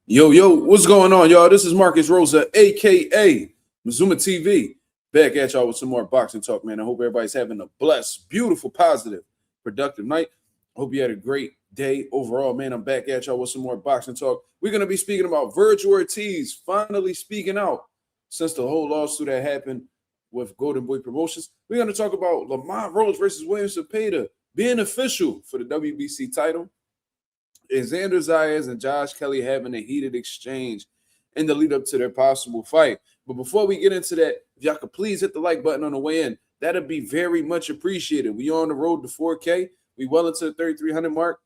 Yo, what's going on, y'all? This is Marcus Rosa, a.k.a. Mazuma TV, back at y'all with some more boxing talk, man. I hope everybody's having a blessed, beautiful, positive, productive night. I hope you had a great day overall, man. I'm back at y'all with some more boxing talk. We're going to be speaking about Virgil Ortiz finally speaking out since the whole lawsuit that happened with Golden Boy Promotions. We're going to talk about Lamont Roach versus William Zepeda being official for the WBC title. And Xander, Zayas, and Josh Kelly having a heated exchange in the lead up to their possible fight. But before we get into that, if y'all could please hit the like button on the way in, that'd be very much appreciated. We on the road to 4K. We well into the 3,300 mark.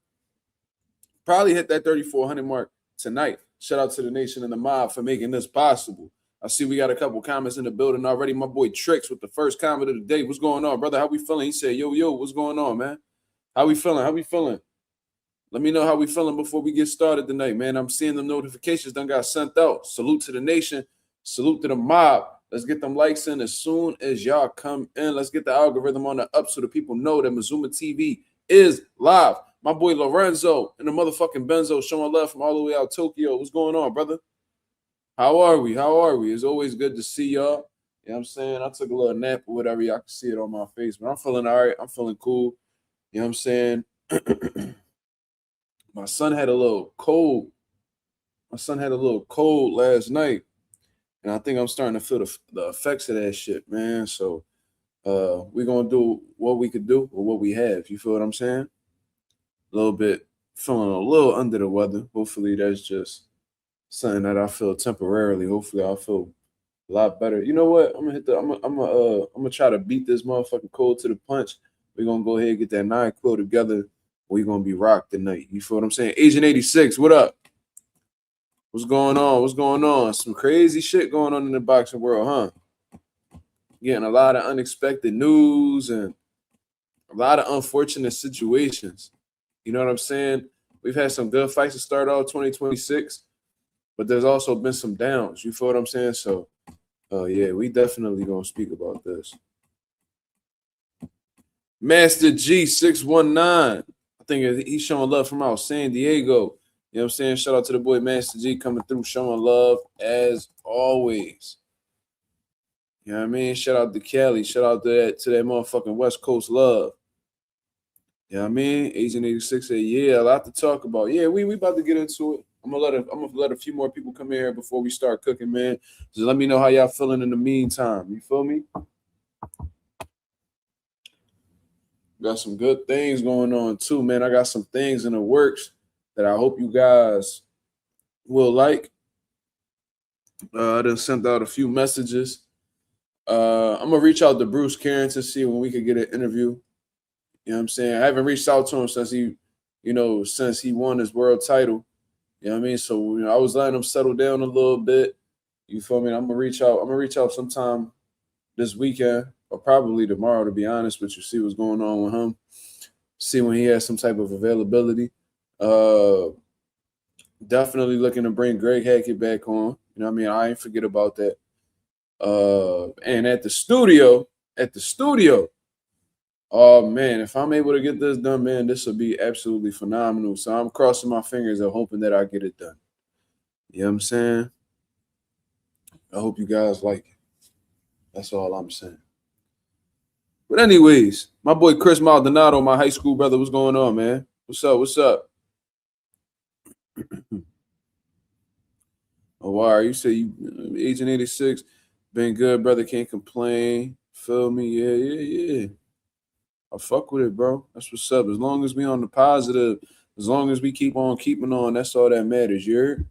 Probably hit that 3,400 mark tonight. Shout out to the nation and the mob for making this possible. I see we got a couple comments in the building already. My boy Tricks with the first comment of the day. What's going on, brother? How we feeling? He said, yo, what's going on, man? How we feeling? Let me know how we feeling before we get started tonight, man. I'm seeing the notifications done got sent out. Salute to the nation. Salute to the mob. Let's get them likes in as soon as y'all come in. Let's get the algorithm on the up so the people know that Mazuma TV is live. My boy Lorenzo and the motherfucking Benzo showing love from all the way out Tokyo. What's going on, brother? How are we? It's always good to see y'all. You know what I'm saying? I took a little nap or whatever. Y'all can see it on my face, but I'm feeling all right. I'm feeling cool. You know what I'm saying? My son had a little cold. Last night, and I think I'm starting to feel the effects of that shit, man. So we're going to do what we could do or what we have. You feel what I'm saying? A little bit, feeling a little under the weather. Hopefully that's just something that I feel temporarily. Hopefully I'll feel a lot better. You know what? I'm gonna try to beat this motherfucking cold to the punch. We're going to go ahead and get that 9 quill together. We're going to be rocked tonight. You feel what I'm saying? Agent 86, what up? What's going on? Some crazy shit going on in the boxing world, huh? Getting a lot of unexpected news and a lot of unfortunate situations. You know what I'm saying? We've had some good fights to start off 2026, but there's also been some downs. You feel what I'm saying? So, yeah, we definitely going to speak about this. Master G619. I think he's showing love from out San Diego. You know what I'm saying? Shout out to the boy Master G coming through, showing love as always. You know what I mean? Shout out to Cali. Shout out to that motherfucking West Coast love. You know what I mean? Agent 86 said, yeah, a lot to talk about. Yeah, we about to get into it. I'm gonna let a few more people come in here before we start cooking, man. Just let me know how y'all feeling in the meantime. You feel me? Got some good things going on too, man. I got some things in the works that I hope you guys will I done sent out a few messages. I'm going to reach out to Bruce Karen to see when we could get an interview. You know what I'm saying? I haven't reached out to him since he won his world title. You know what I mean? So, I was letting him settle down a little bit. You feel me? I'm going to reach out sometime this weekend. Or probably tomorrow, to be honest with you, see what's going on with him, see when he has some type of availability. Definitely looking to bring Greg Hackett back on. You know what I mean? I ain't forget about that. And at the studio, oh, man, if I'm able to get this done, man, this will be absolutely phenomenal. So I'm crossing my fingers and hoping that I get it done. You know what I'm saying? I hope you guys like it. That's all I'm saying. But anyways, my boy Chris Maldonado, my high school brother, what's going on, man? What's up? Oh, wow, you say you Agent 86, been good, brother, can't complain. Feel me? Yeah. I fuck with it, bro. That's what's up. As long as we on the positive, as long as we keep on keeping on, that's all that matters. You heard?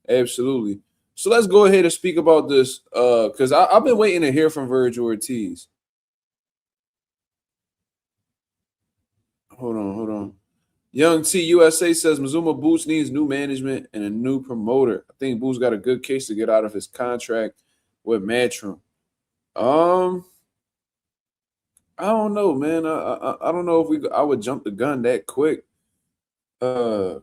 Absolutely. So let's go ahead and speak about this because I've been waiting to hear from Virgil Ortiz. Hold on. Young T USA says Mazuma Boots needs new management and a new promoter. I think Boots got a good case to get out of his contract with Matchroom. I don't know, man. I don't know if I would jump the gun that quick. At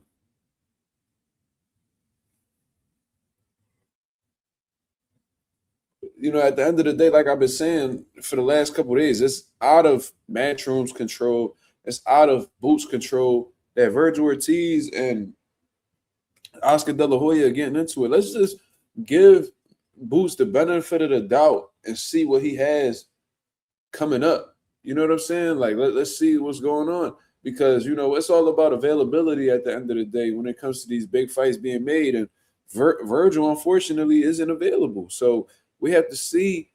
the end of the day, like I've been saying for the last couple of days, it's out of Matchroom's control. It's out of Boots' control that Virgil Ortiz and Oscar De La Hoya getting into it. Let's just give Boots the benefit of the doubt and see what he has coming up. You know what I'm saying? Like, let's see what's going on, because, you know, it's all about availability at the end of the day when it comes to these big fights being made. And Virgil, unfortunately, isn't available. So we have to see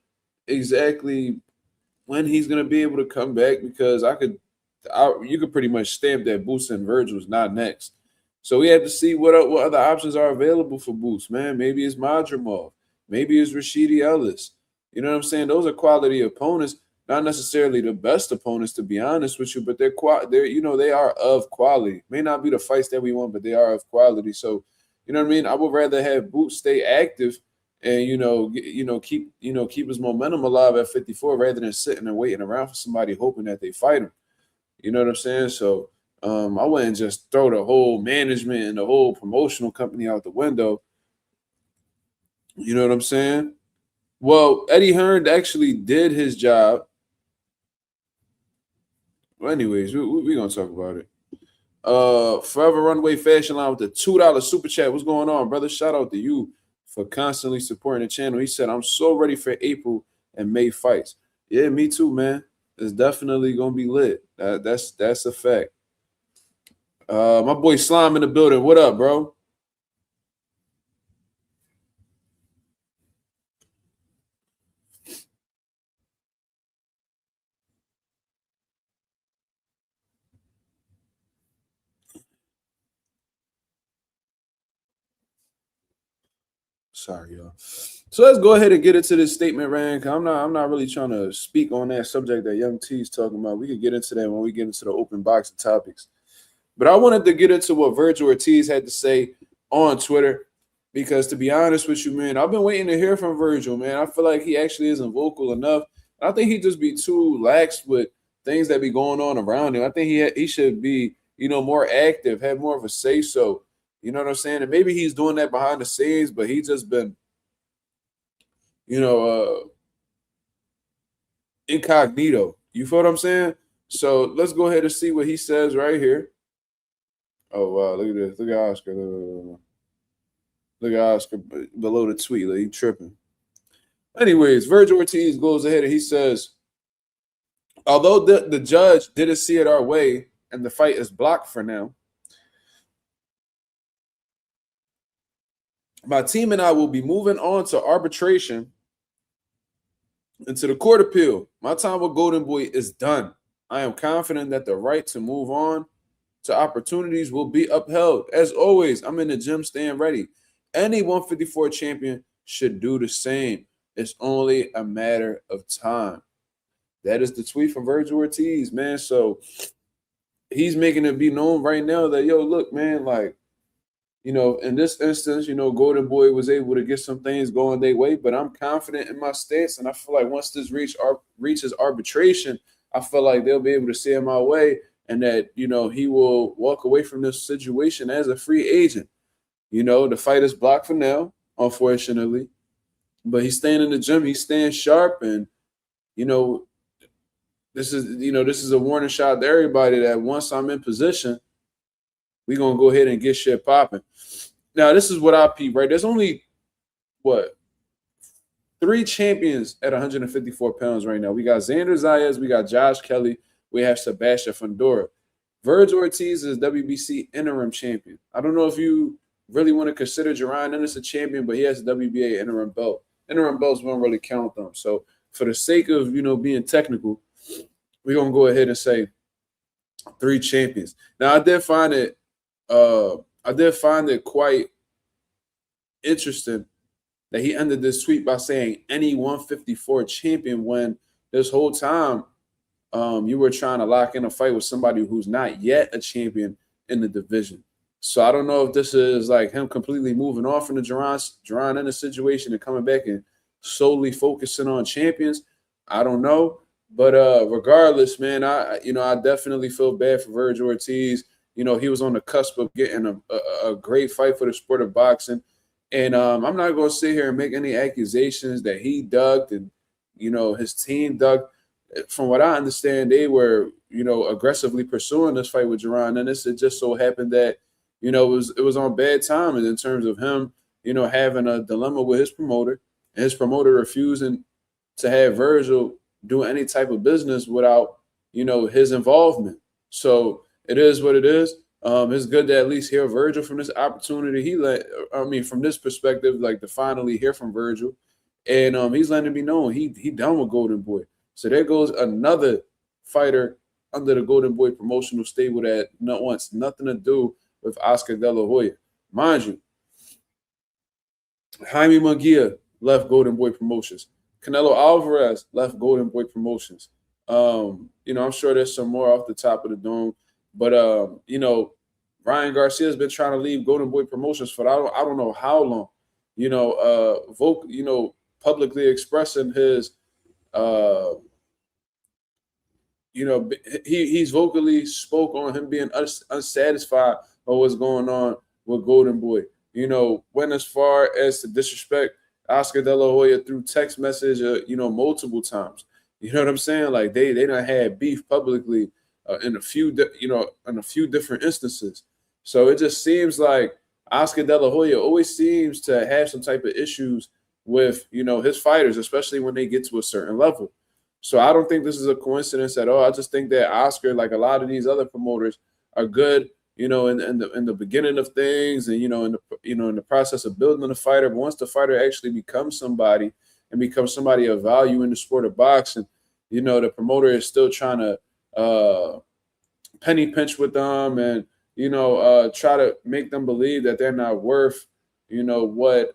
exactly when he's going to be able to come back, because you could pretty much stamp that Boots and Virgil's not next. So we have to see what other options are available for Boots, man. Maybe it's Madrimov. Maybe it's Rashidi Ellis. You know what I'm saying? Those are quality opponents, not necessarily the best opponents, to be honest with you, but they're you know, they are of quality. May not be the fights that we want, but they are of quality. So, you know what I mean? I would rather have Boots stay active and keep his momentum alive at 54 rather than sitting and waiting around for somebody hoping that they fight him. You know what I'm saying? So I wouldn't just throw the whole management and the whole promotional company out the window. You know what I'm saying? Well, Eddie Hearn actually did his job. Well, anyways, we're going to talk about it. Forever Runway Fashion Line with the $2 super chat. What's going on, brother? Shout out to you for constantly supporting the channel. He said, I'm so ready for April and May fights. Yeah, me too, man. It's definitely going to be lit. That's a fact. My boy Slime in the building. What up, bro? Sorry, y'all. So let's go ahead and get into this statement, Rand. I'm not really trying to speak on that subject that Young T's talking about. We could get into that when we get into the open boxing topics. But I wanted to get into what Virgil Ortiz had to say on Twitter, because to be honest with you, man, I've been waiting to hear from Virgil, man. I feel like he actually isn't vocal enough. I think he just be too lax with things that be going on around him. I think he should be, more active, have more of a say so. You know what I'm saying? And maybe he's doing that behind the scenes, but he just been, incognito. You feel what I'm saying? So let's go ahead and see what he says right here. Oh, wow. Look at this. Look at Oscar. Look at Oscar below the tweet. Like, he tripping. Anyways, Virgil Ortiz goes ahead and he says, although the judge didn't see it our way and the fight is blocked for now, my team and I will be moving on to arbitration and to the court appeal. My time with Golden Boy is done. I am confident that the right to move on to opportunities will be upheld. As always, I'm in the gym staying ready. Any 154 champion should do the same. It's only a matter of time. That is the tweet from Virgil Ortiz, man. So he's making it be known right now that, yo, look, man, like, in this instance, Golden Boy was able to get some things going their way, but I'm confident in my stance. And I feel like once this reaches arbitration, I feel like they'll be able to see it my way, and that, he will walk away from this situation as a free agent. The fight is blocked for now, unfortunately, but he's staying in the gym. He's staying sharp. And, this is a warning shot to everybody that once I'm in position, we're going to go ahead and get shit popping. Now, this is what I peep, right? There's only, 3 champions at 154 pounds right now. We got Xander Zayas, we got Josh Kelly, we have Sebastian Fundora. Virgil Ortiz is WBC interim champion. I don't know if you really want to consider Jerron Ennis a champion, but he has a WBA interim belt. Interim belts won't really count them. So for the sake of, being technical, we're going to go ahead and say 3 champions. Now, I did find it quite interesting that he ended this tweet by saying any 154 champion, when this whole time you were trying to lock in a fight with somebody who's not yet a champion in the division. So I don't know if this is like him completely moving off from the Jerron Ennis situation and coming back and solely focusing on champions. I don't know. But regardless, man, I definitely feel bad for Virgil Ortiz. He was on the cusp of getting a great fight for the sport of boxing. And I'm not going to sit here and make any accusations that he dug and, his team dug. From what I understand, they were, aggressively pursuing this fight with Jerron Ennis. It just so happened that, it was on bad timing in terms of him, having a dilemma with his promoter, and his promoter refusing to have Virgil do any type of business without, his involvement. So it is what it is. It's good to at least hear Virgil from this opportunity. From this perspective, like to finally hear from Virgil, and he's letting it be known he done with Golden Boy. So there goes another fighter under the Golden Boy promotional stable that wants nothing to do with Oscar De La Hoya. Mind you, Jaime Munguia left Golden Boy Promotions. Canelo Alvarez left Golden Boy Promotions. I'm sure there's some more off the top of the dome, but Ryan Garcia has been trying to leave Golden Boy Promotions for I don't know how long. Publicly expressing his he's vocally spoke on him being unsatisfied with what's going on with Golden Boy. Went as far as to disrespect Oscar De La Hoya through text message, multiple times. You know what I'm saying? Like they done had beef publicly in a few different instances. So it just seems like Oscar De La Hoya always seems to have some type of issues with his fighters, especially when they get to a certain level. So I don't think this is a coincidence at all. I just think that Oscar, like a lot of these other promoters, are good, in the beginning of things, and in the process of building the fighter. But once the fighter actually becomes somebody and becomes somebody of value in the sport of boxing, the promoter is still trying to penny pinch with them and try to make them believe that they're not worth what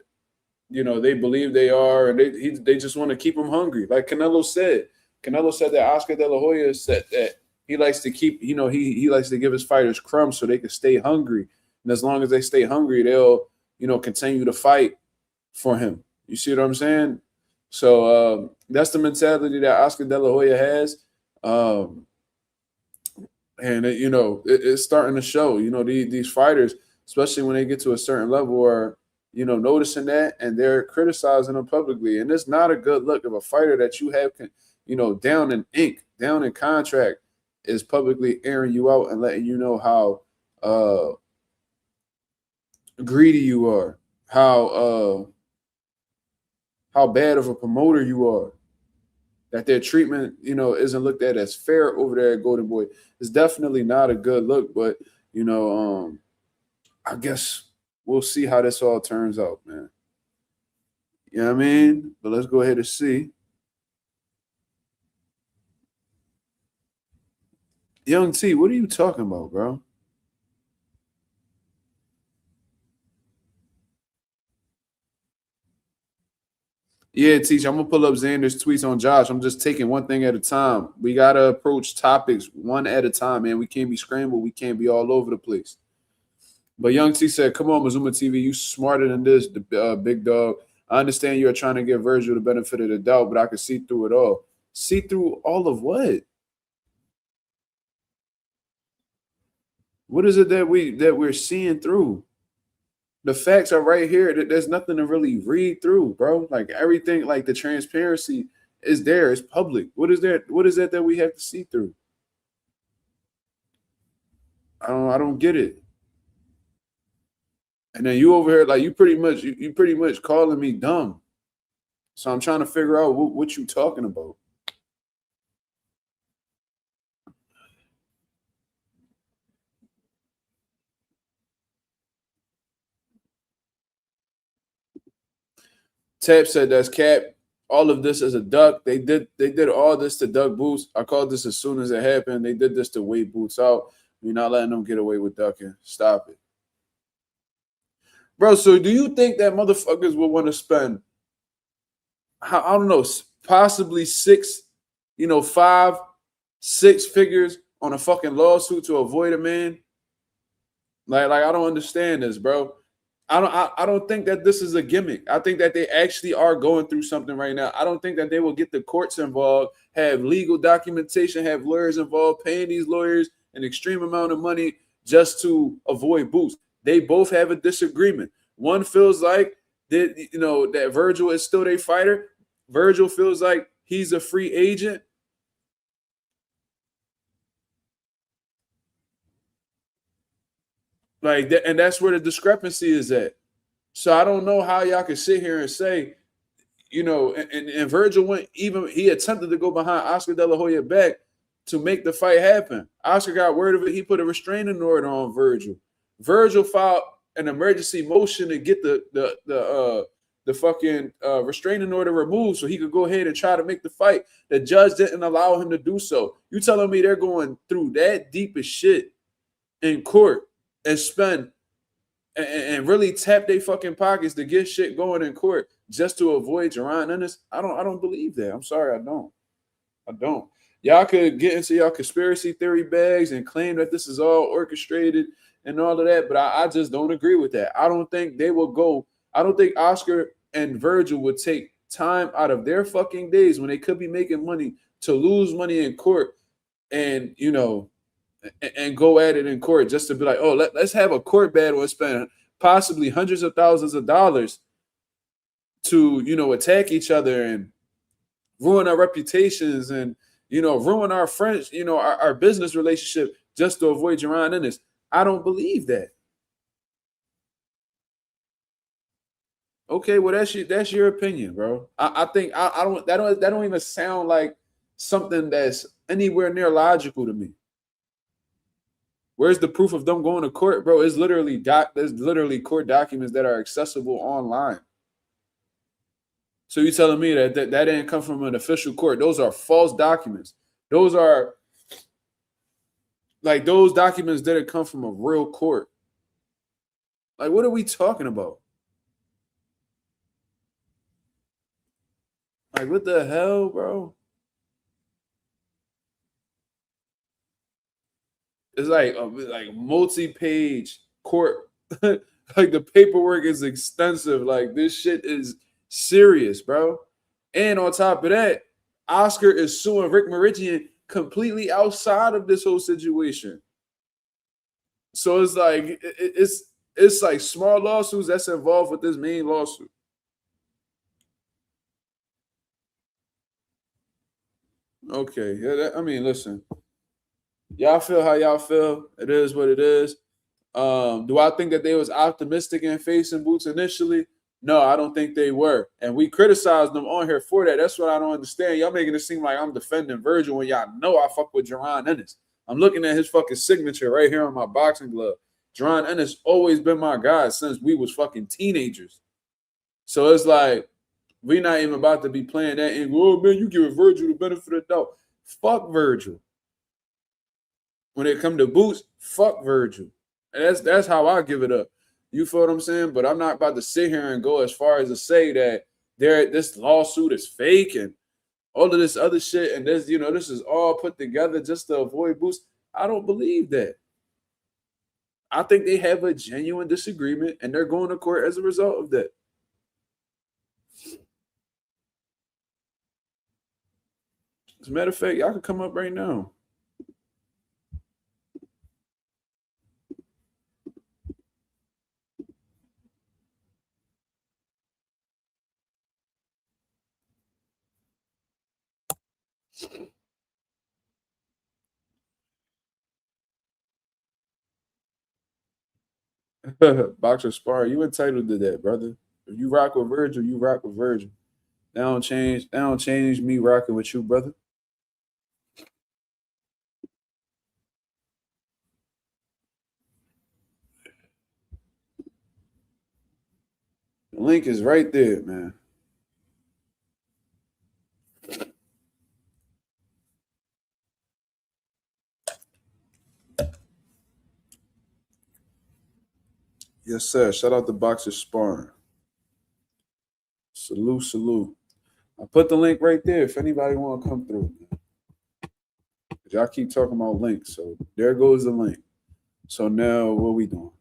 they believe they are, and they just want to keep them hungry. Like Canelo said that Oscar De La Hoya said that he likes to keep, he likes to give his fighters crumbs so they can stay hungry. And as long as they stay hungry, they'll, continue to fight for him. You see what I'm saying? So that's the mentality that Oscar De La Hoya has. And, it's starting to show, these fighters, especially when they get to a certain level, are, noticing that, and they're criticizing them publicly. And it's not a good look if a fighter that you have, down in ink, down in contract, is publicly airing you out and letting you know how greedy you are, how bad of a promoter you are, that their treatment, isn't looked at as fair over there at Golden Boy. It's definitely not a good look, but, I guess we'll see how this all turns out, man. You know what I mean? But let's go ahead and see. Young T, what are you talking about, bro? Yeah, Teach, I'm going to pull up Xander's tweets on Josh. I'm just taking one thing at a time. We got to approach topics one at a time, man. We can't be scrambled. We can't be all over the place. But Young T said, come on, Mazuma TV, you smarter than this, big dog. I understand you're trying to give Virgil the benefit of the doubt, but I can see through it all. See through all of what? What is it that we're seeing through? The facts are right here. There's nothing to really read through, bro. Like everything, like the transparency is there. It's public. What is that? What is that we have to see through? I don't get it. And then you over here, like you pretty much calling me dumb. So I'm trying to figure out what you talking about. Tab said that's cap. All of this is a duck. They did all this to duck Boots. I called this as soon as it happened. They did this to wait Boots out. We're not letting them get away with ducking. Stop it. Bro, so do you think that motherfuckers will want to spend, I don't know, possibly 5, 6 figures on a fucking lawsuit to avoid a man? Like I don't understand this, bro. I don't think that this is a gimmick. I think that they actually are going through something right now. I don't think that they will get the courts involved, have legal documentation, have lawyers involved, paying these lawyers an extreme amount of money just to avoid Boots. They both have a disagreement. One feels like that Virgil is still their fighter. Virgil feels like he's a free agent. Like that, and that's where the discrepancy is at. So I don't know how y'all can sit here and say, you know, and Virgil went, even he attempted to go behind Oscar De La Hoya back to make the fight happen. Oscar got word of it. He put a restraining order on Virgil. Virgil filed an emergency motion to get the fucking restraining order removed so he could go ahead and try to make the fight. The judge didn't allow him to do so. You telling me they're going through that deep as shit in court and spend and really tap their fucking pockets to get shit going in court just to avoid Jaron Ennis? I don't believe that. I'm sorry, I don't. Y'all could get into y'all conspiracy theory bags and claim that this is all orchestrated and all of that, but I just don't agree with that. I don't think they will go. I don't think Oscar and Virgil would take time out of their fucking days when they could be making money to lose money in court and, you know, and go at it in court just to be like, oh, let's have a court battle and spend possibly hundreds of thousands of dollars to, you know, attack each other and ruin our reputations and, you know, ruin our friends, you know, our business relationship just to avoid Jaron Ennis. I don't believe that. Okay, well that's your opinion, bro. I think I don't that don't even sound like something that's anywhere near logical to me. Where's the proof of them going to court, bro? There's literally court documents that are accessible online. So you telling me that didn't come from an official court? Those are false documents. Those are like those documents didn't come from a real court. Like, what are we talking about? Like, what the hell, bro? It's like multi-page court. Like the paperwork is extensive. Like this shit is serious, bro. And on top of that, Oscar is suing Rick Meridian completely outside of this whole situation. So it's like it's like small lawsuits that's involved with this main lawsuit. Okay, yeah. I mean, listen, y'all feel how y'all feel. It is what it is. Do I think that they was optimistic in facing Boots initially? No, I don't think they were. And we criticized them on here for that. That's what I don't understand. Y'all making it seem like I'm defending Virgil when y'all know I fuck with Jaron Ennis. I'm looking at his fucking signature right here on my boxing glove. Jaron Ennis always been my guy since we was fucking teenagers. So it's like, we not even about to be playing that and go, oh man, you giving Virgil the benefit of the doubt. Fuck Virgil. When it come to Boots, fuck Virgil. And that's how I give it up. You feel what I'm saying? But I'm not about to sit here and go as far as to say that this lawsuit is fake and all of this other shit and this, you know, this is all put together just to avoid Boots. I don't believe that. I think they have a genuine disagreement and they're going to court as a result of that. As a matter of fact, y'all can come up right now. Boxer spar, you entitled to that, brother. If you rock with Virgil, you rock with Virgil. That don't change me rocking with you, brother. The link is right there, man. Yes, sir. Shout out to Boxer Sparring. Salute, salute. I put the link right there if anybody want to come through. Y'all keep talking about links, so there goes the link. So now what we doing?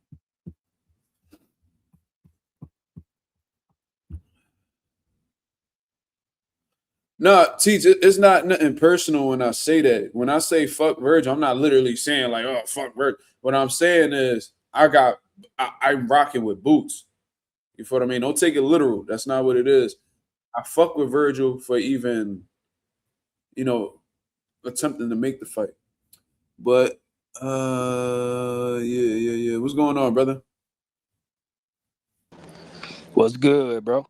No, Teach, it's not nothing personal when I say that. When I say fuck Virgil, I'm not literally saying like, oh, fuck Virgil. What I'm saying is I'm rocking with Boots. You feel what I mean? Don't take it literal. That's not what it is. I fuck with Virgil for even, you know, attempting to make the fight. But yeah. What's going going on, brother? What's good, bro?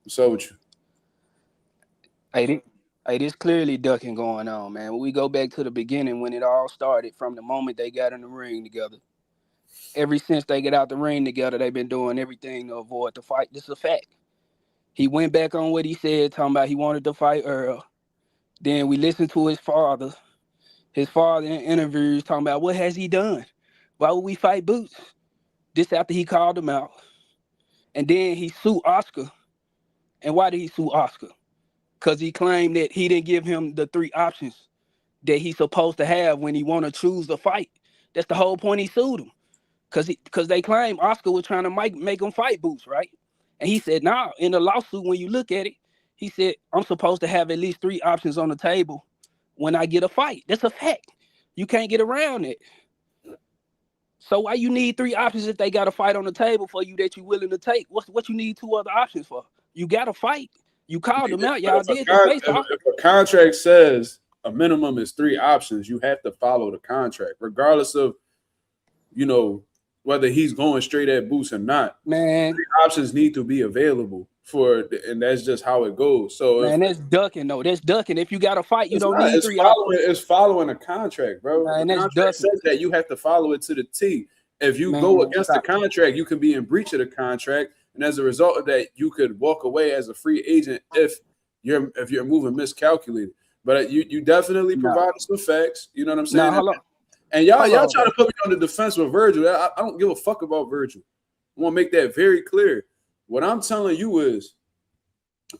What's up with you? Hey, this clearly ducking going on, man. When we go back to the beginning, when it all started, from the moment they got in the ring together, ever since they get out the ring together, they've been doing everything to avoid the fight. This is a fact. He went back on what he said, talking about he wanted to fight Earl. Then we listened to his father. His father in interviews talking about what has he done? Why would we fight Boots? This after he called him out. And then he sued Oscar. And why did he sue Oscar? Because he claimed that he didn't give him the 3 options that he's supposed to have when he want to choose the fight. That's the whole point he sued him. Because they claim Oscar was trying to make him fight Boots, right? And he said, nah, in the lawsuit, when you look at it, he said, I'm supposed to have at least 3 options on the table when I get a fight. That's a fact. You can't get around it. So why you need 3 options if they got a fight on the table for you that you willing to take? What you need 2 other options for? You got to fight. You called them out. Y'all did the face off. If a contract says a minimum is 3 options, you have to follow the contract, regardless of, whether he's going straight at Boots or not. Man, 3 options need to be available and that's just how it goes. So man, that's ducking though. That's ducking. If you got to fight, you don't need 3 options. It's following a contract, bro. Man, the contract says that you have to follow it to the T. If you go against the contract, you can be in breach of the contract. And as a result of that, you could walk away as a free agent if you're moving miscalculated. But you definitely provided some facts. You know what I'm saying? Hold on. And y'all try to put me on the defense with Virgil. I don't give a fuck about Virgil. I want to make that very clear. What I'm telling you is,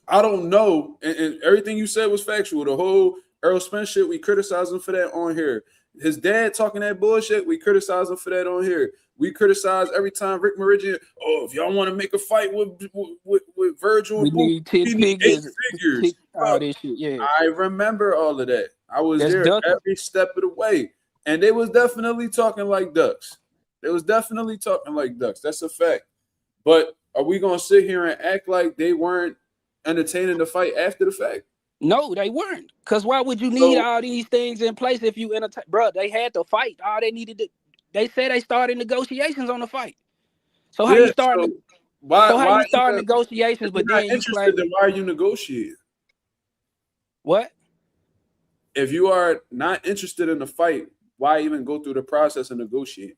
I don't know, and everything you said was factual. The whole Earl Spence shit, we criticize him for that on here. His dad talking that bullshit, we criticize him for that on here. We criticize every time Rick Meridian, if y'all want to make a fight with Virgil, we need 10 figures. All this shit, yeah. I remember all of that. I was there every step of the way. And they was definitely talking like ducks. That's a fact. But are we going to sit here and act like they weren't entertaining the fight after the fact? No, they weren't. Because why would you need all these things in place if you entertain? Bro, they had to fight. All they needed to. They said they started negotiations on the fight. So how you start? Why you start negotiations? But then you claim. Then why are you negotiating? What? If you are not interested in the fight, why even go through the process of negotiating?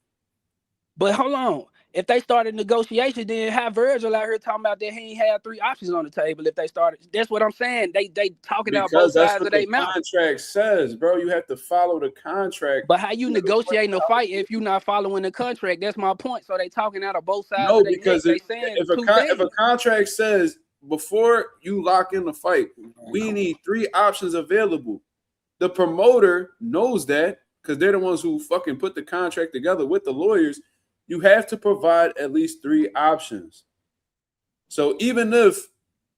But hold on. If they started negotiations, then have Virgil out here talking about that he ain't had 3 options on the table. If they started, that's what I'm saying. They talking about both sides of their mouth. Contract says, bro, you have to follow the contract. But how you negotiating a fight if you're not following the contract? That's my point. So they talking out of both sides. No, because if a contract says before you lock in the fight, we need 3 options available. The promoter knows that because they're the ones who fucking put the contract together with the lawyers. You have to provide at least 3 options. So even if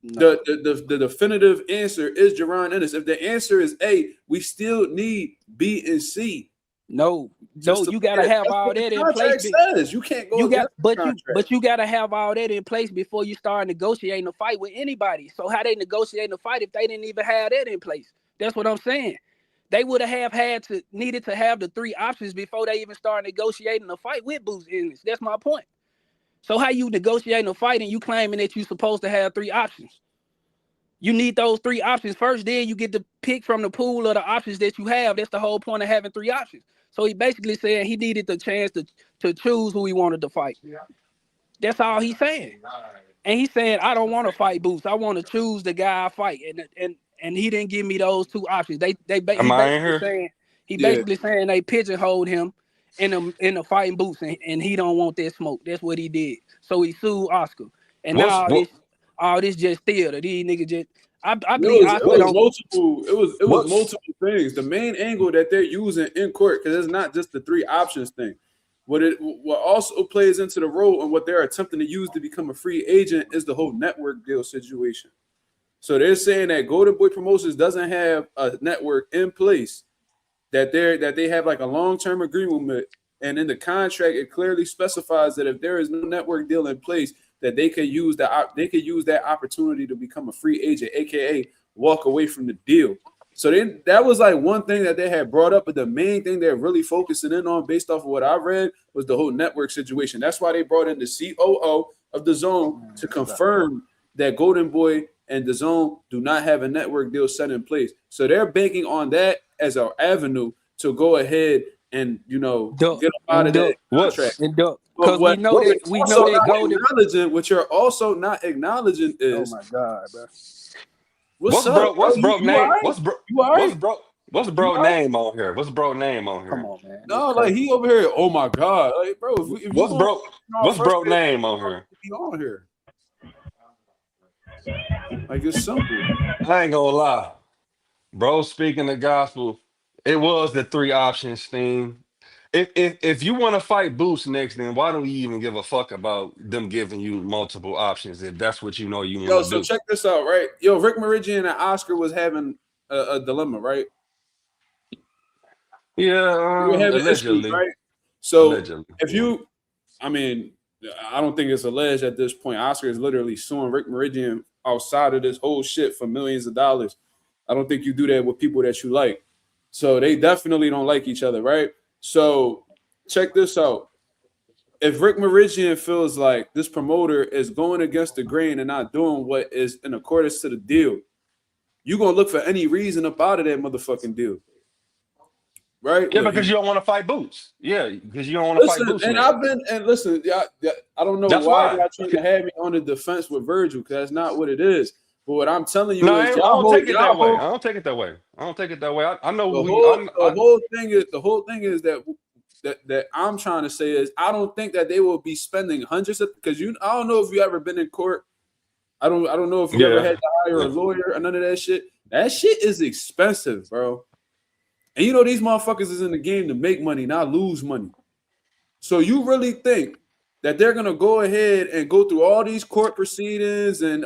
the definitive answer is Jerron Ennis, if the answer is A, we still need B and C. No, you gotta have all that in place. Says. You can't go. But you gotta have all that in place before you start negotiating a fight with anybody. So how they negotiating a fight if they didn't even have that in place? That's what I'm saying. They would have needed to have the 3 options before they even start negotiating a fight with Boots Ennis. That's my point. So how you negotiating a fight and you claiming that you're supposed to have 3 options? You need those 3 options first, then you get to pick from the pool of the options that you have. That's the whole point of having 3 options. So he basically said he needed the chance to choose who he wanted to fight. Yeah. That's all he's saying. And he's saying, I don't want to fight Boots. I want to choose the guy I fight. And he didn't give me those 2 options. He basically saying they pigeonholed him in the fighting Boots, and he don't want that smoke. That's what he did. So he sued Oscar. And all this just theater. These niggas just I believe it was multiple things. The main angle that they're using in court, because it's not just the 3 options thing. What also plays into the role and what they're attempting to use to become a free agent is the whole network deal situation. So they're saying that Golden Boy Promotions doesn't have a network in place, that they have like a long-term agreement, and in the contract it clearly specifies that if there is no network deal in place, that they could use that opportunity to become a free agent, aka walk away from the deal. So that was like one thing that they had brought up, but the main thing they're really focusing in on, based off of what I read, was the whole network situation. That's why they brought in the COO of the Zone to confirm that Golden Boy and the Zone do not have a network deal set in place. So they're banking on that as an avenue to go ahead and get them out of that contract. Because we know that Golden. What you're also not acknowledging is, oh my God, bro. What's up, What's broke name? Right? What's broke name on here? What's broke name on here? Come on, man. No, like he over here. Oh my God, like bro. If what's broke? What's broke name on here? Be on here. Like it's simple. I ain't gonna lie, bro. Speaking the gospel, it was the 3 options thing. If you want to fight Boots next, then why don't you even give a fuck about them giving you multiple options if that's what you know you want to do? So check this out, right? Rick Meridian and Oscar was having a dilemma, right? Yeah, we were having issues, right? So allegedly. I don't think it's alleged at this point. Oscar is literally suing Rick Meridian outside of this whole shit for millions of dollars. I don't think you do that with people that you like. So they definitely don't like each other, right? So check this out. If Rick Meridian feels like this promoter is going against the grain and not doing what is in accordance to the deal, you're going to look for any reason up out of that motherfucking deal. Right? Yeah, because you don't want to fight Boots. Yeah, because you don't want to fight Boots. And I don't know why y'all trying to have me on the defense with Virgil, because that's not what it is. But what I'm telling you is, I don't take it that way. I don't take it that way. I know the whole thing is that I'm trying to say is, I don't think that they will be spending hundreds of, because I don't know if you ever been in court. I don't know if you ever had to hire a lawyer or none of that shit. That shit is expensive, bro. And these motherfuckers is in the game to make money, not lose money. So you really think that they're gonna go ahead and go through all these court proceedings and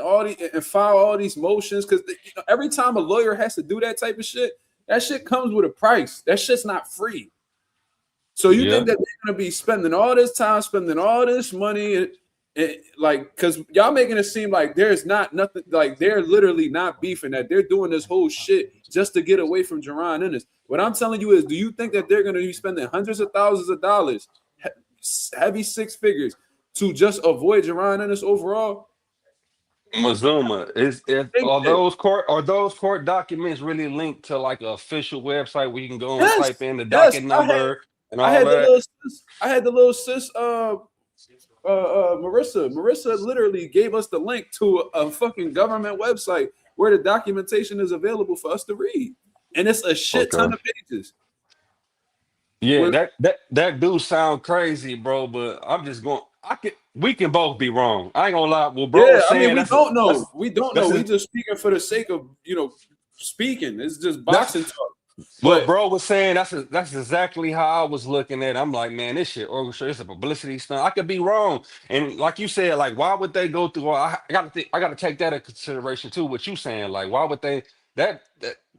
file all these motions? Because every time a lawyer has to do that type of shit, that shit comes with a price. That shit's not free. So you think that they're gonna be spending all this time, spending all this money, and because y'all making it seem like there's nothing, like they're literally not beefing, that they're doing this whole shit just to get away from Jerron Ennis. What I'm telling you is, do you think that they're going to be spending hundreds of thousands of dollars, heavy 6 figures, to just avoid Jerron Ennis overall? Mazuma, are those court documents really linked to like an official website where you can go and type in the docket number and all that? I had the little sis Marissa literally gave us the link to a fucking government website where the documentation is available for us to read, and it's a shit ton of pages. Yeah, that do sound crazy, bro. But I'm just going. We can both be wrong. I ain't gonna lie. Well, bro, we don't know. We don't know. We just speaking for the sake of speaking. It's just boxing talk. What bro was saying, that's exactly how I was looking at it. I'm like, man, this shit orchestrated. It's a publicity stunt. I could be wrong. And like you said, like, why would they go through? I gotta take that into consideration too. What you saying? Like, why would they? That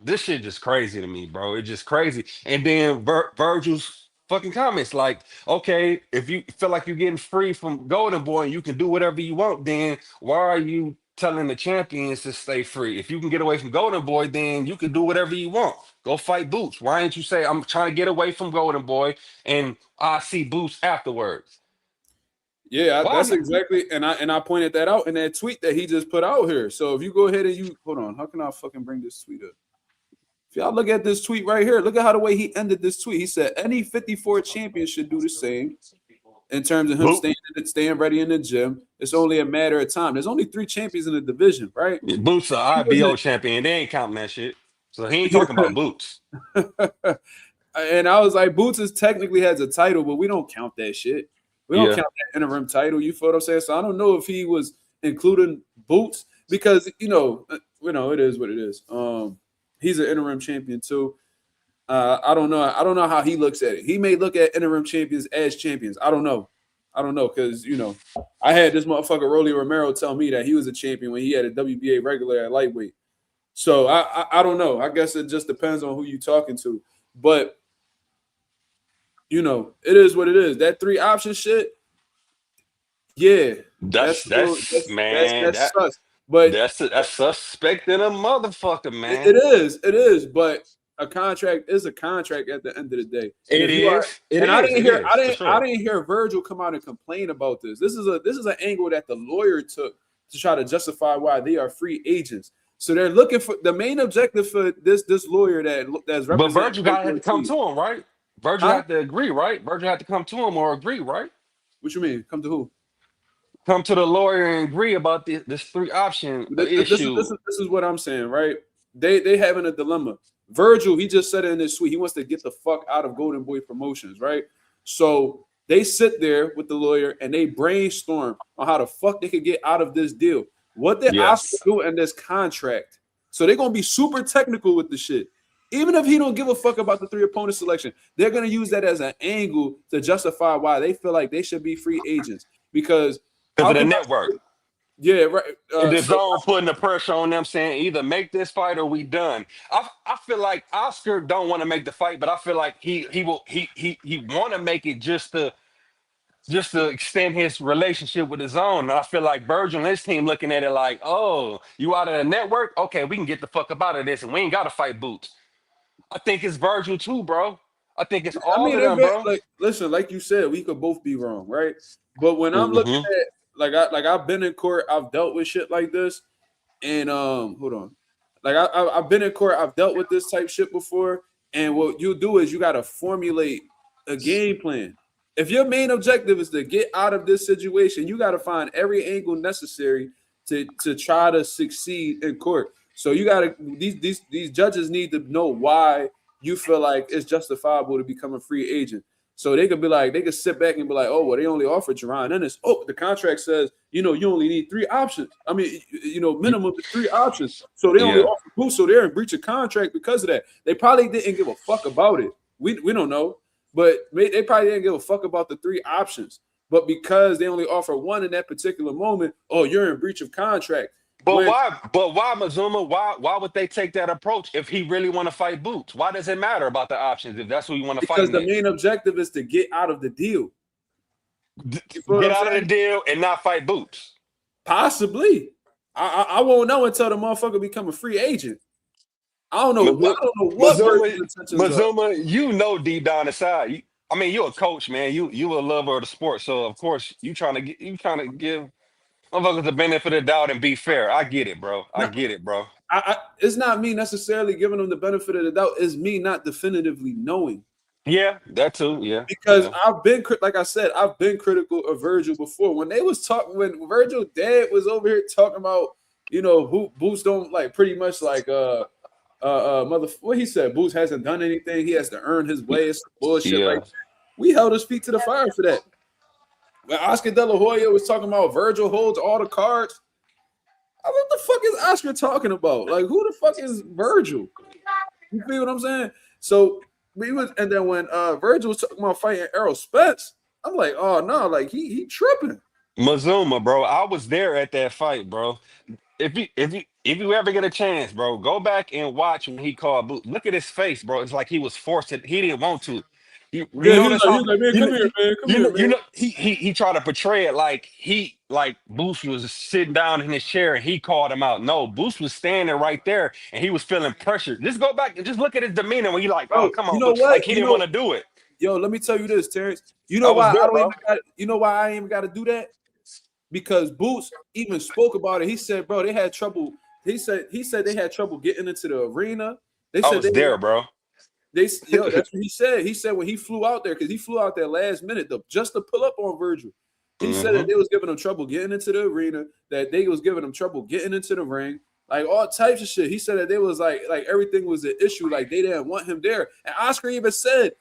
this shit just crazy to me, bro. It's just crazy. And then Virgil's fucking comments, like, okay, if you feel like you're getting free from Golden Boy and you can do whatever you want, then why are you telling the champions to stay free? If you can get away from Golden Boy, then you can do whatever you want. Go fight Boots. Why didn't you say, I'm trying to get away from Golden Boy and I see Boots afterwards? Yeah, that's exactly, and I pointed that out in that tweet that he just put out here. So if you go ahead and hold on, how can I fucking bring this tweet up? If y'all look at this tweet right here, look at how the way he ended this tweet. He said any 54 champion should do the same in terms of him staying ready in the gym. It's only a matter of time. There's only 3 champions in the division, right? Boots an IBO champion. They ain't counting that shit. So he ain't talking about Boots. And I was like, Boots technically has a title, but we don't count that shit. We don't count that interim title. You feel what I'm saying? So I don't know if he was including Boots because, it is what it is. He's an interim champion too. I don't know how he looks at it. He may look at interim champions as champions. I don't know because I had this motherfucker Rolly Romero tell me that he was a champion when he had a WBA regular at lightweight. So I don't know. I guess it just depends on who you're talking to. But it is what it is. That 3 option shit. Yeah, that's sus. But That's suspect in a motherfucker, man. it is. But a contract is a contract at the end of the day. And It if you are, is. It and I is. didn't It hear, is for I sure. didn't hear Virgil come out and complain about this. This is an angle that the lawyer took to try to justify why they are free agents. So they're looking for the main objective for this lawyer that's But representing Virgil got Virgil to come Ortiz. to him, right? Virgil Huh? had to agree, right? Virgil had to come to him or agree, right? What you mean? Come to who? Come to the lawyer and agree about this three option issue. This is what I'm saying, right? They having a dilemma. Virgil, he just said it in his tweet. He wants to get the fuck out of Golden Boy Promotions, right? So they sit there with the lawyer and they brainstorm on how the fuck they could get out of this deal. What did Oscar Yes. do in this contract? So they're gonna be super technical with the shit. Even if he don't give a fuck about the three opponent selection, they're gonna use that as an angle to justify why they feel like they should be free agents. Because Because how of the can network. yeah, right. And the So zone putting the pressure on them saying either make this fight or we done. I feel like Oscar don't want to make the fight, but I feel like he want to make it just to extend his relationship with his own. And I feel like Virgil and his team looking at it like, oh, you out of the network? Okay, we can get the fuck up out of this and we ain't gotta fight Boots. I think it's Virgil too, bro. I think it's I all mean, of them, bro. like listen, like you said, we could both be wrong, right? But when I'm looking Mm-hmm. at I've been in court, I've dealt with shit like this, and hold on, I've been in court, I've dealt with this type shit before, and what you do is you got to formulate a game plan. If your main objective is to get out of this situation, you got to find every angle necessary to try to succeed in court. So you got to these judges need to know why you feel like it's justifiable to become a free agent. So they could be like, they could sit back and be like, oh, well, they only offered Jerron Ennis. Oh, the contract says, you only need three options. I mean, minimum of three options. So they only Yeah. offer Boost, so they're in breach of contract because of that. They probably didn't give a fuck about it. We don't know, but they probably didn't give a fuck about the three options. But because they only offer one in that particular moment, oh, you're in breach of contract. But When, why? But why, Mazuma? Why would they take that approach if he really want to fight Boots? Why does it matter about the options if that's who you want to fight because the next? main objective is to get out of the deal. You feel what Get I'm out of the saying? deal and not fight Boots. Possibly. I won't know until the motherfucker become a free agent. I don't know. I don't know what Virgil's intentions are. Mazuma, you know deep down inside. You're a coach, man. You a lover of the sport, so of course you trying to give motherfuckers the benefit of the doubt and be fair. I get it, bro. I No, get it, bro. it's not me necessarily giving them the benefit of the doubt. It's me not definitively knowing. Yeah, that too. Yeah, Because yeah. I've been, like I said, I've been critical of Virgil before. When Virgil dad was over here talking about, who Boots don't like, pretty much like what he said, Boots hasn't done anything. He has to earn his way. It's bullshit. Yeah. Like we held his feet to the fire for that. When Oscar De La Hoya was talking about Virgil holds all the cards, what the fuck is Oscar talking about? Like, who the fuck is Virgil? You feel what I'm saying? So and then when Virgil was talking about fighting Errol Spence, I'm like, oh no, like he tripping. Mazuma, bro. I was there at that fight, bro. If you ever get a chance, bro, go back and watch when he called Boots. Look at his face, bro. It's like he was forced it. He didn't want to. You Yeah, notice he how was like, man, come here, man, come here, man. he tried to portray it like Boots was sitting down in his chair and he called him out. No, Boots was standing right there and he was feeling pressure. Just go back and just look at his demeanor when he like, oh, Bro, come you on, know Boots. what? Like he didn't want to do it. Yo, let me tell you this, Terrence. You I know was why there, I don't bro. even got you know why I ain't even got to do that? Because Boots even spoke about it. He said, bro, they had trouble. He said they had trouble getting into the arena. They I said was there, bro. that's what he said. He said when he flew out there, because he flew out there last minute just to pull up on Virgil. He said that they was giving him trouble getting into the arena, that they was giving him trouble getting into the ring, like all types of shit. He said that they was like everything was an issue, like they didn't want him there. And Oscar even said,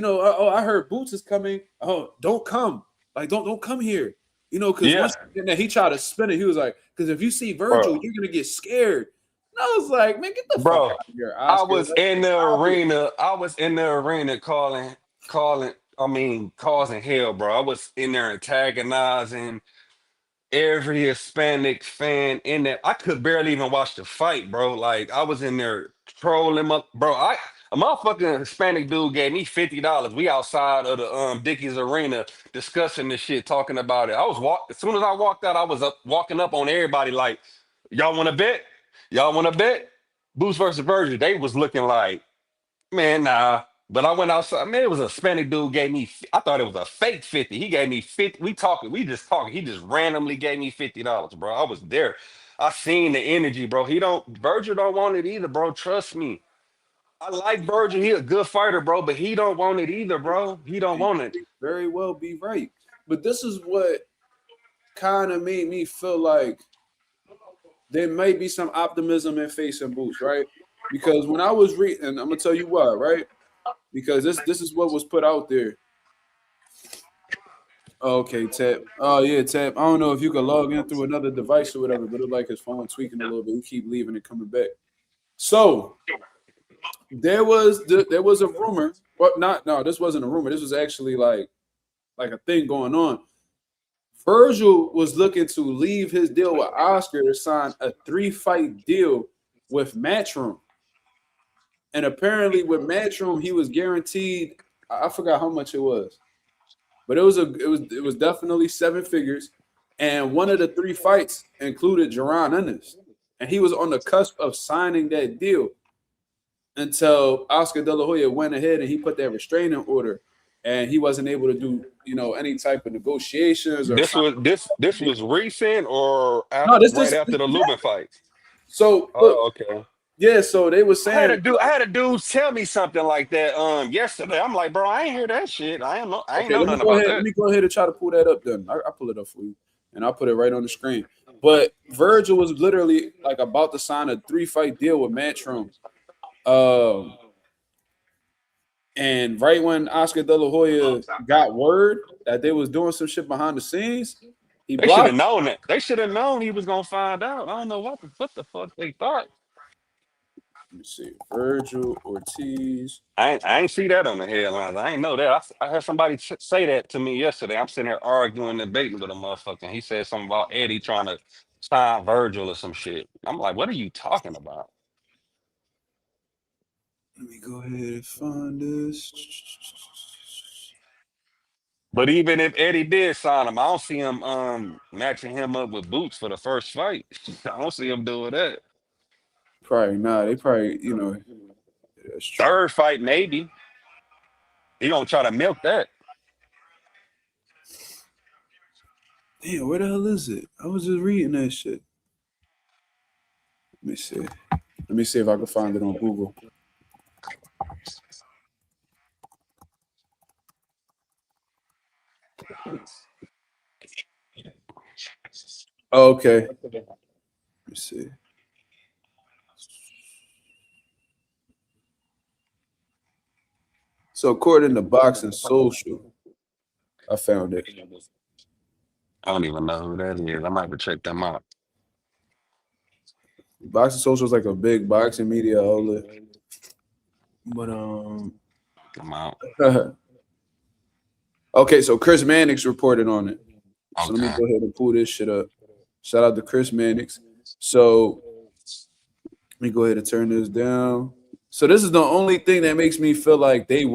oh, I heard Boots is coming. Oh, don't come. Like, don't come here. Because Yeah. once he tried to spin it, he was like, because if you see Virgil, Bro. you're gonna get scared. And I was like, man, get the Bro, fuck out of here, I Oscar. was in the arena. I was in the arena causing hell, bro. I was in there antagonizing every Hispanic fan in there. I could barely even watch the fight, bro. Like I was in there trolling my bro. A motherfucking Hispanic dude gave me $50. We outside of the Dickies Arena discussing this shit, talking about it. As soon as I walked out, I was walking up on everybody like, Y'all want to bet? Y'all want to bet? Boots versus Virgil. They was looking like, man, nah. But I went outside. Man, it was a Hispanic dude gave me. I thought it was a fake 50. He gave me 50. We talking. We just talking. He just randomly gave me $50, bro. I was there. I seen the energy, bro. Virgil don't want it either, bro. Trust me. I like Virgil. He a good fighter, bro. But he don't want it either, bro. He don't want it. Very well be right. But this is what kind of made me feel like there may be some optimism in facing Boots, right? Because when I was reading, I'm gonna tell you why, right? Because this is what was put out there. Okay, Tap. Oh yeah, Tap. I don't know if you can log in through another device or whatever, but it like his phone tweaking a little bit. We keep leaving and coming back. So there was a rumor, but no, this wasn't a rumor. This was actually like a thing going on. Virgil was looking to leave his deal with Oscar to sign a 3-fight deal with Matchroom. And apparently with Matchroom, he was guaranteed, I forgot how much it was. But it was definitely 7 figures. And one of the 3 fights included Jaron Ennis. And he was on the cusp of signing that deal until Oscar De La Hoya went ahead and he put that restraining order. And he wasn't able to do, any type of negotiations. Or This was recent or this after the Lubin fight. So look, okay. Yeah, so they were saying I had a dude tell me something like that yesterday. I'm like, bro, I ain't hear that shit. I ain't know nothing about that. Let me go ahead and try to pull that up then. I'll pull it up for you and I'll put it right on the screen. But Virgil was literally like about to sign a 3-fight deal with Matchroom. And right when Oscar De La Hoya got word that they was doing some shit behind the scenes, They should have known that. They should have known he was gonna find out. I don't know what the fuck they thought. Let me see. Virgil Ortiz. I ain't see that on the headlines. I ain't know that. I heard somebody say that to me yesterday. I'm sitting here arguing, debating with a motherfucker. He said something about Eddie trying to sign Virgil or some shit. I'm like, what are you talking about? Let me go ahead and find this. But even if Eddie did sign him, I don't see him matching him up with Boots for the first fight. I don't see him doing that. Probably not. They probably, that's true. Third fight, maybe. He gonna try to milk that. Damn, where the hell is it? I was just reading that shit. Let me see. Let me see if I can find it on Google. Okay. Let me see. So according to Boxing Social, I found it. I don't even know who that is. I might have to check them out. Boxing Social is like a big boxing media outlet. But Come out. Okay, so Chris Mannix reported on it. So Okay. let me go ahead and pull this shit up. Shout out to Chris Mannix. So let me go ahead and turn this down. So this is the only thing that makes me feel like they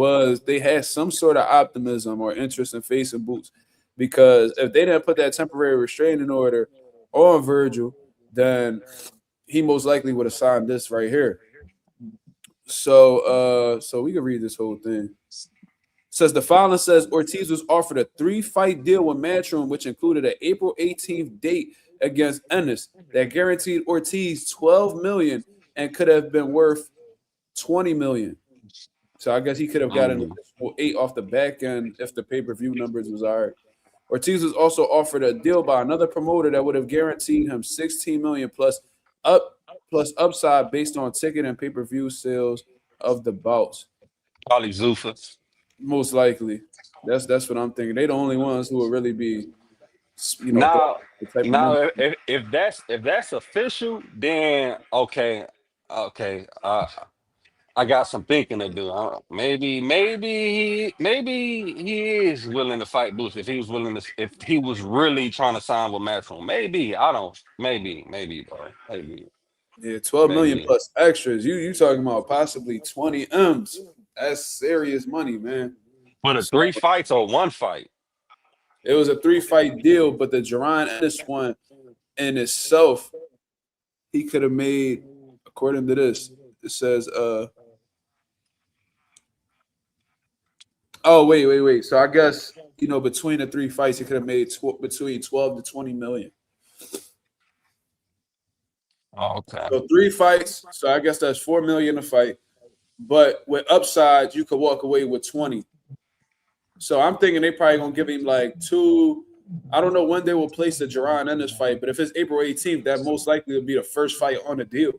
had some sort of optimism or interest in facing Boots. Because if they didn't put that temporary restraining order on Virgil, then he most likely would have signed this right here. So we can read this whole thing. Says the filing says Ortiz was offered a 3-fight deal with Matchroom, which included an April 18th date against Ennis that guaranteed Ortiz $12 million and could have been worth $20 million. So I guess he could have gotten an additional 8 off the back end if the pay-per-view numbers was all right. Ortiz was also offered a deal by another promoter that would have guaranteed him $16 million plus upside based on ticket and pay-per-view sales of the bouts. Probably Zuffa. Most likely. That's what I'm thinking. They the only ones who will really be, Now, of if that's official, then okay. I got some thinking to do. Maybe he is willing to fight Boots if he was really trying to sign with Matchroom. Maybe bro. Maybe. Yeah, 12 million plus extras. You talking about possibly 20 M's. That's serious money, man. For the 3 fights or 1 fight? It was a 3-fight deal, but the Jaron Ennis one in itself he could have made, according to this, it says, oh, wait. So I guess, between the 3 fights, he could have made between 12 to 20 million. Oh, okay. So 3 fights. So I guess that's 4 million a fight. But with upside, you could walk away with 20. So I'm thinking they probably gonna give him like 2. I don't know when they will place the Jerron Ennis fight, but if it's April 18th, that most likely will be the first fight on the deal.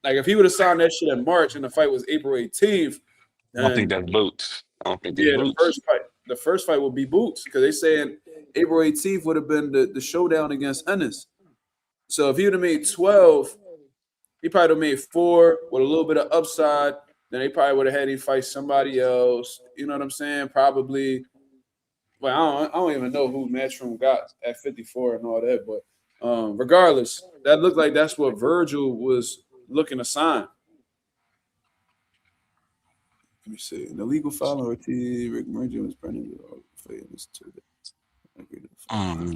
Like if he would have signed that shit in March and the fight was April 18th, I don't think that's Boots. I don't think that's Boots. The first fight will be Boots because they saying April 18th would have been the showdown against Ennis. So if he would have made 12, he probably would have made 4 with a little bit of upside. Then they probably would have had him fight somebody else. You know what I'm saying? Probably. Well, I don't even know who Matchroom got at 54 and all that. But regardless, that looked like that's what Virgil was looking to sign. Let me see. The legal filing Ortiz, Rick Merger was Brennan.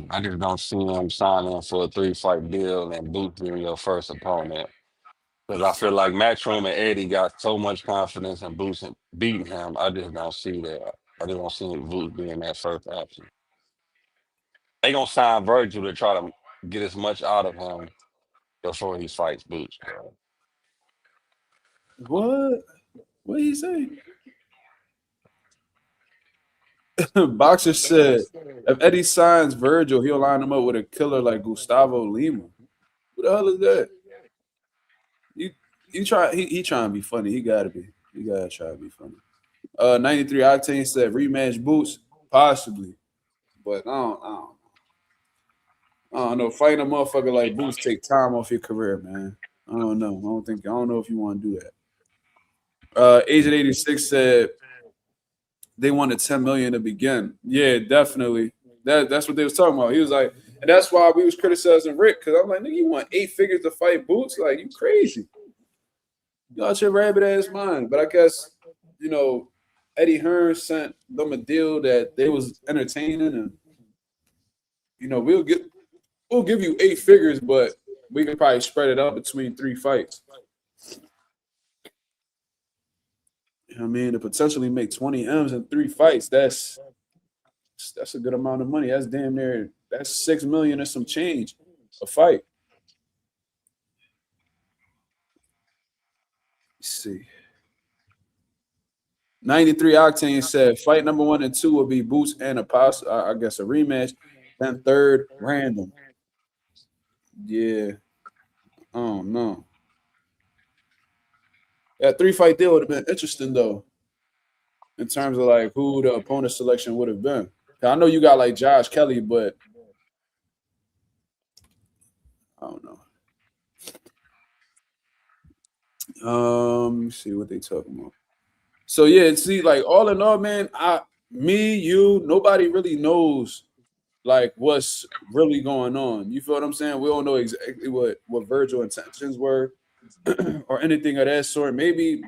I just don't see him signing for a 3-fight deal and Boots being your first opponent. Because I feel like Matchroom and Eddie got so much confidence in Boots and beating him. I just don't see that. I just don't see Boots being that first option. They gonna sign Virgil to try to get as much out of him before he fights Boots, bro. What? What did he say? Boxer said, if Eddie signs Virgil, he'll line him up with a killer like Gustavo Lima. Who the hell is that? He trying to be funny. He gotta be. He gotta try to be funny. 93 Octane said rematch Boots, possibly. But I don't know. Fighting a motherfucker like Boots take time off your career, man. I don't know. I don't know if you want to do that. Agent 86 said they wanted 10 million to begin. Yeah, definitely. That's what they was talking about. He was like, and that's why we was criticizing Rick, because I'm like, nigga, you want 8 figures to fight Boots? Like, you crazy. You out your rabbit ass mind. But I guess, Eddie Hearn sent them a deal that they was entertaining, and we'll give you 8 figures, but we can probably spread it out between 3 fights. I mean, to potentially make 20 M's in 3 fights, that's a good amount of money. That's damn near, that's 6 million and some change a fight. Let's see. 93 Octane said fight number 1 and 2 will be Boots and Apostle. I guess a rematch. Then third, random. Yeah. Oh no. That 3-fight deal would have been interesting though, in terms of like who the opponent selection would have been. I know you got like Josh Kelly, but I don't know. Let me see what they talking about. So yeah, see, like all in all, man, nobody really knows like what's really going on. You feel what I'm saying? We don't know exactly what Virgil intentions were or anything of that sort. Maybe,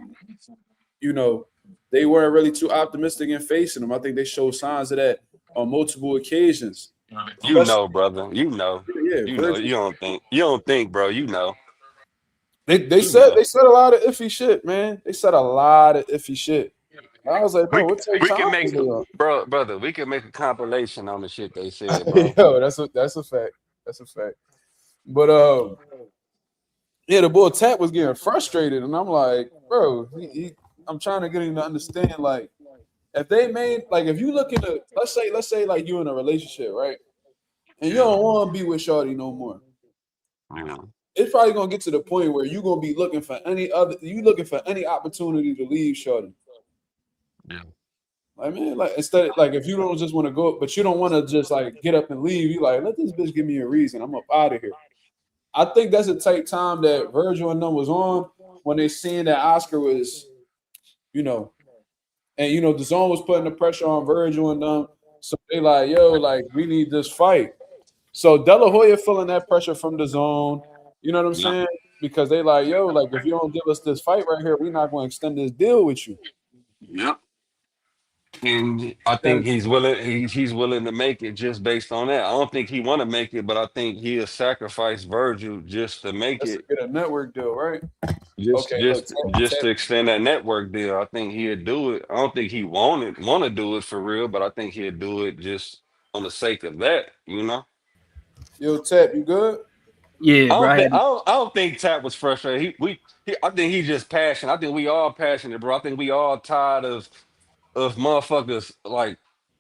they weren't really too optimistic in facing him. I think they showed signs of that on multiple occasions. Brother. Yeah, You don't think, bro. They said a lot of iffy shit, man. They said a lot of iffy shit. I was like, bro, what's we can make brother, we can make a compilation on the shit they said, bro. Yo, that's a fact. That's a fact. But yeah, the boy Tap was getting frustrated, and I'm like, bro, I'm trying to get him to understand, like, if they made, like, if you look at let's say like you in a relationship, right? And you don't want to be with Shorty no more. Yeah. It's probably gonna get to the point where you're gonna be looking for any opportunity to leave Shorty. Yeah. Like, man, like instead, like if you don't just want to go, but you don't want to just like get up and leave, you like, let this bitch give me a reason. I'm up out of here. I think that's a tight time that Virgil and them was on when they seen that Oscar was, and the zone was putting the pressure on Virgil and them. So they like, yo, like we need this fight. So De La Hoya feeling that pressure from the zone. You know what I'm saying? Because they like, yo, like if you don't give us this fight right here, we're not going to extend this deal with you. Yep. And I think he's willing. He's willing to make it just based on that. I don't think he want to make it, but I think he'll sacrifice Virgil just to make That's to it. get a network deal, right? Just Okay, look, just just to extend that network deal. I think he'll do it. I don't think he want to do it for real, but I think he'll do it just on the sake of that. You know. yo, Tap, you good? Yeah, bro. I don't think Tap was frustrated. I think he's just passionate. I think we all passionate, bro. I think we all tired of motherfuckers like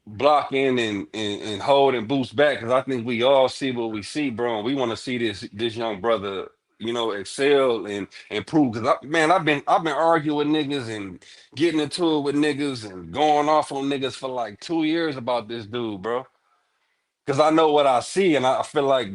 blocking and holding boost back, because I think we all see what we see, bro. And we want to see this young brother, excel and improve. Because I've been arguing with niggas and getting into it with niggas and going off on niggas for like 2 years about this dude, bro. Because I know what I see, and I feel like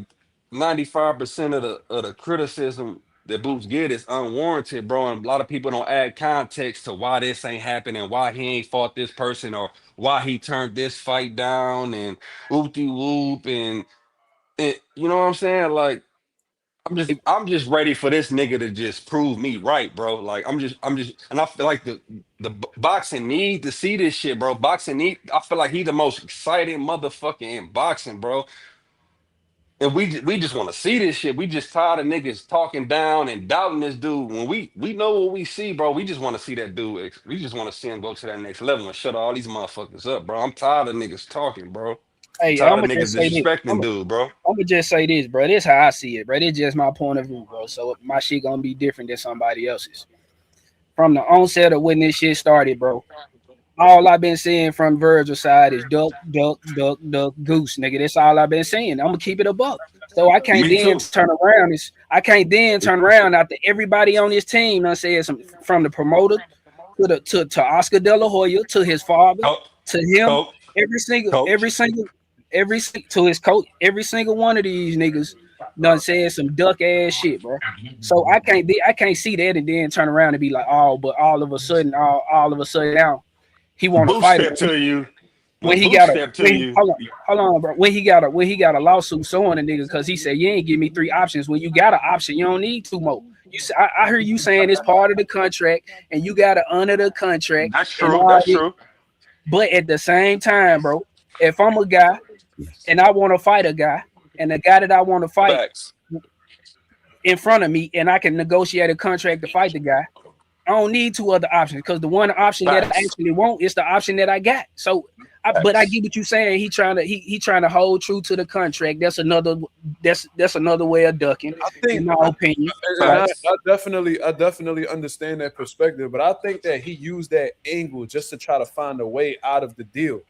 95% of the criticism that Boots get is unwarranted, bro. And a lot of people don't add context to why this ain't happening, why he ain't fought this person, or why he turned this fight down, and whoop de whoop, and you know what I'm saying? Like, I'm just ready for this nigga to just prove me right, bro. Like, I'm just, and I feel like the boxing need to see this shit, bro. I feel like he the most exciting motherfucker in boxing, bro. And we just want to see this shit. We just tired of niggas talking down and doubting this dude. When we know what we see, bro, we just want to see that dude. We just want to see him go to that next level and shut all these motherfuckers up, bro. I'm tired of niggas talking, bro. I'm Hey, tired I'm of gonna niggas just say this. disrespecting dude, bro. I'm gonna just say this, bro. This how I see it, bro. This just my point of view, bro. So my shit gonna be different than somebody else's. From the onset of when this shit started, bro, all I've been seeing from Virgil's side is duck, duck, duck, duck, goose, nigga. That's all I've been seeing. I'm gonna keep it a buck. So I can't Me then too. turn around. I can't then turn around after everybody on this team. I said from the promoter to Oscar De La Hoya, to his father, Coke, to him, coke, every single, coke. to his coach, every single one of these niggas done said some duck ass shit, bro. So I can't see that and then turn around and be like, oh, but all of a sudden now he want to Boost fight him step to you. when When he Boost got a step to you. hold on, bro. When he got a lawsuit suing the niggas because he said you ain't give me 3 options. When you got an option, you don't need 2 more. I heard you saying it's part of the contract and you gotta honor the contract. That's And true. all That's this. true. But at the same time, bro, if I'm a guy and I want to fight a guy, and the guy that I want to fight Facts. in front of me, and I can negotiate a contract to fight the guy, I don't need 2 other options because the one option that I Facts. actually want is the option that I got. So, but I get what you're saying. He trying to hold true to the contract. That's another way of ducking, I think, in my opinion. and Facts. I definitely understand that perspective, but I think that he used that angle just to try to find a way out of the deal.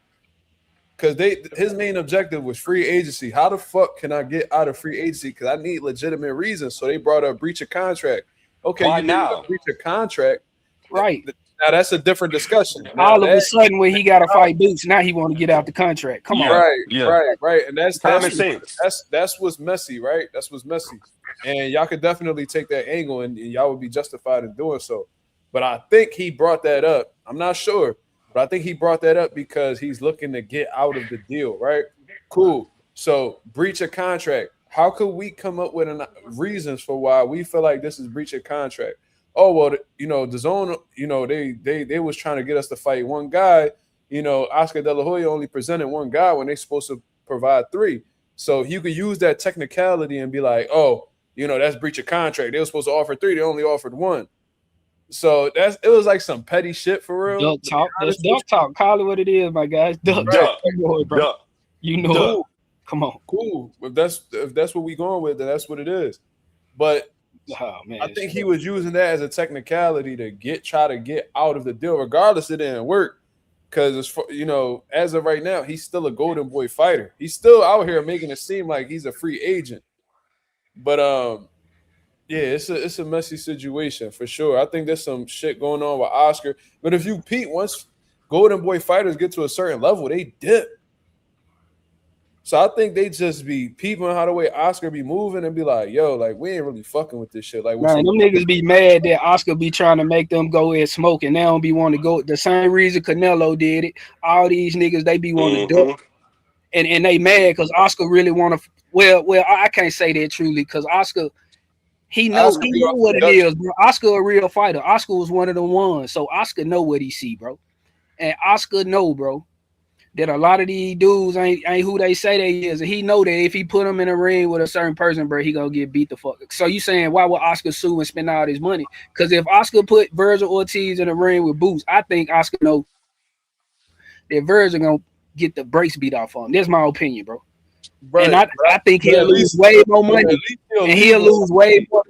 Because his main objective was free agency. How the fuck can I get out of free agency? Because I need legitimate reasons. So they brought up breach of contract. Okay, Why you now? did a breach of contract. Right. Now that's a different discussion. Now All of a sudden, when he got to fight Boots, now he want to get out the contract. Come Yeah. on. Right. And that's Common sense. what's messy, right? That's what's messy. And y'all could definitely take that angle and y'all would be justified in doing so. But I think he brought that up. I'm not sure. But I think he brought that up because he's looking to get out of the deal, right? Cool. So breach of contract. How could we come up with reasons for why we feel like this is breach of contract? Oh, well, the zone, they was trying to get us to fight one guy. Oscar De La Hoya only presented one guy when they're supposed to provide 3. So you could use that technicality and be like, oh, that's breach of contract. They were supposed to offer 3. They only offered 1. So it was like some petty shit for real. Duck talk. That's duck talk. Call it what it is, my guys. Duck talk. Duck. You know Duck. it. Come on. Cool. If that's what we going with, then that's what it is. But man, I think he was using that as a technicality to try to get out of the deal. Regardless, it didn't work because as of right now, he's still a Golden Boy fighter. He's still out here making it seem like he's a free agent. But yeah, it's a messy situation for sure. I think there's some shit going on with Oscar. But if you peep, once Golden Boy fighters get to a certain level, they dip. So I think they just be peeping how the way Oscar be moving and be like, yo, like, we ain't really fucking with this shit. Like, man, them niggas be mad that Oscar be trying to make them go and smoke and they don't be wanting to go. The same reason Canelo did it. All these niggas, they be wanting to duck. And they mad because Oscar really want to. Well, I can't say that truly because Oscar, he knows what it is, bro. Oscar a real fighter. Oscar was one of the ones. So Oscar know what he see, bro. And Oscar know, bro, that a lot of these dudes ain't who they say they is. And he know that if he put him in a ring with a certain person, bro, he gonna get beat the fuck. So you saying why would Oscar sue and spend all this money? Because if Oscar put Virgil Ortiz in a ring with Boots, I think Oscar know that Virgil gonna get the brakes beat off on him. That's my opinion, bro. Right, and I think he'll lose way more money. And he'll lose way more.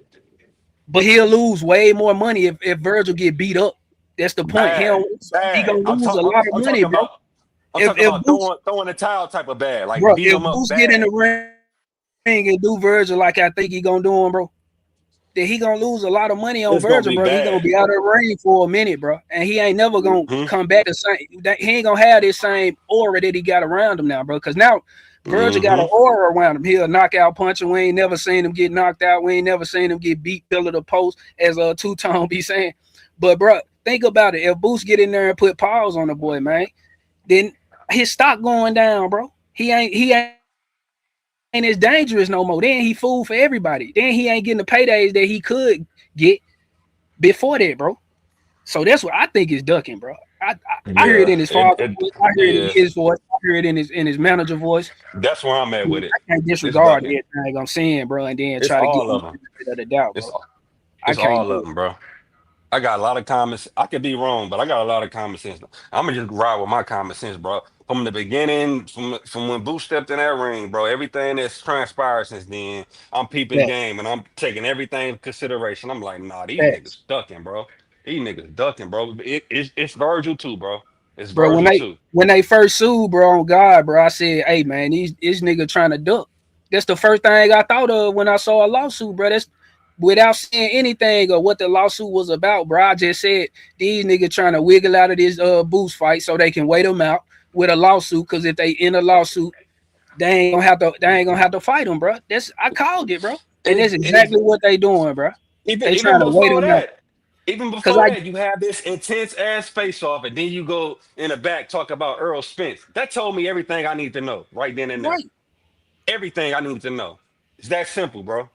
But he'll lose way more money if Virgil get beat up. That's the point. He gonna lose a lot of money, bro. I'm talking about throwing a towel type of bad, like bro, beat if him up Boots bad. get in the ring and do Virgil like I think he gonna do him, bro, then he gonna lose a lot of money on Virgil, bro. He gonna be out of the ring for a minute, bro, and he ain't never gonna come back the same. He ain't gonna have this same aura that he got around him now, bro. Because now Virgil got an aura around him. He'll knockout puncher. We ain't never seen him get knocked out. We ain't never seen him get beat pillar to post, as a two-tone be saying. But bro, think about it. If Boots get in there and put paws on the boy, man, then his stock going down, bro. He ain't as dangerous no more. Then he fool for everybody. Then he ain't getting the paydays that he could get before that, bro. So that's what I think is ducking, bro. I hear it in his father's voice. I hear it in his voice. I hear it in his manager voice. That's where I'm at with it. I can't disregard everything I'm saying, bro, and then try to get the benefit of the doubt, bro. It's all of them, bro. I got a lot of comments. I could be wrong, but I got a lot of common sense. I'm gonna just ride with my common sense, bro. From the beginning, from when Boo stepped in that ring, bro, everything that's transpired since then, I'm peeping game and I'm taking everything into consideration. I'm like, nah, these niggas ducking, bro. These niggas ducking, bro. It's Virgil too, bro. It's Virgil too. When they first sued, bro, on God, bro, I said, hey man, this nigga trying to duck. That's the first thing I thought of when I saw a lawsuit, bro. That's without saying anything or what the lawsuit was about, bro. I just said these niggas trying to wiggle out of this Boost fight so they can wait them out with a lawsuit. Because if they in a lawsuit, they ain't gonna have to fight them, bro. I called it, bro. And that's exactly what they doing, bro. They trying to wait them out. Even before that, you have this intense ass face off, and then you go in the back talk about Earl Spence. That told me everything I need to know right then and there. Right. Everything I need to know. It's that simple, bro.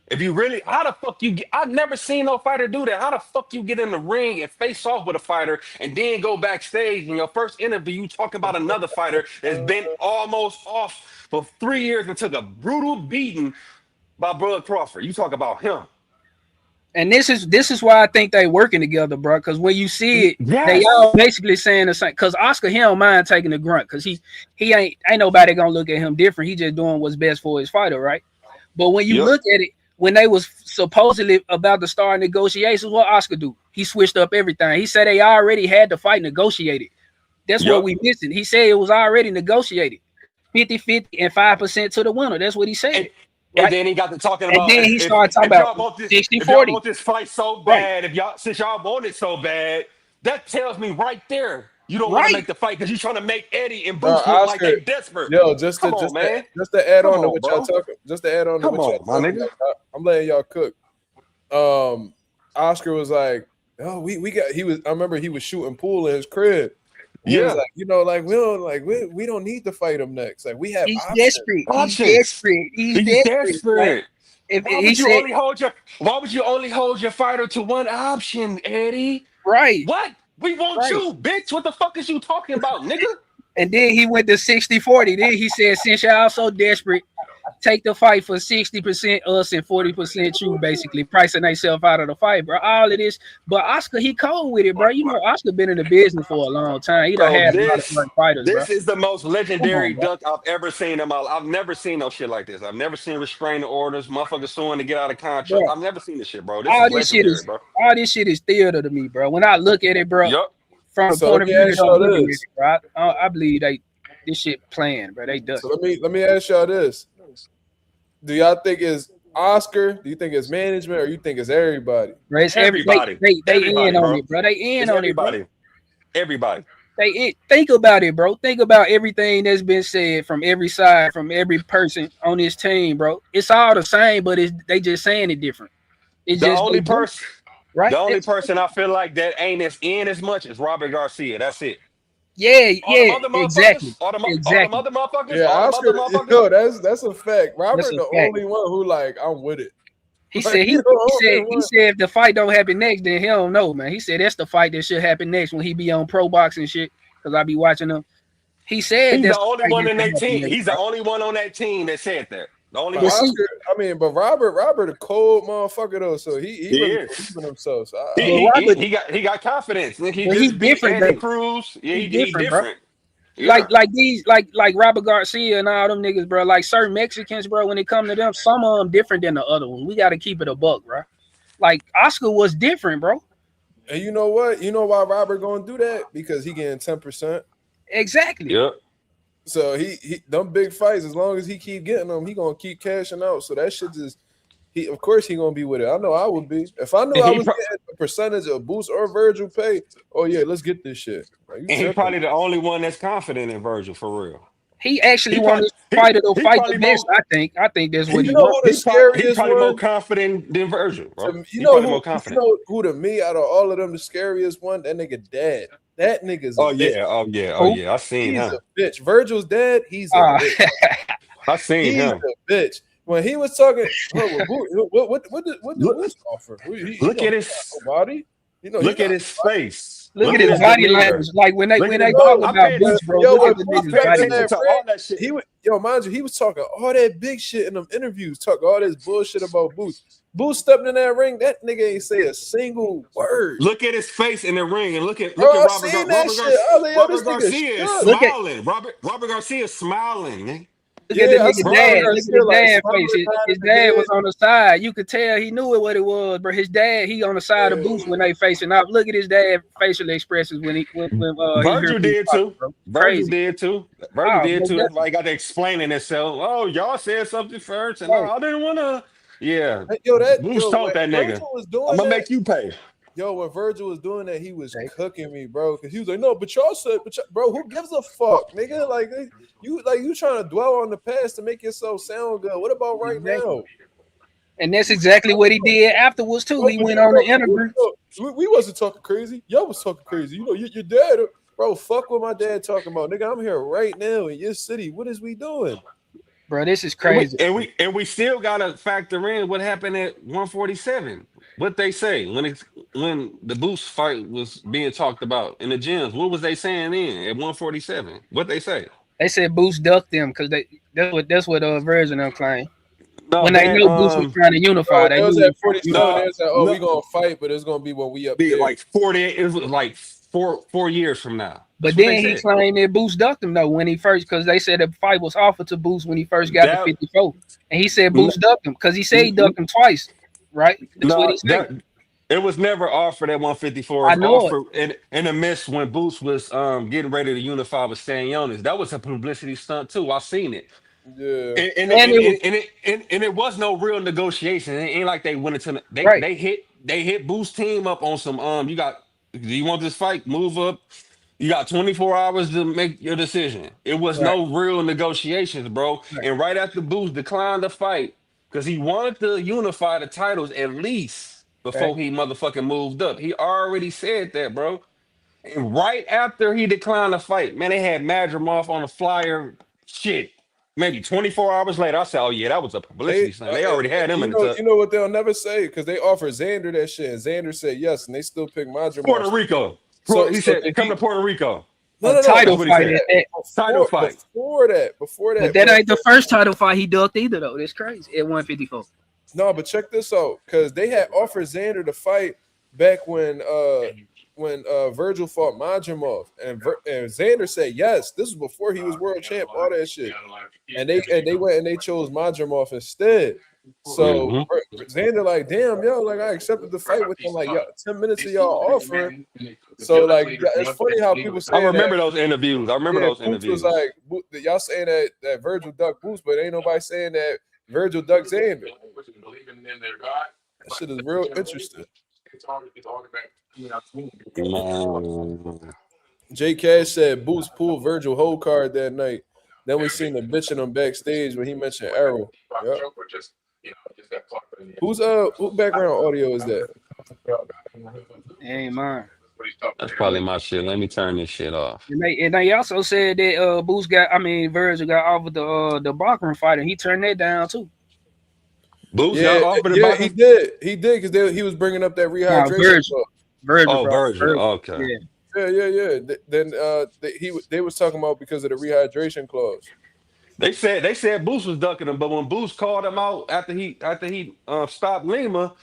If you really, how the fuck you get? I've never seen no fighter do that. How the fuck you get in the ring and face off with a fighter and then go backstage in your first interview, you talk about another fighter that's been almost off for 3 years and took a brutal beating by Bud Crawford. You talk about him. And this is why I think they working together, bro. Because when you see it, they all basically saying the same. Because Oscar, he don't mind taking the grunt. Because he ain't nobody gonna look at him different. He just doing what's best for his fighter, right? But when you look at it, when they was supposedly about to start negotiations, what Oscar do? He switched up everything. He said they already had the fight negotiated. That's what we missing. He said it was already negotiated. 50-50 and 5% to the winner. That's what he said. And then he got to talking about. And then he started talking about 60-40. If y'all want this fight so bad, since y'all want it so bad, that tells me right there you don't want to make the fight because you're trying to make Eddie and Bruce look like they're desperate. Yo, just to add on to what y'all talking. Just to add on to what y'all talking. Nigga. I'm letting y'all cook. Oscar was like, "Oh, we got." I remember he was shooting pool in his crib. He was like, we don't need to fight him next. Like we have. He's options. desperate. He's desperate. Why would you only hold your fighter to one option, Eddie? Right. What? We want you, bitch. What the fuck is you talking about, nigga? And then he went to 60-40. Then he said, since y'all so desperate, take the fight for 60% us and 40% you, basically pricing themselves out of the fight, bro. All of this, but Oscar, he cold with it, bro. You know, Oscar been in the business for a long time. He done had a lot of fun fighters. This is the most legendary duck I've ever seen in my life. I've never seen no shit like this. I've never seen restraining orders, motherfuckers suing to get out of contract. Bro. I've never seen this shit, bro. All this shit is theater to me, bro. When I look at it, bro, from the point of view, bro, I believe this shit playing, bro. They duck. So let me ask y'all this. Do y'all think it's Oscar? Do you think it's management, or you think it's everybody? Bro, it's everybody. They in on it, bro. They in on it, bro. Everybody. Think about it, bro. Think about everything that's been said from every side, from every person on this team, bro. It's all the same, but they just saying it different. It's the only person, right? The only person I feel like that ain't as much is Robert Garcia. That's it. Yeah, exactly. All the mother motherfuckers. Yeah, Oscar. Yo, that's a fact. Robert, the only one who like, I'm with it. He Like, said you know, he said if the fight don't happen next, then he don't know, man. He said that's the fight that should happen next when he be on pro boxing shit. Cause I be watching him. He said He's that's the the only fight one that in should that happen team. next, He's bro. the only one on that team that said that. The only but one. see, but Robert a cold motherfucker though, so he really Is. believes in himself. So but Robert, He got confidence. He but he just beat different Andy though. Cruz. Yeah, He he different, bro. different. Yeah. Like Robert Garcia and all them niggas, bro. Like certain Mexicans, bro. When it come to them, some of them different than the other one. We got to keep it a buck, bro. Like Oscar was different, bro. and you know what? You know why Robert gonna do that? Because he getting 10%. Exactly. Yep. So he them big fights, as long as he keep getting them, he gonna keep cashing out. So that shit just of course he gonna be with it. I know I would be. If I knew And I he was getting a percentage of Boost or Virgil pay, oh yeah, let's get this shit. Like, And he's probably the only one that's confident in Virgil for real. He actually He wanted probably- his fighter to he fight probably the best. more- I think that's what you he know wants. who the He's probably scariest more one? confident than Virgil, bro. You He know probably more who? You confident. know who to me out of all of them the scariest one? That nigga dad. That nigga's a Oh bitch. yeah, oh yeah, Who? oh yeah. I seen He's him. a bitch. Virgil's dad. He's a bitch. I seen He's him. a bitch. When he was talking, what did Look- Boost offer? He Look don't at his got no body. You know, look he at not- his face. Look at his body demeanor. language. Like when they Look at his talk body- about I Boots, bro. Yo, Look at the when niggas Boots body back in language. that all that shit. He was, mind you, he was talking all that big shit in them interviews, talking all this bullshit about Boost. Boost stepped in that ring. That nigga ain't say a single word. Look at his face in the ring and look at Bro, I Robert, seen that shit. I was like, yo, Robert this nigga Garcia is shook. Look at- smiling. Robert Garcia is smiling, man. Look at the Yeah, I nigga saw dad. Robert Look at Garcia, his like, dad smiling face. His behind the dad head. was on the side. You could tell he knew what it was, bro. His dad, he on the side of Boots when they facing up. Look at his dad facial expressions when he Virgil heard did fight, too. bro. Virgil Crazy. did too. Virgil Oh, did most too. That's why definitely. he got to explaining himself. Oh, y'all said something first, and Right. I didn't want to. Yeah, Boost told that nigga, Virgil was doing I'm gonna that, make you pay. yo, when Virgil was doing that, he was Okay. cooking me, bro. Because he was like, no, but y'all said, bro, who gives a fuck, nigga? Like you trying to dwell on the past to make yourself sound good. What about right now? And that's exactly what he did afterwards too. He But went you on know, the interview. we wasn't talking crazy. Y'all was talking crazy. You know, your dad, bro, fuck what my dad talking about. Nigga, I'm here right now in your city. What is we doing? Bro, this is crazy. And we still gotta factor in what happened at 147. What they say when the Boost fight was being talked about in the gyms. What was they saying then at 147? What they say? They said Boost ducked them because that's what Virgil claimed. No, When they knew Boost was trying to unify, they It was knew at 47. No, They said, oh, no. we gonna fight, but it's gonna be when we up be there. like 48. It was like four years from now. But That's what then they he said. claimed that Boost ducked him though when he first, because they said the fight was offered to Boost when he first got That- to 54, and he said Boost ducked him because he said he ducked him twice, right? That's what he said. It was never offered at 154. I It was know offered in a miss when Boost was getting ready to unify with Stanionis. That was a publicity stunt too. I seen it. Yeah. And it was no real negotiation. It ain't like they went into Right. they hit Boost team up on some do you want this fight? Move up. You got 24 hours to make your decision. It was no real negotiations, bro. Right. And right after Boost declined the fight because he wanted to unify the titles at least before he motherfucking moved up. He already said that, bro. And right after he declined the fight, man, they had Madrimov on a flyer. Shit. Maybe 24 hours later, I said, oh, yeah, that was a publicity stunt. They already had him in the tuck. You know what they'll never say? Because they offered Xander that shit, and Xander said yes, and they still picked Mazuma. Puerto Rico. So He said, come to Puerto Rico. No, title what he fight. said. Title fight. Before that. But that ain't the first title fight he ducked either, though. That's crazy. At 154. No, but check this out, because they had offered Xander to fight back when Virgil fought Mazumov, and Xander said yes. This was before he was world champ, all that shit. And they went and they chose Mazumov instead. So Xander like, damn, yo, like I accepted the fight with him, like 10 minutes of y'all offering. So like it's funny how people say I remember that, those interviews. I remember those Boots interviews. was like, y'all saying that Virgil ducked Boots, but ain't nobody saying that Virgil ducked Xander. That shit is real interesting. J Cash said Boots pulled Virgil whole card that night. Then we seen the bitching him backstage when he mentioned Arrow. Yep. Who background audio is that? Ain't mine. That's probably my shit. Let me turn this shit off. And they also said that Virgil got offered the Bachman fight, and he turned that down too. Boots Yeah, got offered yeah, about he him. did. He did because he was bringing up that Nah, rehydration. Virgil, Oh, bro. Virgil. Okay. Yeah. Yeah. Then they was talking about because of the rehydration clause. They said Boots was ducking him, but when Boots called him out after he stopped Lima,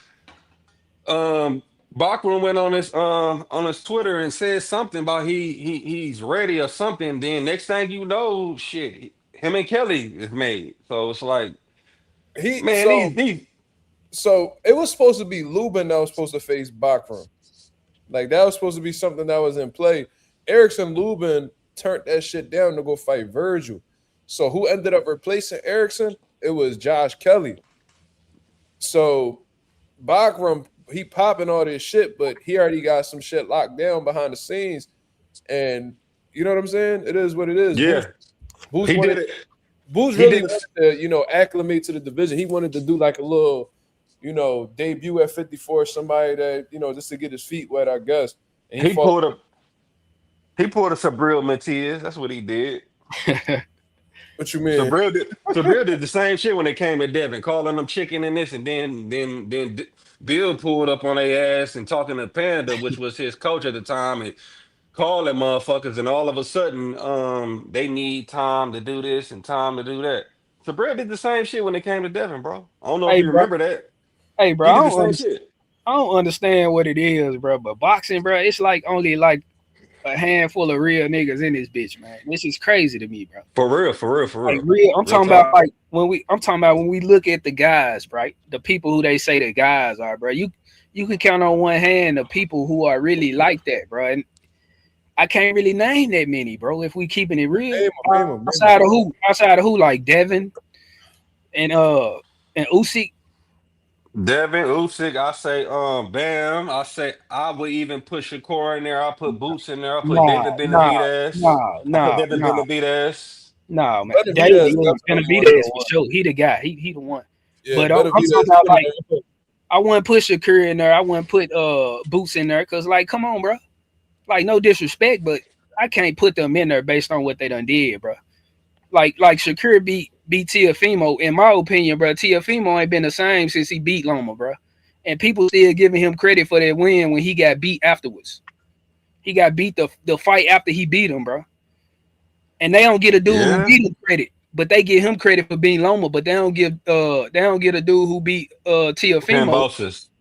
um Bachman went on his Twitter and said something about he's ready or something. Then next thing you know, shit, him and Kelly is made. So it's like, He man, so these so it was supposed to be Lubin that was supposed to face Bachram. Like that was supposed to be something that was in play. Erickson Lubin turned that shit down to go fight Virgil. So who ended up replacing Erickson? It was Josh Kelly. So Bachram, he popping all this shit, but he already got some shit locked down behind the scenes. And you know what I'm saying? It is what it is. yeah, Boots he wanted, did it. Boots He really did it. wanted to, acclimate to the division. He wanted to do like a little, debut at 54, somebody that, just to get his feet wet, I guess. And he He fought. pulled a he pulled a Sabril Matias. That's what he did. What you mean? Sabril did the same shit when they came at Devin, calling them chicken and this, and then Bill pulled up on their ass and talking to Panda, which was his coach at the time, and calling motherfuckers, and all of a sudden, they need time to do this and time to do that. Sabril did the same shit when they came to Devin, bro. I don't know if Hey, you bro. remember that. Hey, bro. He did the same shit. I don't understand what it is, bro. But boxing, bro, it's like only like a handful of real niggas in this bitch, man. This is crazy to me, bro. For real, for real, for Like real. real. I'm Real talking talk. about like when we look at the guys, right? The people who they say the guys are, bro. You can count on one hand the people who are really like that, bro. And I can't really name that many, bro. If we keeping it real, Name 'em. outside of who, like Devin and Usyk. Devin Usyk, I say, Bam. I say I would even put Shakur in there. I'll put Boots in there. I'll put David Benavidez. I put David Benavidez. No, man. Benavidez David, yeah, gonna definitely be one there of the for ones. sure. He the guy. He the one. Yeah, But I'm Benavidez talking about like is- I wouldn't put Shakur in there. I wouldn't put Boots in there because like, come on, bro. Like, no disrespect, but I can't put them in there based on what they done did, bro. Like Shakur beat Tiafimo. In my opinion, bro, Tiafimo ain't been the same since he beat Loma, bro. And people still giving him credit for that win when he got beat afterwards. He got beat the fight after he beat him, bro. And they don't get a dude who beat him credit, but they give him credit for being Loma. But they don't get a dude who beat Tiafimo.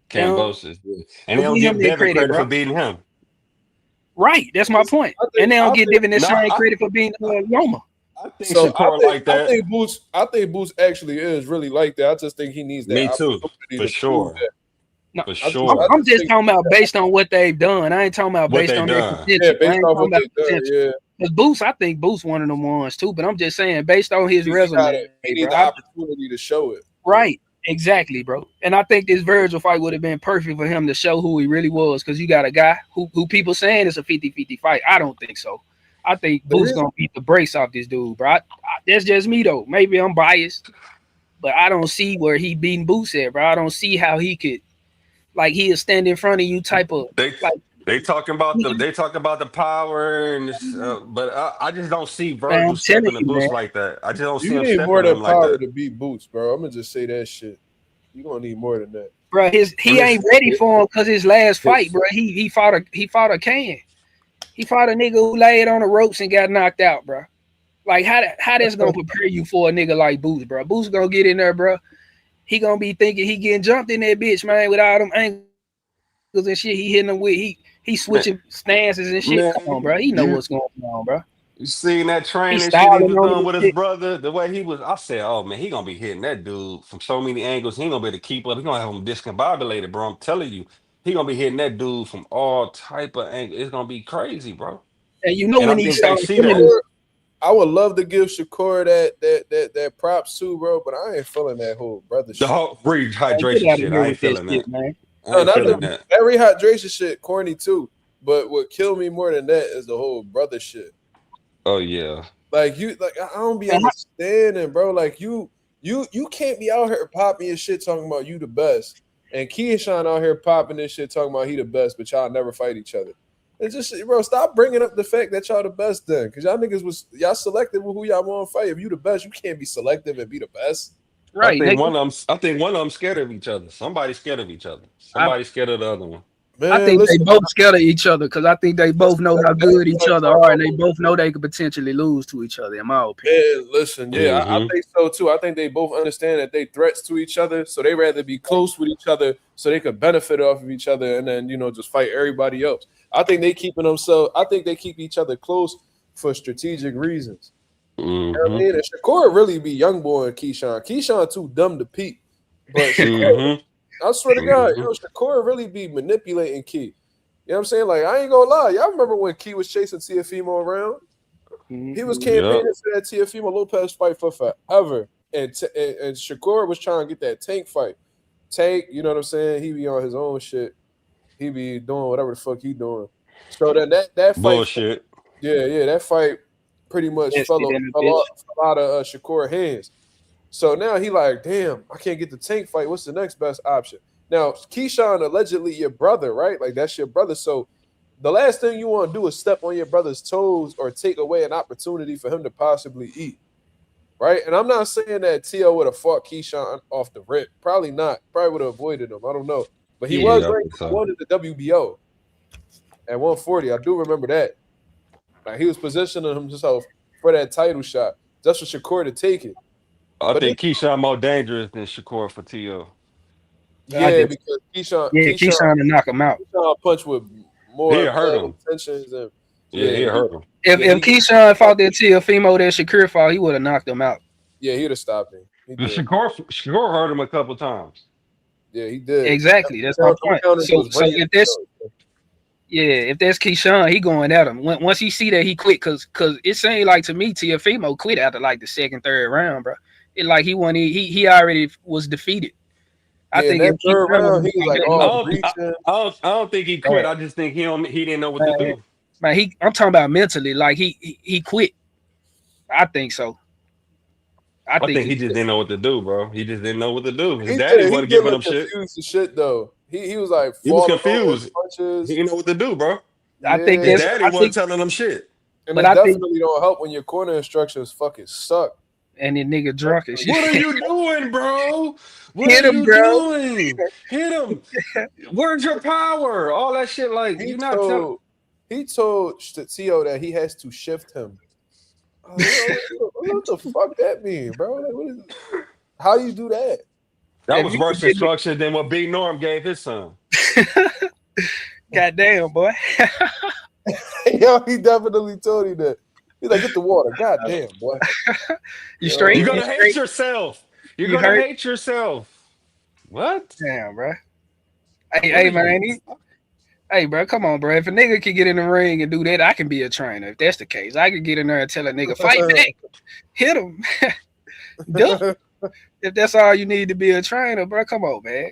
Cambosis. Yeah. And they Don't don't give him give that Devin credit, credit bro. for beating him. Right, that's my point. And they don't get Devin the same credit for being Loma. I think So Shakur like that. I think Boots actually is really like that. I just think he needs that. Me too, opportunity for to sure. prove that. No, For sure. I'm just talking about based on what they've done. I ain't talking about What based they on their done. potential. Yeah, I based ain't off talking what about they done. potential. Yeah, Because Boots, I think Boots one of them ones too. But I'm just saying, based on his he resume, need bro, the opportunity to show it. right, exactly, bro. And I think this Virgil fight would have been perfect for him to show who he really was. Because you got a guy who people saying it's a 50-50 fight. I don't think so. I think Boots gonna beat the brakes off this dude, bro. That's just me though. Maybe I'm biased, but I don't see where he beating Boots at, bro. I don't see how he could, like, he'll stand in front of you type of like. They talking about the power and this, but I just don't see Man, Virgil I'm stepping telling to you, Boots man. like that. I just don't see You him need stepping more to than him like power that. to beat Boots, bro. I'm gonna just say that shit. You gonna need more than that, Bro, he ain't ready for him because his last fight, bro. He fought a can. He fought a nigga who laid on the ropes and got knocked out, bro. Like how that's gonna prepare you for a nigga like Boots, bro? Boots gonna get in there, bro. He gonna be thinking he getting jumped in that bitch, man, with all them angles and shit. He hitting them with he switching stances and shit. Man, Come on, bro. He know what's going on, bro. You seen that training shit he styling was on doing it with and his shit. brother? The way he was, I said, "Oh man, he gonna be hitting that dude from so many angles. He ain't gonna be able to keep up. He gonna have him discombobulated, bro. I'm telling you, he gonna be hitting that dude from all type of angles. It's gonna be crazy, bro. And you know And when I he think they started see feeling that. his, I would love to give Shakur that props too, bro. But I ain't feeling that whole brother The shit. whole man, get rehydration out of shit. here I ain't with that feeling shit, that. man. I ain't not feeling the, that. that rehydration shit, corny too. But what killed me more than that is the whole brother shit. Oh yeah. Like I don't be understanding, bro. Like you can't be out here popping your shit talking about you the best, and Keyshawn out here popping this shit talking about he the best, but y'all never fight each other. It's just, bro, stop bringing up the fact that y'all the best then, because y'all niggas y'all selective with who y'all want to fight. If you the best, you can't be selective and be the best. Right. I think one of them scared of each other. Somebody's scared of each other. I, Somebody's scared of the other one. I Man, think they listen, both scared of each other because I think they both know how good each other are, and they man, both know they could potentially lose to each other. In my opinion. listen, yeah, I think so too. I think they both understand that they threats to each other, so they rather be close with each other so they could benefit off of each other, and then just fight everybody else. I think they keep each other close for strategic reasons. You know what I mean? And Shakur really be young boy and Keyshawn. Keyshawn too dumb to peep, but Shakur, I swear to God, Shakur really be manipulating Key. You know what I'm saying? Like, I ain't gonna lie. Y'all remember when Key was chasing Teofimo around? He was campaigning for that Teofimo Lopez fight for forever. And Shakur was trying to get that Tank fight. Tank, you know what I'm saying? He be on his own shit. He be doing whatever the fuck he doing. So then that fight, bullshit. That fight pretty much fell out of Shakur's hands. So now he like, damn, I can't get the Tank fight. What's the next best option? Now, Keyshawn allegedly your brother, right? Like, that's your brother. So the last thing you want to do is step on your brother's toes or take away an opportunity for him to possibly eat, right? And I'm not saying that T.O. would have fought Keyshawn off the rip. Probably not. Probably would have avoided him. I don't know. But he was ranked one in the WBO at 140. I do remember that. Like, he was positioning himself for that title shot just for Shakur to take it. I think Keyshawn more dangerous than Shakur for T.O. Yeah, because Keyshawn to knock him out. Keyshawn punch with more intentions and he hurt him. If Keyshawn fought that Teofimo that Shakur fought, he would have knocked him out. Yeah, he would have stopped him. Shakur hurt him a couple times. Yeah, he did. Exactly. That's my point. So if that's Keyshawn, he going at him. Once he see that he quit, cause it seemed like to me Teofimo quit after like the second, third round, bro. It like he already was defeated. I think in third round he was like, I don't think he quit. I just think he didn't know what to do. Man, I'm talking about mentally, like he quit. I think so. I think he just didn't know what to do, bro. He just didn't know what to do. His daddy wasn't giving him shit. Shit though. He was like, he was confused. He didn't know what to do, bro. I think his daddy wasn't telling him shit. And it definitely don't help when your corner instructions fucking suck. And the nigga drunk and shit. What are you doing, bro? What Hit are him, you bro. doing? Hit him. Where's your power? All that shit. Like he told T.O. that he has to shift him. What the fuck that mean, bro? Like, how you do that? That was worse instruction than what B Norm gave his son. Goddamn, boy. Yo, he definitely told you that. He's like, get the water. Goddamn, boy. You straight? You're gonna hate yourself. You're gonna hate yourself. What? Damn, bro. Hey, man. Hey, bro, come on, bro. If a nigga can get in the ring and do that, I can be a trainer. If that's the case, I can get in there and tell a nigga, fight back, hit him. If that's all you need to be a trainer, bro, come on, man.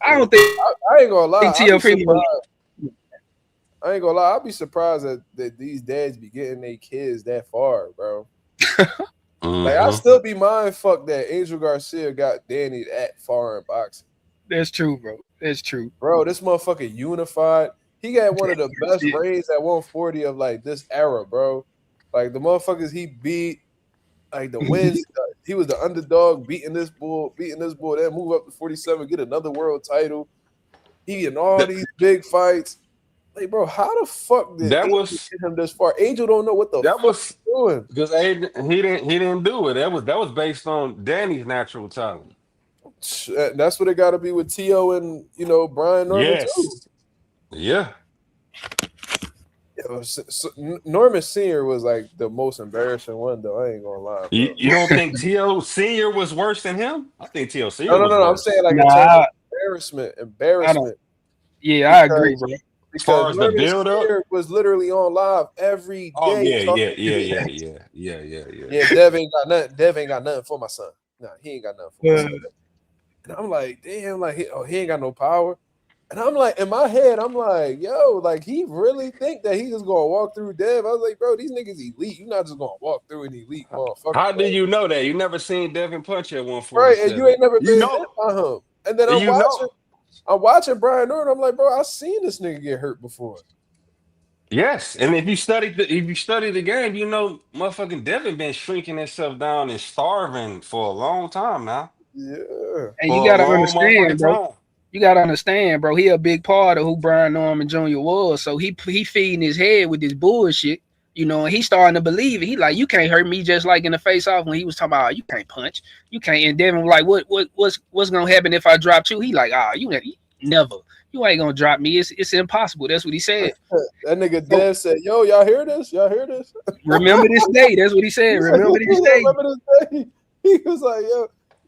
I don't think I ain't gonna lie. I ain't gonna lie. I'd be surprised that these dads be getting their kids that far, bro. Like, I still be mind fucked that Angel Garcia got Danny that far in boxing. That's true, bro. That's true. Bro, this motherfucker unified. He got one of the best reigns at 140 of like this era, bro. Like the motherfuckers he beat, like the wins. He was the underdog, beating this bull, then move up to 47, get another world title. He in all these big fights. Like, bro, how the fuck did Angel get him this far? Angel don't know what the fuck he's doing. Because he didn't do it. That was based on Danny's natural talent. That's what it got to be with T.O. and Brian Norman too. Yeah. Norman Sr. was like the most embarrassing one, though. I ain't gonna lie. Bro. You don't think T.O. Sr. was worse than him? I think T.O. Sr. No. I'm saying like in terms of embarrassment. Yeah, I agree, bro. As far as the build up, was literally on live every day. Oh yeah. Yeah, Dev ain't got nothing for my son. Nah, he ain't got nothing for my son. And I'm like, damn, like he ain't got no power. And I'm like, in my head, I'm like, yo, like he really think that he just gonna walk through Dev? I was like, bro, these niggas elite. You're not just gonna walk through an elite motherfucker. How do you know that? You never seen Devin punch at 140. Right, and you ain't never been hit by him. And then I'm watching Brian Norton. I'm like, bro, I seen this nigga get hurt before. Yes, and if you study the game, you know, motherfucking Devin been shrinking himself down and starving for a long time now. Yeah. And you For a gotta long understand, motherfucking bro. time. You gotta understand, bro. He a big part of who Brian Norman Jr. was. So he feeding his head with this bullshit, you know, and he starting to believe it. He like, you can't hurt me, just like in the face off when he was talking about, oh, you can't punch, you can't. And Devin was like, what's gonna happen if I drop you? He like, you never, you ain't gonna drop me. It's impossible. That's what he said. That nigga So, Dev said, "Yo, y'all hear this? Y'all hear this?" remember this day. That's what he said. Remember this day. Remember this day? He was like,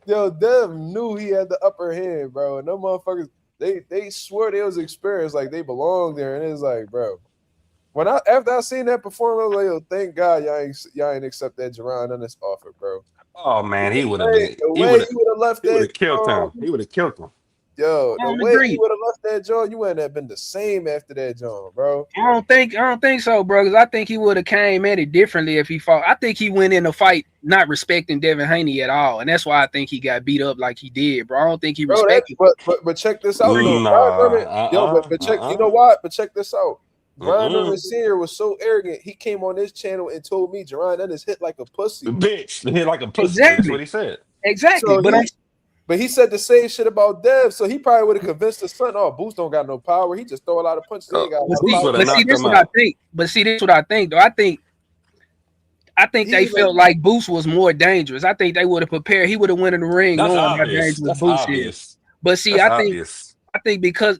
"Yo, Dev knew he had the upper hand, bro." And them motherfuckers, they swear they was experienced, like they belonged there. And it's like, bro, after I seen that performance, I was like, yo, thank God y'all ain't accept that Jerron Ennis offer, bro. Oh man, he would have The been. He way would you would have left that, have killed him. He would have killed him. yo, the way Agree. you would have left that joint, you wouldn't have been the same after that joint, bro. I don't think so, bro. Because I think he would have came at it differently if he fought. I think he went in the fight not respecting Devin Haney at all, and that's why I think he got beat up like he did, bro. I don't think he Bro, respected. but check this out, though. But you know what? But check this out. Brian Norman Sr. was so arrogant. He came on this channel and told me Jerron Ennis hit like a pussy. Bitch, hit like a pussy. Exactly. That's what he said. Exactly. So but he said the same shit about Dev, so he probably would have convinced his son, oh, Boost don't got no power. He just throw a lot of punches. He ain't got But no see, this is what I think. But see, this is what I think, though. I think they felt like Boost was more dangerous. I think they would have prepared. He would have went in the ring knowing how dangerous Boost is. But see, I think because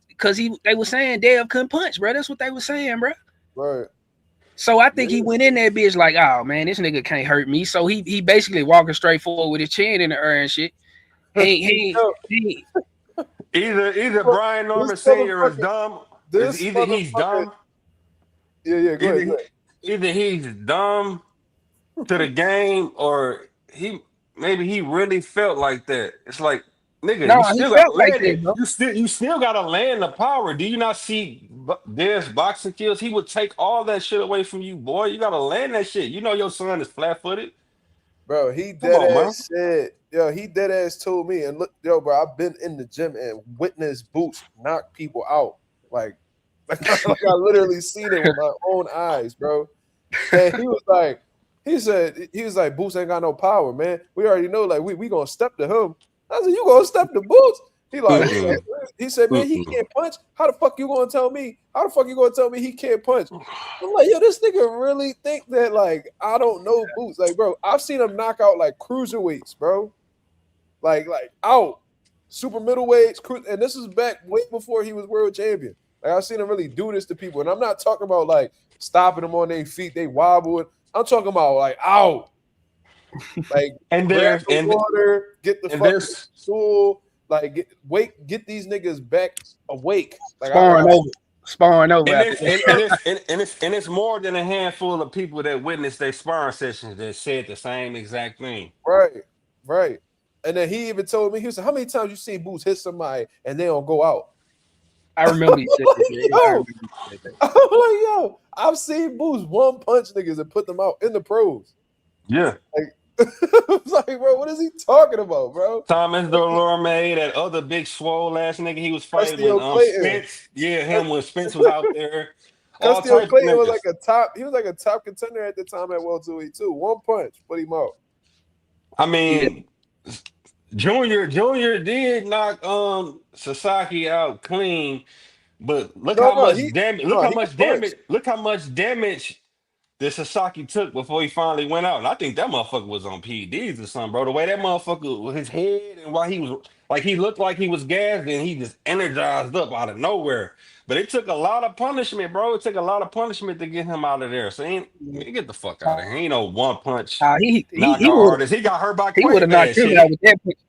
they were saying Dev couldn't punch, bro. That's what they were saying, bro. Right. So I think he went in that bitch like, oh man, this nigga can't hurt me. So he basically walking straight forward with his chin in the air and shit. Either Brian Norman Sr. is dumb. Either he's dumb. Yeah, go ahead. Either he's dumb to the game, or he really felt like that. It's like, nigga, you still gotta land it. You still gotta land the power. Do you not see Dev's boxing skills? He would take all that shit away from you, boy. You gotta land that shit. You know your son is flat-footed. Bro, he dead ass said, he dead ass told me, and look, bro, I've been in the gym and witnessed Boots knock people out. Like I literally seen it with my own eyes, bro. And he was like, Boots ain't got no power, man. We already know, like, we gonna step to him. I said, you gonna step to Boots? He said, man, he can't punch. How the fuck you gonna tell me? How the fuck you gonna tell me he can't punch? I'm like, yo, this nigga really think that, like, I don't know Boots. Like, bro, I've seen him knock out like cruiserweights, bro. Like out. Super middleweights, and this is back way before he was world champion. Like, I've seen him really do this to people. And I'm not talking about like stopping them on their feet, they wobble. I'm talking about like out. Like, and grab the water, get the fucking stool, like get these niggas back awake. Like, sparring over. And it's more than a handful of people that witnessed their sparring sessions that said the same exact thing. Right. And then he even told me, he said, how many times you seen Boots hit somebody and they don't go out? I remember he said that. I'm like, yo, I've seen Boots one punch niggas and put them out in the pros. Yeah. Like, I was like, bro, what is he talking about, bro? Thomas Delorme, that other big swole ass nigga he was fighting when Spence. Yeah, him when Spence was out there. Castillo Clayton was like a top contender at the time at welterweight too. One punch, put him out. I mean, Junior did knock Sasaki out clean, but look how much damage that Sasaki took before he finally went out. And I think that motherfucker was on PEDs or something, bro. The way that motherfucker with his head and why he was like, he looked like he was gassed and he just energized up out of nowhere. But it took a lot of punishment, bro. It took a lot of punishment to get him out of there. So get the fuck out of here. Ain't no one punch. He got hurt by he would have knocked him out with that punch.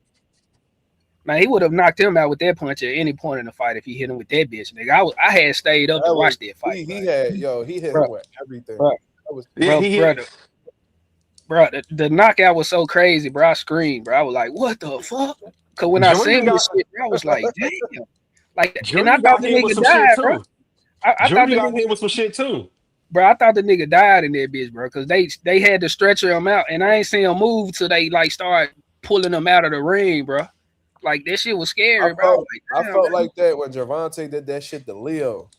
Man, he would have knocked him out with that punch at any point in the fight if he hit him with that bitch, nigga. I had stayed up to watch that fight. He hit him with everything. Bro, the knockout was so crazy, bro. I screamed, bro. I was like, what the fuck? Because when I seen this shit, I was like, damn. Like, and I thought the nigga died, bro. I thought the nigga hit with some shit too. Bro, I thought the nigga died in that bitch, bro, because they had to stretcher him out, and I ain't seen him move till they like start pulling him out of the ring, bro. Like, that shit was scary, bro. I felt like that when Gervonta did that shit to Leo.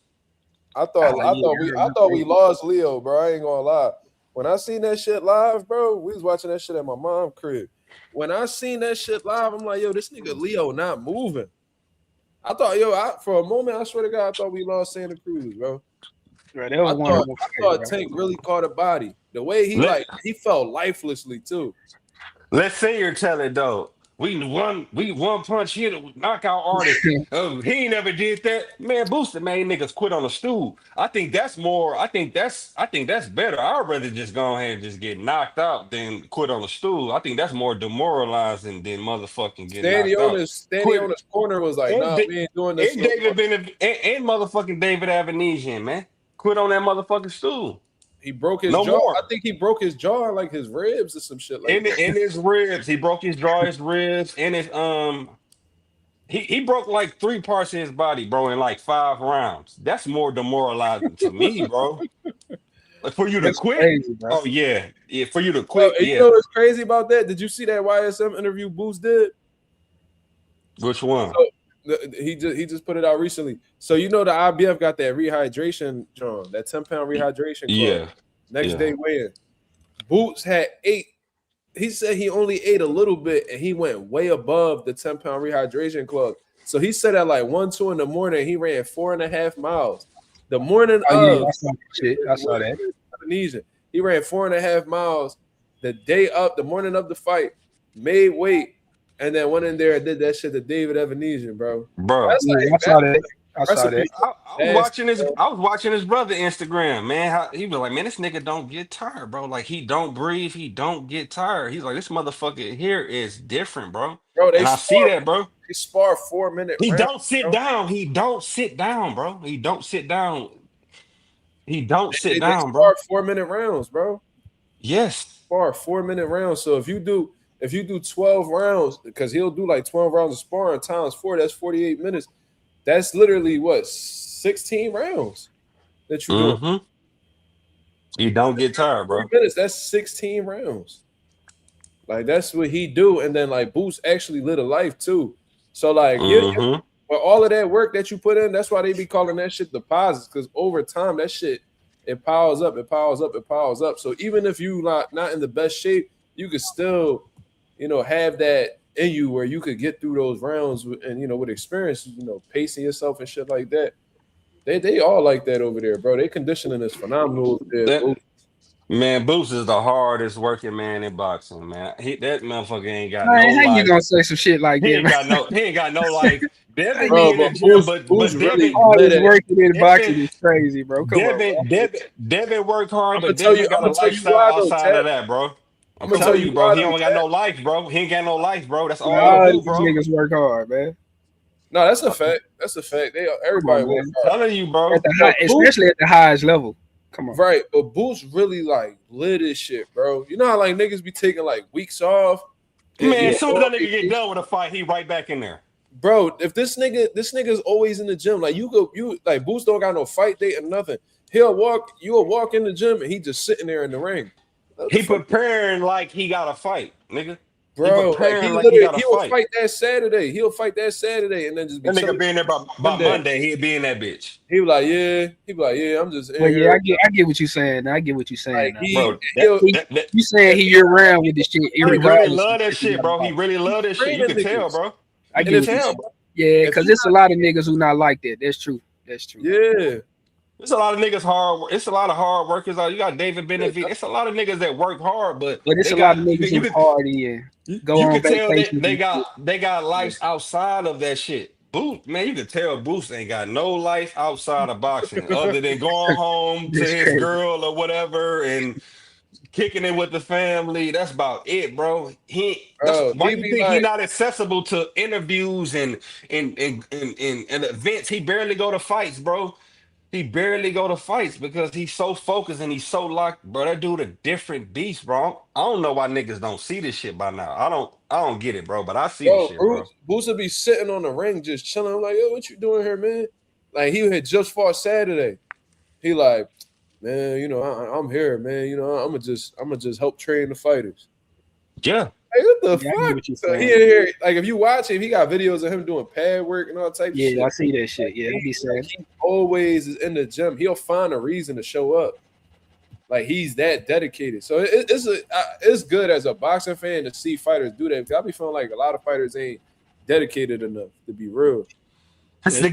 I thought we lost Leo, bro. I ain't gonna lie. When I seen that shit live, bro, we was watching that shit at my mom's crib. When I seen that shit live, I'm like, yo, this nigga Leo not moving. I thought, for a moment, I swear to God, I thought we lost Santa Cruz, bro. Right, that was I thought Tank really caught a body. The way he felt lifelessly too. Let's Singer tell it though. We one punch hit a knockout artist. He ain't never did that. Man, Booster made niggas quit on a stool. I think that's better. I'd rather just go ahead and just get knocked out than quit on a stool. I think that's more demoralizing than motherfucking getting knocked out. Standing on his corner was like, nah, we ain't doing this. And motherfucking David Avenesian, man. Quit on that motherfucking stool. He broke his jaw. More. I think he broke his jaw, like his ribs or some shit like that. In his ribs, he broke his jaw, his ribs, and his he broke like 3 parts of his body, bro, in like 5 rounds. That's more demoralizing to me, bro. Like for you to quit. Crazy, oh yeah, for you to quit. You know what's crazy about that? Did you see that YSM interview Boost did? Which one? So, he just put it out recently. So you know the IBF got that rehydration, John, that 10-pound rehydration club. Yeah. Next day weigh-in. Boots had 8. He said he only ate a little bit and he went way above the 10-pound rehydration club. So he said at like 1-2 in the morning, he ran 4.5 miles. The morning of I saw that. Indonesian. He ran 4.5 miles the day up, the morning of the fight, made weight. And then went in there and did that shit to David Evanesian, bro. Bro, I saw that. I was watching his brother Instagram, man. He was like, man, this nigga don't get tired, bro. Like he don't breathe, he don't get tired. He's like, this motherfucker here is different, bro. And I see that, bro. He spar 4-minute. He don't sit down. He don't sit down, bro. He don't sit down. He don't sit down, bro. 4-minute rounds, bro. Yes. Spar 4-minute rounds. So if you do 12 rounds, because he'll do like 12 rounds of sparring times 4, that's 48 minutes. That's literally what, 16 rounds that you do. You don't get tired, bro. Minutes, that's 16 rounds. Like that's what he do. And then like Boost actually lit a life too. So like for all of that work that you put in, that's why they be calling that shit deposits, because over time that shit it piles up. So even if you not in the best shape, you could still have that in you where you could get through those rounds and with experience, pacing yourself and shit like that. They all like that over there, bro. They conditioning is phenomenal. Man, Boost is the hardest working man in boxing, man. That motherfucker ain't got no how life. You gonna say some shit like He that? ain't got no life. Devin be in the gym, but Devin hardest working in boxing is crazy, bro. Come on, Devin worked hard, but Devin got a lifestyle outside of that, bro. I'm gonna tell you, bro. He don't got no life, bro. He ain't got no life, bro. That's all he do, bro. Niggas work hard, man. No, that's a fact. Everybody work hard. I'm telling you, bro. Especially at the highest level. Come on. Right, but Boost really like lit his shit, bro. You know how like niggas be taking like weeks off? Man, as soon as that nigga get done with a fight, he right back in there. Bro, if this nigga's always in the gym, like you like Boost don't got no fight date or nothing. You'll walk in the gym and he just sitting there in the ring. He preparing like he got a fight, nigga. Bro, he'll fight that Saturday. He'll fight that Saturday and then just be that nigga being there by Monday. He'll be in that bitch. He be like, yeah. I'm just. Well, yeah, I get what you're saying. Like, bro. You saying he year round with this shit? He really love that shit, bro. He really love that shit. You can tell, bro. I can tell, bro. Yeah, because there's a lot of niggas who not like that. That's true. Yeah. There's a lot of niggas hard. It's a lot of hard workers out. You got David Benavidez. It's a lot of niggas that work hard, but it's a lot of niggas who hard. Yeah, you can tell they got lives outside of that shit. Boost, man, you can tell Boost ain't got no life outside of boxing other than going home to his girl or whatever and kicking it with the family. That's about it, bro. Why you think he's not accessible to interviews and events? He barely go to fights, bro. He barely go to fights because he's so focused and he's so locked, bro. That dude a different beast, bro. I don't know why niggas don't see this shit by now. I don't get it, bro. But I see this shit, bro. Boost would be sitting on the ring just chilling. I'm like, yo, what you doing here, man? Like he had just fought Saturday. He like, man, I'm here, man. I'm gonna just help train the fighters. Yeah, what the Yeah, I get fuck? what you're So he saying. in here, like if you watch him, he got videos of him doing pad work and all types of shit. Yeah, I see that shit. Yeah, I be saying. He always is in the gym. He'll find a reason to show up. Like he's that dedicated. So it's good as a boxing fan to see fighters do that. I be feeling like a lot of fighters ain't dedicated enough to be real. It's the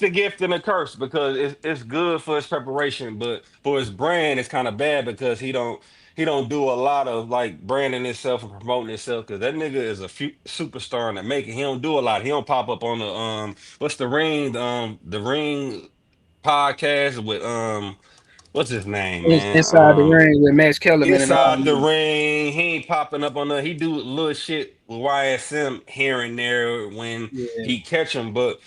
gift and the curse because it's good for his preparation, but for his brand, it's kind of bad because he don't do a lot of like branding himself and promoting himself because that nigga is a superstar in the making. He don't do a lot. He don't pop up on the what's the ring podcast with what's his name, man? Inside the ring with Max Kellerman and all. Inside the ring, he ain't popping up on the. He do little shit with YSM here and there when Yeah. he catch him, but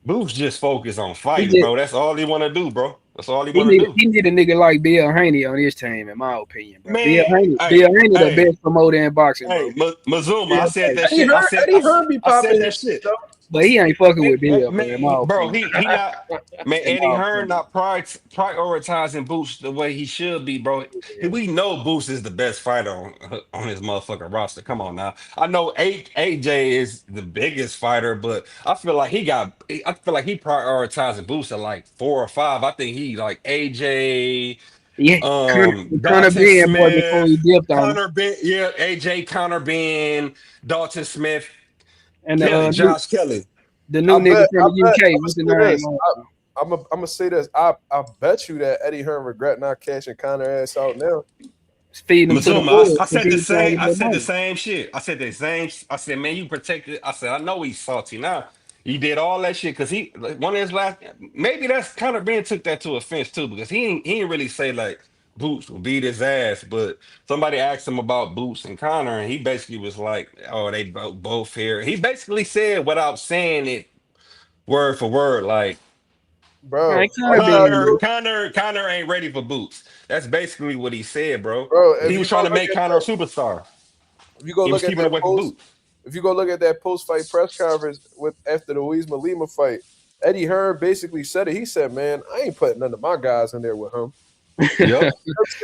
Boots just focus on He fighting, just bro. That's all he want to do, bro. That's all he he want to need do. he need a nigga like Bill Haney on his team, in my opinion, bro. Man, Bill Haney the hey, best promoter in boxing, bro. Mazuma, Yeah, I said that Eddie shit. Hearn be I said popping that his shit. though. But he ain't fucking with Bill, bro, in my Man, bro, opinion. he not man. In Eddie my Hearn opinion. not prioritizing Boots the way he should be, bro. We know Boots is the best fighter on his motherfucking roster. Come on now. I know AJ is the biggest fighter, but I feel like he prioritizing Boots at like 4 or 5. I think he like AJ. Yeah, Connor Dalton Ben, boy, before Smith, he dipped on him. Connor Ben, yeah, AJ, Connor Ben, Dalton Smith, And Josh Kelly. the new I nigga bet, from the UK, I'm what's the gonna say name? this. I'm gonna say this. I bet you that Eddie Hearn regret not cashing Conor ass out now. Feeding him to the Mazuma, wolves. I said the same. I said the Money. same shit. I said the same. I said, man, you protected. I said, I know he's salty now. He did all that shit because he like, one of his last. Maybe that's kind of Ben took that to offense too because he ain't really say like Boots will beat his ass, but somebody asked him about Boots and Connor, and he basically was like, "Oh, they both here." He basically said without saying it word for word, like Man, Bro, all Connor you gotta Ben, do, Connor ain't ready for Boots. That's basically what he said, bro. bro, He was trying to make Connor a superstar. if you go He was look at keeping that away from post, Boots. if you go look at that post-fight press conference with after the Luisma Lima fight, Eddie Hearn basically said it. He said, "Man, I ain't putting none of my guys in there with him." Yep.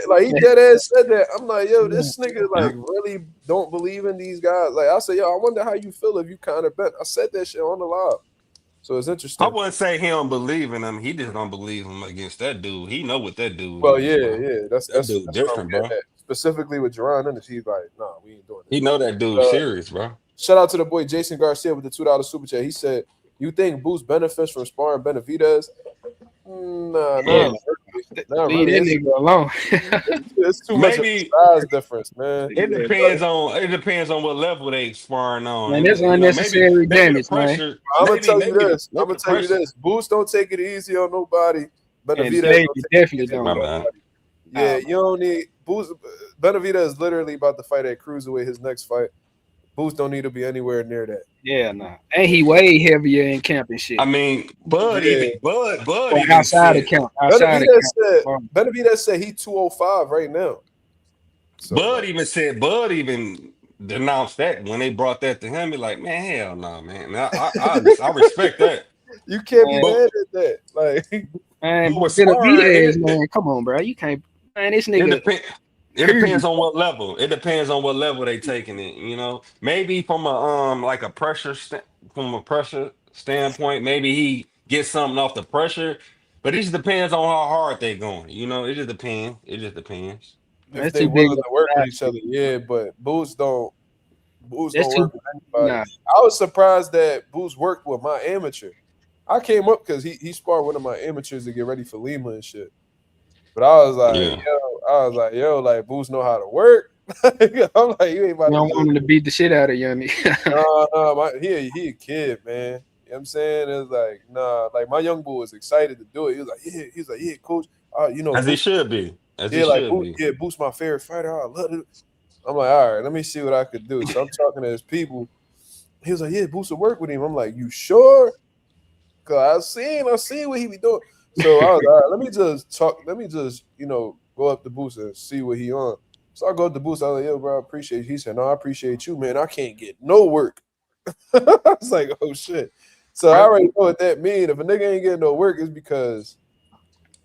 Like he dead ass said that. I'm like, yo, this nigga like really don't believe in these guys. Like I said, yo, I wonder how you feel if you kind of bet. I said that shit on the live, so it's I interesting. wouldn't say he don't believe in him. He just don't believe him against that dude. He know what that dude Well, is, bro. yeah, that's That dude what I'm different, getting bro. at. Specifically with Jerron Ennis, he's like, nah, we ain't doing He this. know that dude serious, bro. Shout out to the boy Jason Garcia with the $2 super chat. He said, "You think Boost benefits from sparring Benavidez?" Nah, Yeah. not leave really. that nigga alone. It's too much of Maybe a size difference, man. it depends on what level they sparring on. Man, that's You know, unnecessary maybe the damage, man. pressure. I'm gonna Maybe tell you this. with I'm gonna the tell you pressure. this. Boost don't take it easy on nobody. And Benavidez David don't take it definitely easy on My don't. bad. nobody. Yeah, you don't need Boost. Benavidez is literally about to fight at cruiserweight his next fight. Boost don't need to be anywhere near that. Yeah, nah. And he way heavier in camp and shit. I mean, Bud Yeah. Or even outside said, the camp. Outside the camp. Benavidez said he 205 right now. So, Bud even denounced that when they brought that to him. He like, man, hell no, man. I respect that. you can't be Man. mad at that. Like, Man, But sparring, Benavidez, man, come on, bro. You can't. Man, this nigga. It depends on what level. It depends on what level they taking it. You know, maybe from a like a from a pressure standpoint, maybe he gets something off the pressure. But it just depends on how hard they going. You know, it just depends. It just depends. if That's they too big. willing to work with each other, yeah. But Boost don't That's too. work with anybody. Nah. I was surprised that Boost worked with my amateur. I came up because he sparred one of my amateurs to get ready for Lima and shit. But I was like, yo, like Boost know how to work. I'm like, you ain't about You don't want him to beat the shit out of you. No, he a kid, man. You know what I'm saying? It's like, nah, like my young boy was excited to do it. He was like, yeah, coach. You know, As he Boost, should be. Boost my favorite fighter. I love it. I'm like, all right, let me see what I could do. So I'm talking to his people. He was like, yeah, Boost will work with him. I'm like, you sure? Cause I seen what he be doing. So I was like, all right, let me just, go up to Boost and see what he on. So I go up to Boost. I was like, yo, bro, I appreciate you. He said, no, I appreciate you, man. I can't get no work. I was like, oh shit. So I already know what that means. If a nigga ain't getting no work, it's because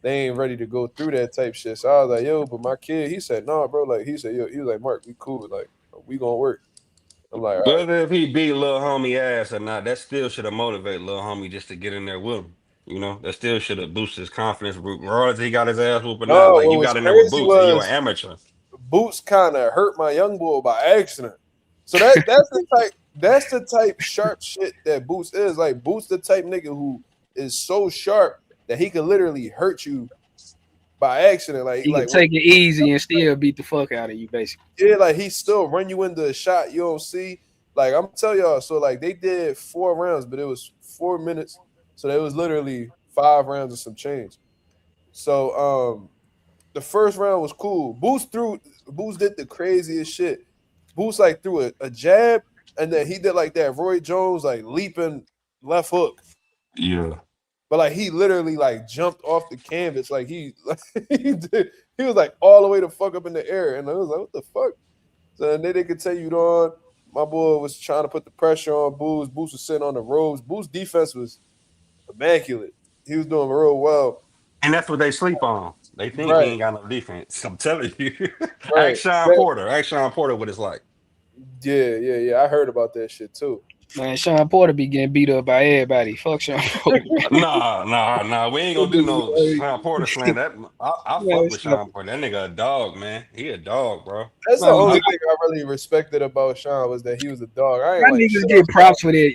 they ain't ready to go through that type shit. So I was like, yo, but my kid, he said, no, bro. Like he said, yo, he was like, Mark, we cool. Like We gonna work. I'm like, all right. Whether if he beat little homie ass or not, that still should have motivated little homie just to get in there with him. You know, that still should have boosted his confidence. Regardless, he got his ass whooping out. No, Like what you was got in there with crazy Boots, and you an was amateur. Boots kind of hurt my young boy by accident. So that's the type sharp shit that Boots is. Like Boots the type nigga who is so sharp that he can literally hurt you by accident. Like He can take it easy and still beat the fuck out of you, basically. Yeah, like he still run you into a shot you don't see. Like I'm telling y'all, so like they did 4 rounds, but it was 4 minutes, so it was literally 5 rounds of some change. So the first round was cool. Boots did the craziest shit. Boots like threw a jab, and then he did like that Roy Jones like leaping left hook. Yeah. But like he literally like jumped off the canvas, like he was like all the way the fuck up in the air, and I was like, what the fuck? So then they continued on. My boy was trying to put the pressure on Boots. Boots was sitting on the ropes. Boots' defense was immaculate. He was doing real well. And that's what they sleep on. They think he ain't got no defense. I'm telling you. Right. Ask Sean Porter. Ask Sean Porter what it's like. Yeah. I heard about that shit too. Man, Sean Porter be getting beat up by everybody. Fuck Sean Porter. Nah. We ain't gonna do no Sean Porter slam. That I fuck with Sean Porter. That nigga a dog, man. He a dog, bro. That's the only thing I really respected about Sean was that he was a dog. I ain't like niggas get props for that.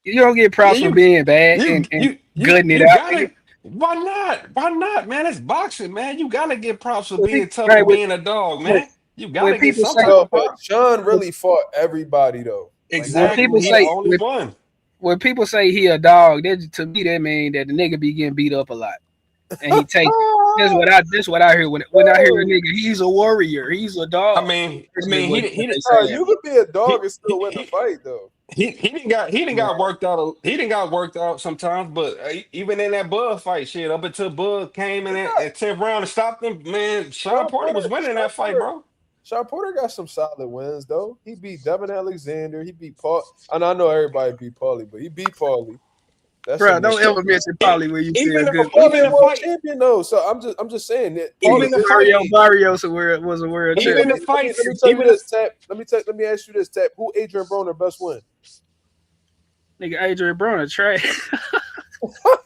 You don't get props for being bad and gutting it out. Why not, man? It's boxing, man. You gotta get props for being tough and being a dog, man. You gotta get some type of props. Sean really fought everybody though. Exactly. When people say only one. When people say he a dog, to me that mean that the nigga be getting beat up a lot, and he take it. That's what I hear when I hear a nigga. He's a warrior. He's a dog. I mean, you could be a dog and still win the fight though. He didn't got worked out. He didn't got worked out sometimes, but even in that Bud fight, shit, up until Bud came in at 10th round and stopped him, man. Sean Porter was winning that fight, bro. Sean Porter got some solid wins though. He beat Devin Alexander. He beat Paul. And I know everybody beat Paulie, but he beat Paulie. Bro, don't ever mention Paulie when you see a good world champion though. So I'm just saying that even the Barrios was a world champion. Even the fight. Let me ask you this, Tap. Who Adrian Broner best win? Nigga, Adrian Broner trash.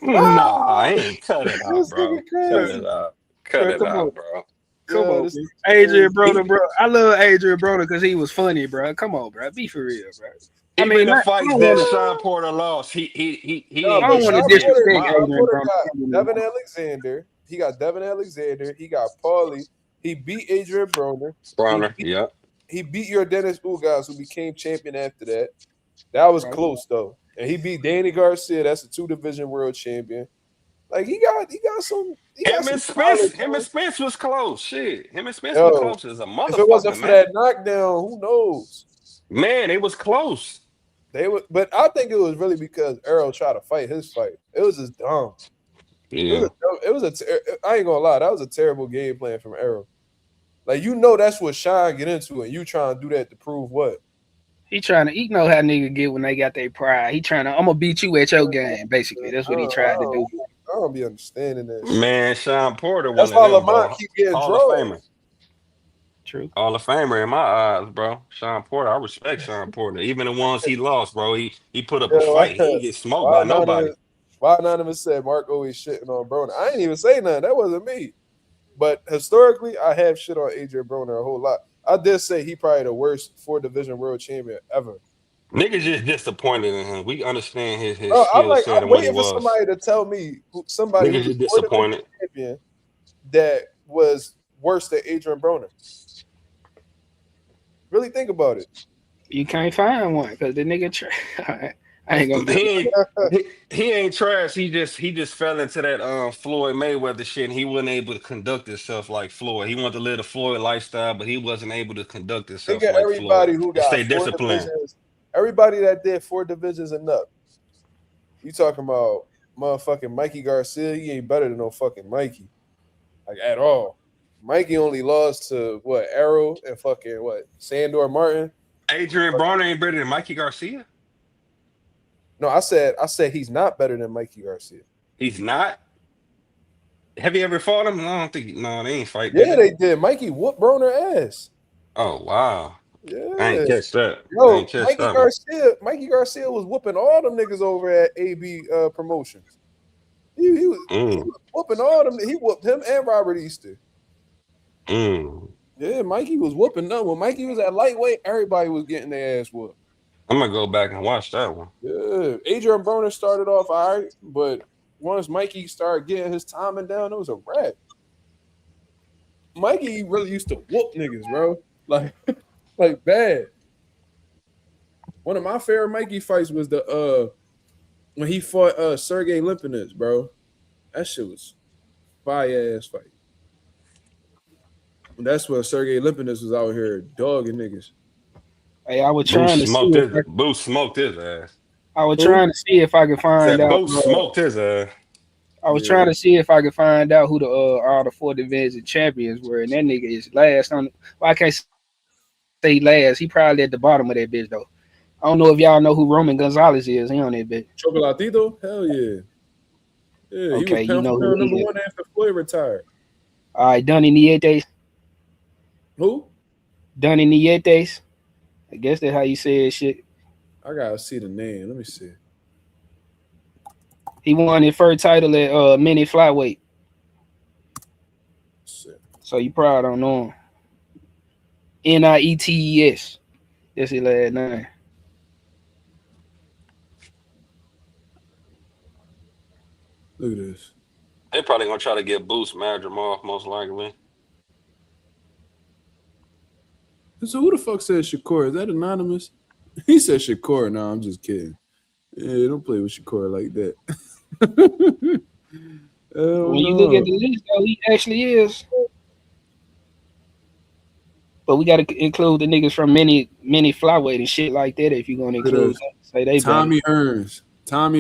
Nah, I ain't cut it out, bro. Cut it out, bro. Come on, Adrian Broner, bro. I love Adrian Broner because he was funny, bro. Come on, bro. Be for real, bro. Even the fights that Sean Porter lost, he I don't want to disrespect Adrian Broner. Devin Alexander. He got Devin Alexander. He got Paulie. He beat Adrian Broner. Yeah. He beat your Dennis Ugas, who became champion after that. That was close though. And he beat Danny Garcia. That's a 2-division world champion. Like he got some. Him and Spence was close. Shit. Him and Spence was close as a motherfucker. If it wasn't for that knockdown, who knows? Man, it was close. But I think it was really because Errol tried to fight his fight. It was just dumb. Yeah. I ain't gonna lie, that was a terrible game plan from Errol. Like that's what Sean get into, and you trying to do that to prove what? He trying to, know how niggas get when they got their pride. He trying to, I'm gonna beat you at your game. Basically, that's what he tried to do. I don't be understanding that. Man, Sean Porter. That's why Lamont keep getting drawn. True. Hall of Famer in my eyes, bro. Sean Porter. I respect Sean Porter. Even the ones he lost, bro. He put up a fight. He didn't get smoked by nobody. Why Anonymous said Mark always shitting on Broner? I ain't even say nothing. That wasn't me. But historically, I have shit on Adrian Broner a whole lot. I did say he probably the worst 4-division world champion ever. Niggas just disappointed in him. We understand his skill set I'm and what he waiting was. for somebody to tell me somebody niggas just disappointed champion that was worse than Adrian Broner. Really think about it. You can't find one because the nigga trash. I ain't gonna. He ain't trash. He just fell into that Floyd Mayweather shit. And he wasn't able to conduct himself like Floyd. He wanted to live the Floyd lifestyle, but he wasn't able to conduct himself like everybody Floyd. Who got stay disciplined. Everybody that did 4 divisions and up. You talking about motherfucking Mikey Garcia? He ain't better than no fucking Mikey, like at all. Mikey only lost to Arrow and fucking Sandor Martin. Adrian Broner ain't better than Mikey Garcia. No, I said he's not better than Mikey Garcia. He's not. Have you ever fought him? No, I don't think. No, they ain't fight. Yeah, they did. Mikey whooped Broner ass. Oh wow. Yeah. I ain't catch that. I Yo, ain't catch that. Mikey Garcia was whooping all them niggas over at AB Promotions. He was whooping all them. He whooped him and Robert Easter. Yeah, Mikey was whooping them. When Mikey was at lightweight, everybody was getting their ass whooped. I'm gonna go back and watch that one. Yeah, Adrian Broner started off all right, but once Mikey started getting his timing down, it was a wrap. Mikey really used to whoop niggas, bro. Like bad. One of my favorite Mikey fights was the when he fought Sergey Lipinets, bro. That shit was fire ass fight. And that's when Sergey Lipinets was out here dogging niggas. Hey, I was trying to see. Boost smoked his ass. I was trying to see if I could find out. Boost smoked his ass. I was trying to see if I could find out who the all the 4 division champions were, and that nigga is last on. Well, I can't say last. He probably at the bottom of that bitch though. I don't know if y'all know who Roman Gonzalez is. He on that bitch. Chocolatito? Hell yeah. Yeah, okay, he was you know number 1 after Floyd retired. All right, Donnie Nietes. Who? Donnie Nietes. I guess that's how you say his shit. I gotta see the name. Let me see. He won his first title at mini flyweight. So you probably don't know him. Nietes. That's his last name. Look at this. They probably gonna try to get Boost manager off, most likely. So who the fuck said Shakur? Is that anonymous? He said Shakur. No, I'm just kidding. Yeah, don't play with Shakur like that. When you look at the list, though, he actually is. But we got to include the niggas from many flyweight and shit like that. If you're gonna include them. Say they Tommy Hearns. Hell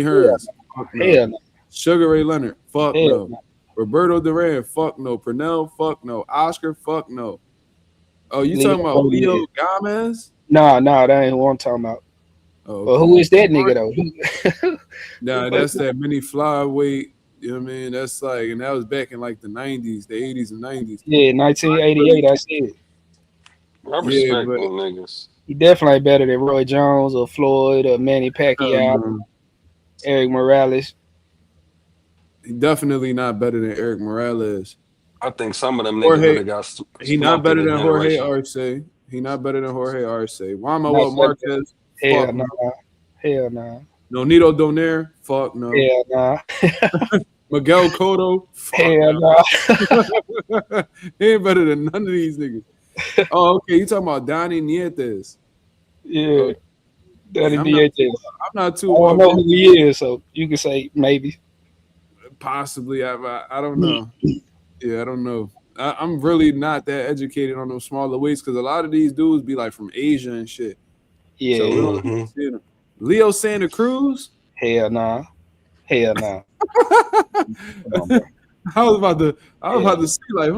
no. Sugar Ray Leonard. Fuck Hell no. Roberto Duran. Fuck no. Pernell. Fuck no. Oscar. Fuck no. Oh, you talking about Leo Gomez? Nah, that ain't who I'm talking about. Oh, but who is that nigga though? Nah, that's that mini flyweight. You know what I mean? That's like, and that was back in like the 90s, the 80s and 90s. Yeah, 1988. I said. I respect them niggas. He definitely better than Roy Jones or Floyd or Manny Pacquiao, Eric Morales. He definitely not better than Eric Morales. I think some of them niggas got. He not better than Jorge Arce. He not better than Jorge Arce. Juan Marquez. Hell no. Hell no. Nonito Donaire. Fuck no. Hell no. Miguel Cotto. Hell no. He ain't better than none of these niggas. Oh, okay. You talking about Donnie Nietes? Yeah. Donnie Nietes. I'm not too. I don't know who he is, so you can say maybe. Possibly. I don't know. Yeah, I don't know. I'm really not that educated on those smaller weights because a lot of these dudes be like from Asia and shit. Yeah. So we don't even see them. Leo Santa Cruz? Hell nah. Hell nah. I was about to see like,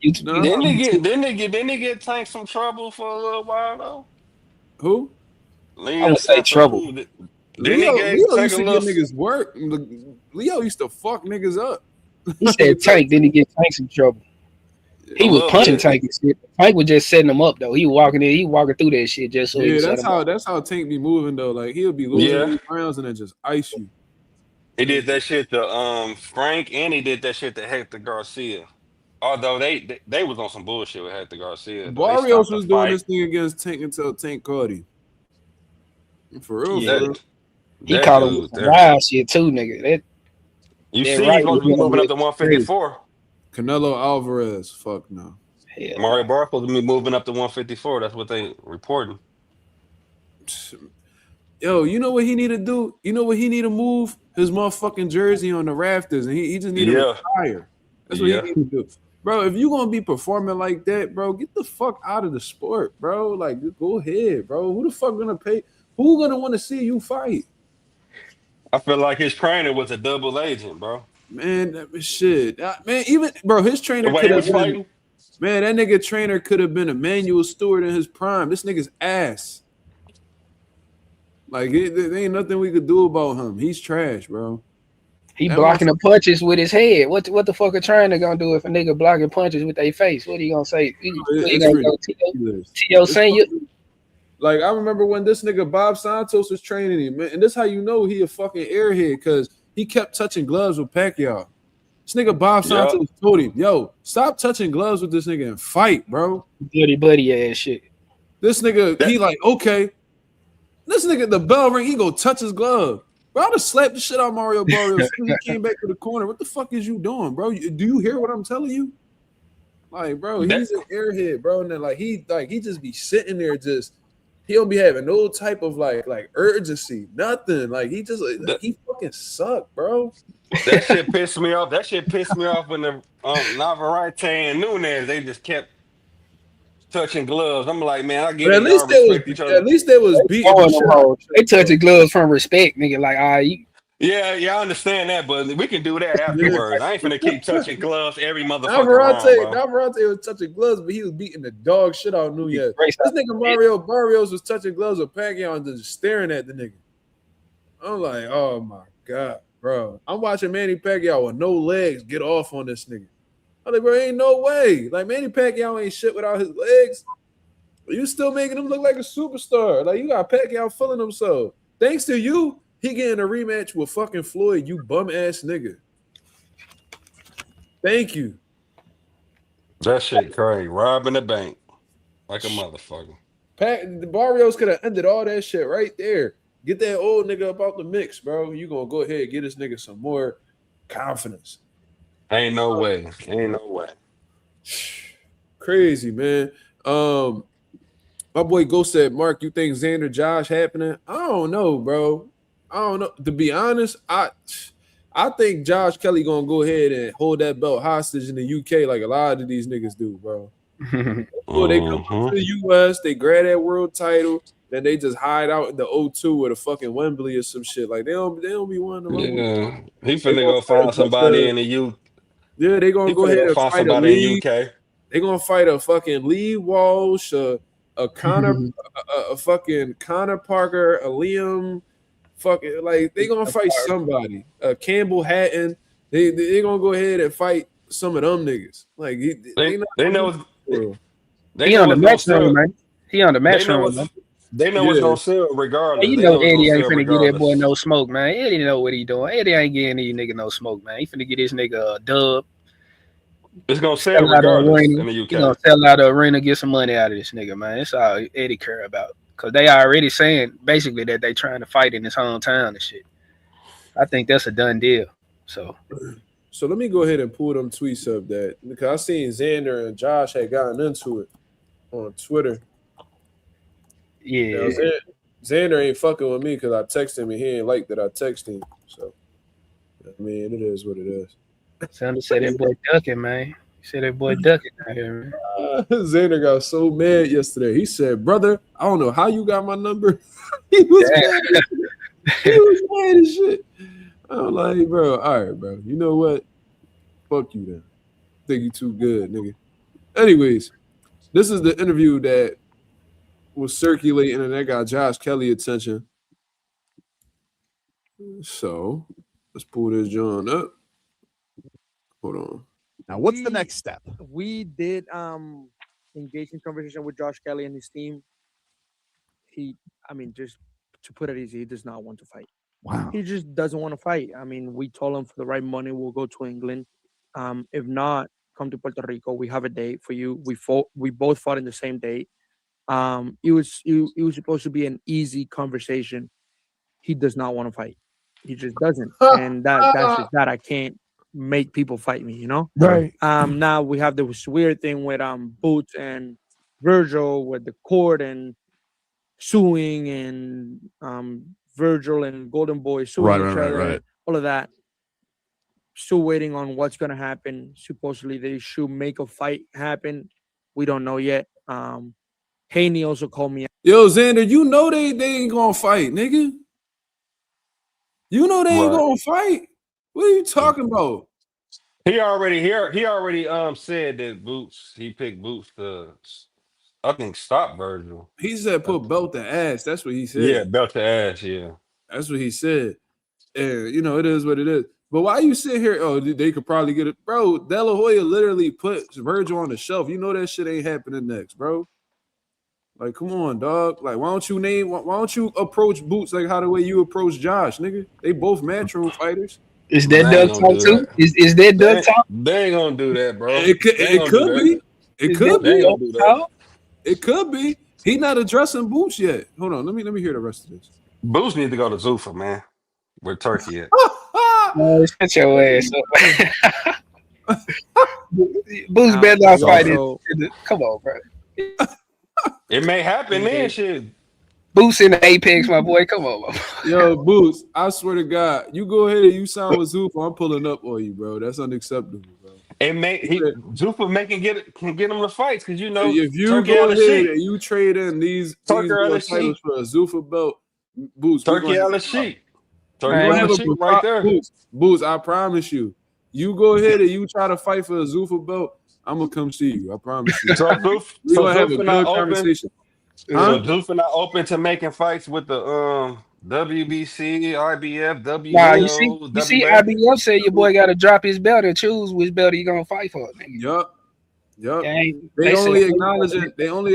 Didn't they get Tank some trouble for a little while though? Who? I would say trouble. Leo used to give niggas work. Leo used to fuck niggas up. He said Tank, then he get Tank some trouble. He was punching Tank and shit. Tank was just setting him up though. He walking through that shit just so that's how Tank be moving though. Like he'll be losing rounds and then just ice you. He did that shit to Frank, and he did that shit to Hector Garcia. Although they was on some bullshit with Hector Garcia. Barrios was doing this thing against Tank until Tank caught him. For real, for real. He caught him with some wild shit too, nigga. You see, he's supposed to be moving up to 154. Canelo Alvarez, fuck no. Yeah. Mario Barr supposed to be moving up to 154. That's what they reporting. Yo, you know what he need to do? You know what he need to move? His motherfucking jersey on the rafters, and he just need to retire. That's what he need to do. Bro, if you gonna be performing like that, bro, get the fuck out of the sport, bro. Like, go ahead, bro. Who the fuck gonna pay? Who gonna want to see you fight? I feel like his trainer was a double agent, bro. Man, shit. Man, even, bro, his trainer could have been, man, that nigga trainer could have been Emmanuel Stewart in his prime. This nigga's ass. Like, there ain't nothing we could do about him. He's trash, bro. He blocking the punches with his head. What the fuck a trainer gonna do if a nigga blocking punches with their face? What are you gonna say? T.O. saying Like, I remember when this nigga Bob Santos was training him, man, and this how you know he a fucking airhead, because he kept touching gloves with Pacquiao. This nigga Bob Santos told him, yo, stop touching gloves with this nigga and fight, bro. Buddy ass shit. This nigga, he like, okay. This nigga, the bell ring, he go touch his glove. Bro, I would have slapped the shit out of Mario Barrios when he came back to the corner. What the fuck is you doing, bro? Do you hear what I'm telling you? Like, bro, he's an airhead, bro. And then he just be sitting there, just he don't be having no type of like urgency, nothing. Like he just he fucking suck, bro. That shit pissed me off. That shit pissed me off when the Navarrete and Nunes, they just kept touching gloves. I'm like, man, I get But it. Y'all respect each other. At least they was beating the shit. They touching gloves from respect, nigga. Like, all right. Yeah, I understand that, but we can do that afterwards. I ain't finna keep touching gloves every motherfucker round, Navarrete was touching gloves, but he was beating the dog shit out of Nunes. This nigga Mario Barrios was touching gloves with Pacquiao and just staring at the nigga. I'm like, oh my God, bro. I'm watching Manny Pacquiao with no legs get off on this nigga. I'm like, bro, ain't no way. Like, Manny Pacquiao ain't shit without his legs. You still making him look like a superstar. Like, you got Pacquiao feeling himself. Thanks to you, he getting a rematch with fucking Floyd, you bum-ass nigga. Thank you. That shit crazy. Robbing the bank like a motherfucker. The Barrios could have ended all that shit right there. Get that old nigga up out the mix, bro. You gonna go ahead and get this nigga some more confidence. Ain't no way. Crazy, man. My boy Ghost said, Mark, you think Xander Josh happening? I don't know, bro. I don't know. To be honest, I think Josh Kelly gonna go ahead and hold that belt hostage in the UK like a lot of these niggas do, bro. So they come to the US, they grab that world title, then they just hide out in the O2 or the fucking Wembley or some shit. Like they don't be wanting to run. Yeah, he finna go find somebody in the UK. Yeah, they gonna go ahead and fight somebody in UK. They gonna fight a fucking Lee Walsh, a Connor, a fucking Connor Parker, a Liam. Fucking like they gonna fight somebody. Campbell Hatton. They gonna go ahead and fight some of them niggas. Like they know he on the match room, man. He on the match room. They know what's gonna sell regardless. You know Eddie ain't finna give that boy no smoke, man. Eddie know what he doing. Eddie ain't giving these nigga no smoke, man. He finna get this nigga a dub. It's gonna sell regardless in the UK. He gonna sell out the arena, get some money out of this nigga, man. That's all Eddie care about. Because they already saying basically that they trying to fight in his hometown and shit. I think that's a done deal. So let me go ahead and pull them tweets up that because I seen Xander and Josh had gotten into it on Twitter. Yeah. Xander ain't fucking with me because I texted him and he ain't like that I text him. So I mean, it is what it is. Xander said that boy ducking, man. He said that boy ducking out here, man. Xander got so mad yesterday. He said, brother, I don't know how you got my number. He was mad. He was mad as shit. I'm like, bro, all right, bro. You know what? Fuck you then. Think you too good, nigga. Anyways, this is the interview that was circulating and that got Josh Kelly attention. So let's pull this John up. Hold on. Now, what's the next step? We did engage in conversation with Josh Kelly and his team. Just to put it easy, he does not want to fight. Wow. He just doesn't want to fight. I mean, we told him for the right money, we'll go to England. If not, come to Puerto Rico. We have a date for you. We both fought in the same date. It was supposed to be an easy conversation. He does not want to fight. He just doesn't. And that's just that. I can't make people fight me, you know? Right. Now we have this weird thing with Boots and Virgil with the court and suing and Virgil and Golden Boy suing each other. Right. All of that. Still waiting on what's gonna happen. Supposedly they should make a fight happen. We don't know yet. Haney also called me. Yo, Xander, you know they ain't gonna fight, nigga. You know they ain't gonna fight. What are you talking about? He already said that he picked Boots to I think stop Virgil. He said put belt to ass. That's what he said. Yeah, belt to ass, yeah. That's what he said. And you know, it is what it is. But why you sit here? Oh, they could probably get it. Bro, De La Hoya literally put Virgil on the shelf. You know that shit ain't happening next, bro. Like, come on, dog. Like, why don't you approach Boots like how the way you approach Josh, nigga? They both matchroom fighters. Is that They ain't duck gonna talk do too? that. Is that duck talk? They ain't gonna do that, bro. It could be. It Is could that They ain't be. gonna do that. talk? It could be. He not addressing Boots yet. Hold on. Let me hear the rest of this. Boots need to go to Zuffa, man. Where Turkey at? No, shut your ass up. Boots better not fight it. Come on, bro. It may happen then, shit. Boots in the apex, my boy. Come on, Yo, Boots, I swear to God, you go ahead and you sign with Zuffa, I'm pulling up on you, bro. That's unacceptable, bro. It may Zuffa can get him the fights because you know if you Turkey go on the ahead sheet. and you trade in these Turkey on the titles sheet. for a Zuffa belt, Boots, Turkey on the sheet. Turkey We're on gonna the have sheet right there. Boots, I promise you. You go ahead and you try to fight for a Zuffa belt, I'm gonna come see you. I promise you. So We're gonna have a Zuffa good not open. conversation. So Zuffa not open to making fights with the WBC, IBF, WBO, Nah, you see, WBA. IBF said your boy got to drop his belt and choose which belt he gonna fight for. Nigga. Yup. Gang, They only said-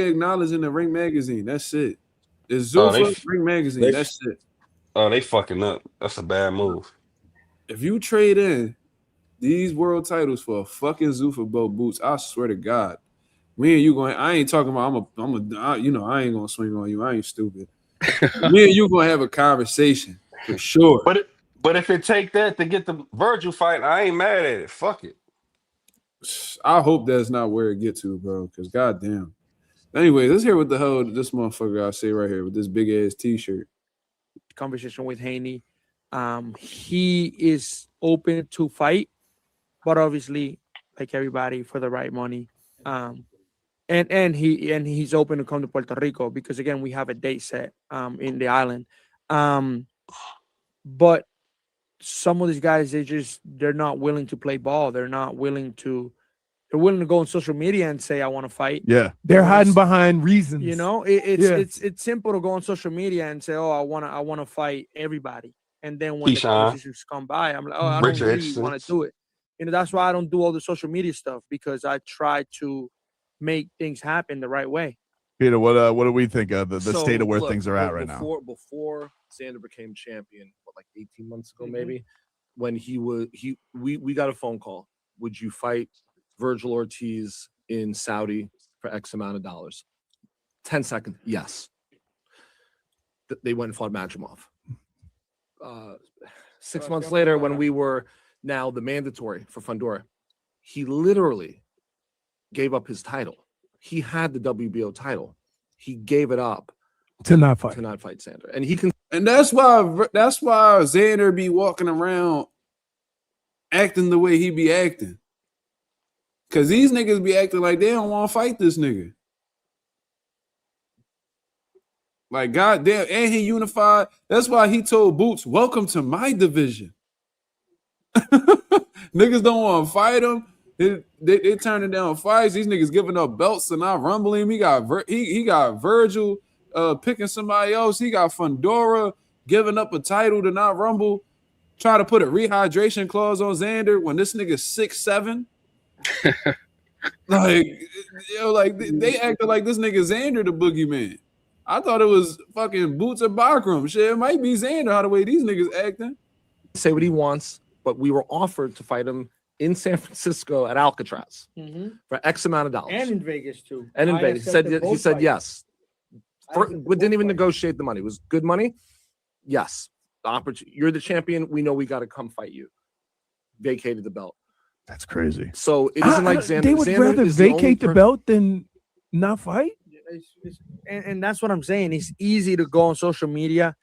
acknowledging the Ring Magazine. That's it. It's Oh, Zuffa Ring Magazine. That's it. Oh, they fucking up. That's a bad move. If you trade in these world titles for a fucking Zuffa belt, Boots, I swear to God, me and you going. I ain't talking about. I ain't gonna swing on you. I ain't stupid. Me and you gonna have a conversation for sure. But if it take that to get the Virgil fight, I ain't mad at it. Fuck it. I hope that's not where it get to, bro. Because goddamn. Anyway, let's hear what the hell this motherfucker I say right here with this big ass T-shirt. Conversation with Haney. He is open to fight, but obviously, like everybody, for the right money. And he's open to come to Puerto Rico because again we have a date set in the island. But some of these guys they're not willing to play ball. They're willing to go on social media and say I want to fight. Yeah, they're hiding behind reasons. You know, it's simple to go on social media and say, oh, I want to fight everybody. And then when the conversations come by, I'm like, oh, I don't really want to do it. You know, that's why I don't do all the social media stuff because I try to make things happen the right way. Peter, what do we think of the state of where things are at right now? Before Xander became champion, like 18 months ago, maybe, when we got a phone call. Would you fight Virgil Ortiz in Saudi for X amount of dollars? 10 seconds, yes. They went and fought Mazuma. 6 months later, when we were now the mandatory for Fundora, he literally gave up his title. He had the WBO title. He gave it up to not fight Xander. And that's why Xander be walking around acting the way he be acting. Cause these niggas be acting like they don't want to fight this nigga. Like goddamn, and he unified. That's why he told Boots, "Welcome to my division." Niggas don't want to fight him. They turning down fights. These niggas giving up belts and not rumbling. He got Virgil picking somebody else. He got Fundora giving up a title to not rumble. Try to put a rehydration clause on Xander when this nigga's 6'7". They acted like this nigga Xander the boogeyman. I thought it was fucking Boots or Bakram. Shit, it might be Xander how the way these niggas acting. Say what he wants, but we were offered to fight him in San Francisco at Alcatraz for X amount of dollars. And in Vegas too. And in Vegas. He said yes. We didn't even negotiate the money. It was good money. Yes. The opportunity. You're the champion. We know we got to come fight you. Vacated the belt. That's crazy. So it isn't like Xander. They would rather vacate the belt than not fight. And that's what I'm saying. It's easy to go on social media,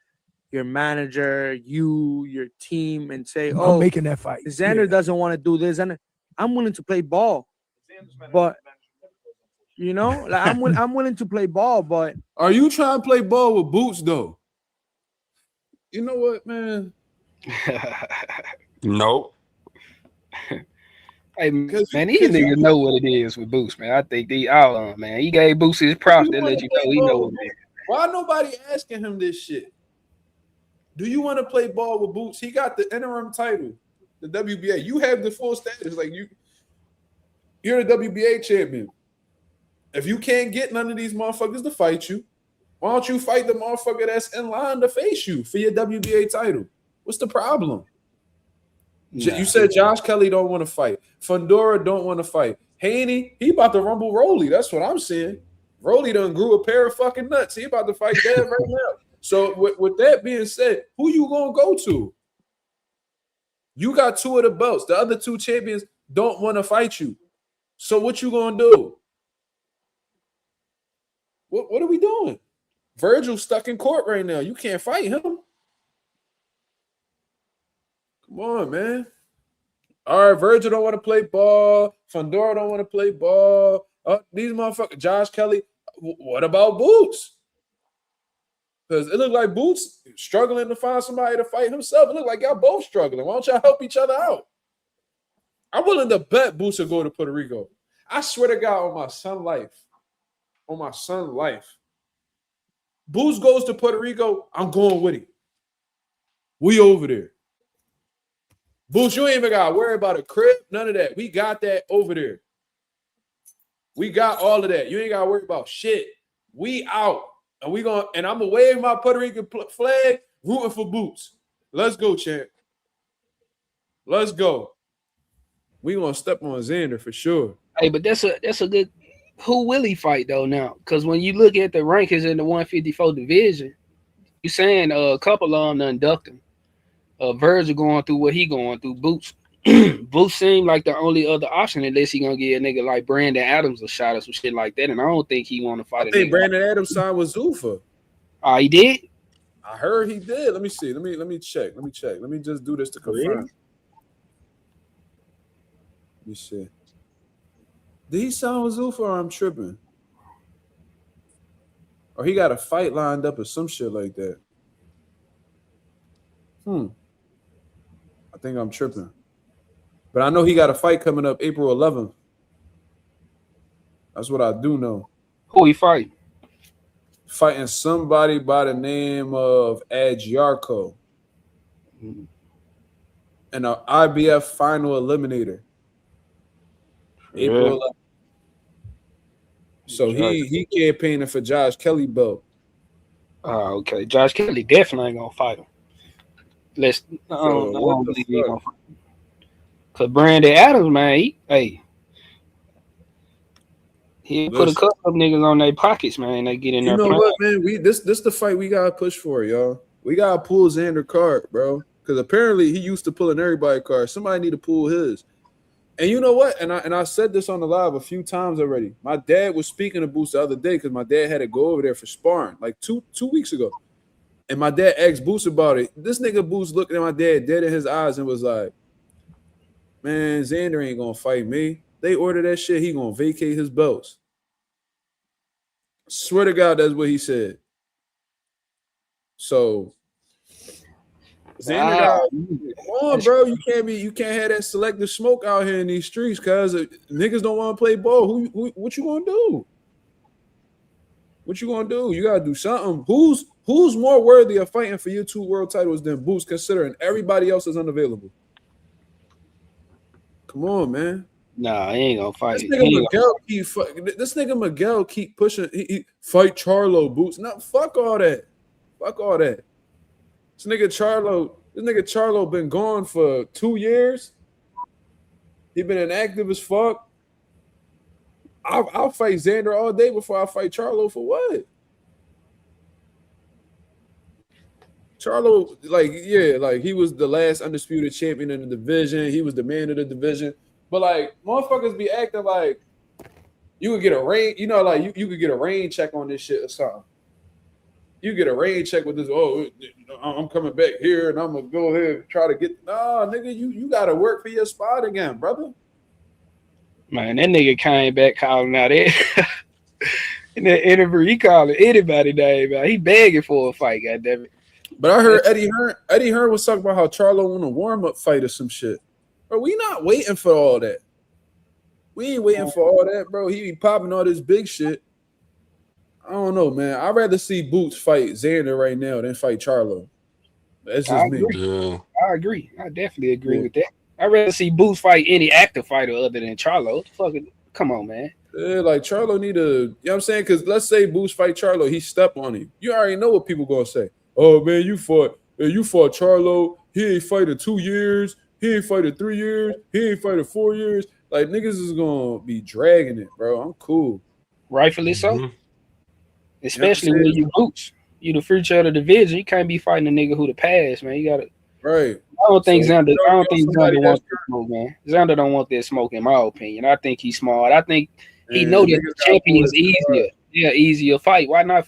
your manager, your team, and say, "Oh, I'm making that fight." Xander doesn't want to do this, and I'm willing to play ball, but you know, like I'm willing to play ball. But are you trying to play ball with Boots though? You know what, man? Nope. Hey, man, these niggas know what it is with Boots, man. I think they all on, man. He gave Boots his props. They let you know he know what it is. Why nobody asking him this shit? Do you want to play ball with Boots? He got the interim title, the WBA. You have the full status. Like you're the WBA champion. If you can't get none of these motherfuckers to fight you, why don't you fight the motherfucker that's in line to face you for your WBA title? What's the problem? Nah. You said Josh Kelly don't want to fight. Fundora don't want to fight. Haney, he about to rumble Rolly. That's what I'm saying. Rolly done grew a pair of fucking nuts. He about to fight Dad right now. So with that being said, who you gonna go to? You got 2 of the belts. The other 2 champions don't want to fight you. So what you gonna do? What are we doing? Virgil's stuck in court right now. You can't fight him. Come on, man. All right, Virgil don't want to play ball. Fundora don't want to play ball. These motherfuckers, Josh Kelly. What about Boots? Because it looked like Boots struggling to find somebody to fight himself. It looked like y'all both struggling. Why don't y'all help each other out? I'm willing to bet Boots will go to Puerto Rico. I swear to God, on my son's life. On my son's life. Boots goes to Puerto Rico, I'm going with him. We over there. Boots, you ain't even got to worry about a crib, none of that. We got that over there. We got all of that. You ain't got to worry about shit. We out. And I'm gonna wave my Puerto Rican flag, rooting for Boots. Let's go, champ. Let's go. We gonna step on Xander for sure. Hey, but that's a good. Who will he fight though now? Because when you look at the rankings in the 154 division, you saying a couple of them done ducked him. Vergil going through what he going through. Boots seemed like the only other option unless he gonna give a nigga like Brandon Adams a shot or some shit like that. And I don't think he want to fight. I think Brandon Adams signed with Zuffa. He did. I heard he did. Let me see. Let me check. Let me just do this to confirm. Let me see. Did he sign with Zuffa or I'm tripping? Or he got a fight lined up or some shit like that. I think I'm tripping. But I know he got a fight coming up April 11th. That's what I do know. Who he fighting? Fighting somebody by the name of Adjarko. And an IBF final eliminator. April 11th. So he campaigning for Josh Kelly belt. Okay. Josh Kelly definitely ain't gonna fight him. I don't believe he gonna fight him. Cause Brandon Adams, man, he put a couple of niggas on their pockets, man. They get in there. You know what, man? This the fight we gotta push for, y'all. We gotta pull Xander card, bro. Because apparently he used to pulling everybody card. Somebody need to pull his. And you know what? And I said this on the live a few times already. My dad was speaking to Boots the other day because my dad had to go over there for sparring like two weeks ago. And my dad asked Boots about it. This nigga Boots looking at my dad dead in his eyes and was like, man, Xander ain't gonna fight me. They order that shit, he gonna vacate his belts. I swear to God, that's what he said. So Xander, come on, bro. You can't have that selective smoke out here in these streets, cause niggas don't want to play ball. What you gonna do? What you gonna do? You gotta do something. Who's more worthy of fighting for your 2 world titles than Boots, considering everybody else is unavailable? Come on, man. Nah, he ain't gonna fight. This nigga Miguel keep pushing. He fight Charlo, Boots. No, fuck all that. Fuck all that. This nigga Charlo been gone for 2 years. He been inactive as fuck. I'll fight Xander all day before I fight Charlo for what? Charlo, like he was the last undisputed champion in the division. He was the man of the division. But like motherfuckers be acting like you could get a rain, like you could get a rain check on this shit or something. You get a rain check with this, I'm coming back here and I'm gonna go ahead and try to get nigga, you gotta work for your spot again, brother. Man, that nigga came back calling out it. In that interview, he calling anybody name, man. He begging for a fight, goddammit. But I heard Eddie Hearn was talking about how Charlo won a warm-up fight or some shit. Bro, we not waiting for all that. We ain't waiting for all that, bro. He be popping all this big shit. I don't know, man. I'd rather see Boots fight Xander right now than fight Charlo. That's just me. Yeah. I agree. I definitely agree with that. I'd rather see Boots fight any active fighter other than Charlo. Come on, man. Yeah, like Charlo need to, you know what I'm saying? Because let's say Boost fight Charlo, he step on him. You already know what people gonna say. Oh man, you fought Charlo. He ain't fighting 2 years. He ain't fighting 3 years. He ain't fighting 4 years. Like niggas is gonna be dragging it, bro. I'm cool. Rightfully so. Especially when you Boots. You the future of the division. You can't be fighting a nigga who the past, man. You gotta. Right. I don't think Xander wants that smoke, man. Xander don't want that smoke, in my opinion. I think he's smart. I think he know that the champion is easier. Yeah, easier fight. Why not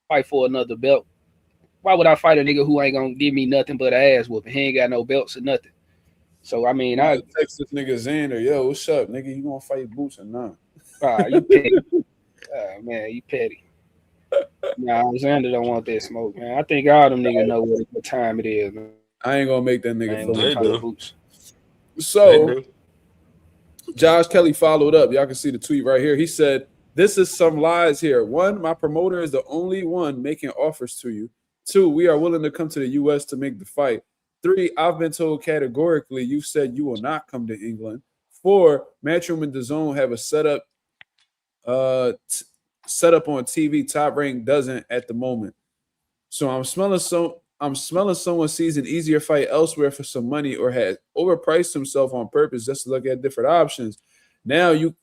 fight for another belt? Why would I fight a nigga who ain't gonna give me nothing but an ass whooping? He ain't got no belts or nothing. So I mean, I text this nigga Xander, yo, what's up, nigga? You gonna fight Boots or not? You petty. Man, you petty. Nah, Xander don't want that smoke, man. I think all them niggas know what time it is, man. I ain't gonna make that nigga feel Boots. So Josh Kelly followed up. Y'all can see the tweet right here. He said, "This is some lies here. 1, my promoter is the only one making offers to you. 2, we are willing to come to the U.S. to make the fight. 3, I've been told categorically you said you will not come to England. 4, Matchroom and DAZN have a setup on TV. Top Rank doesn't at the moment. So I'm smelling someone sees an easier fight elsewhere for some money or has overpriced himself on purpose just to look at different options. Now you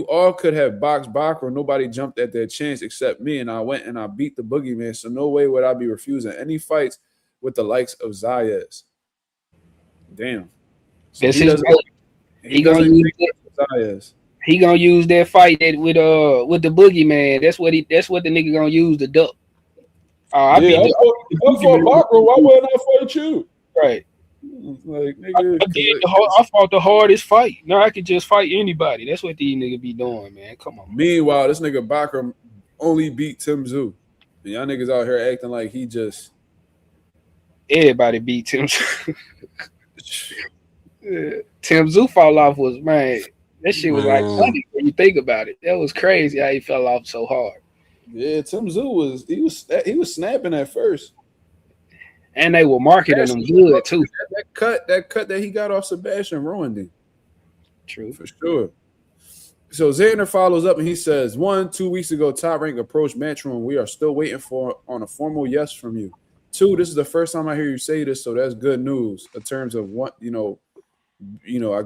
all could have boxed Bakr. Nobody jumped at their chance except me, and I went and I beat the boogeyman. So no way would I be refusing any fights with the likes of Zayas." Damn. So he gonna use that fight with the boogeyman. That's what the nigga gonna use to duck. I fought Bakr. Why wouldn't I fight you? Right. Like, nigga, I fought the hardest fight. Now I could just fight anybody. That's what these niggas be doing, man. Come on. Meanwhile, this nigga Bakr only beat Tim Tszyu. And y'all niggas out here acting like he just. Everybody beat Tim Tszyu. Tim Tszyu fall off was, man, that shit was like funny when you think about it. That was crazy how he fell off so hard. Yeah, Tim Tszyu he was snapping at first. And they were marketing him good too. That cut that he got off Sebastian ruined him. True. For sure. So Xander follows up and he says, 1, 2 weeks ago, Top Rank approached Matchroom. We are still waiting on a formal yes from you. 2, this is the first time I hear you say this, so that's good news in terms of what, I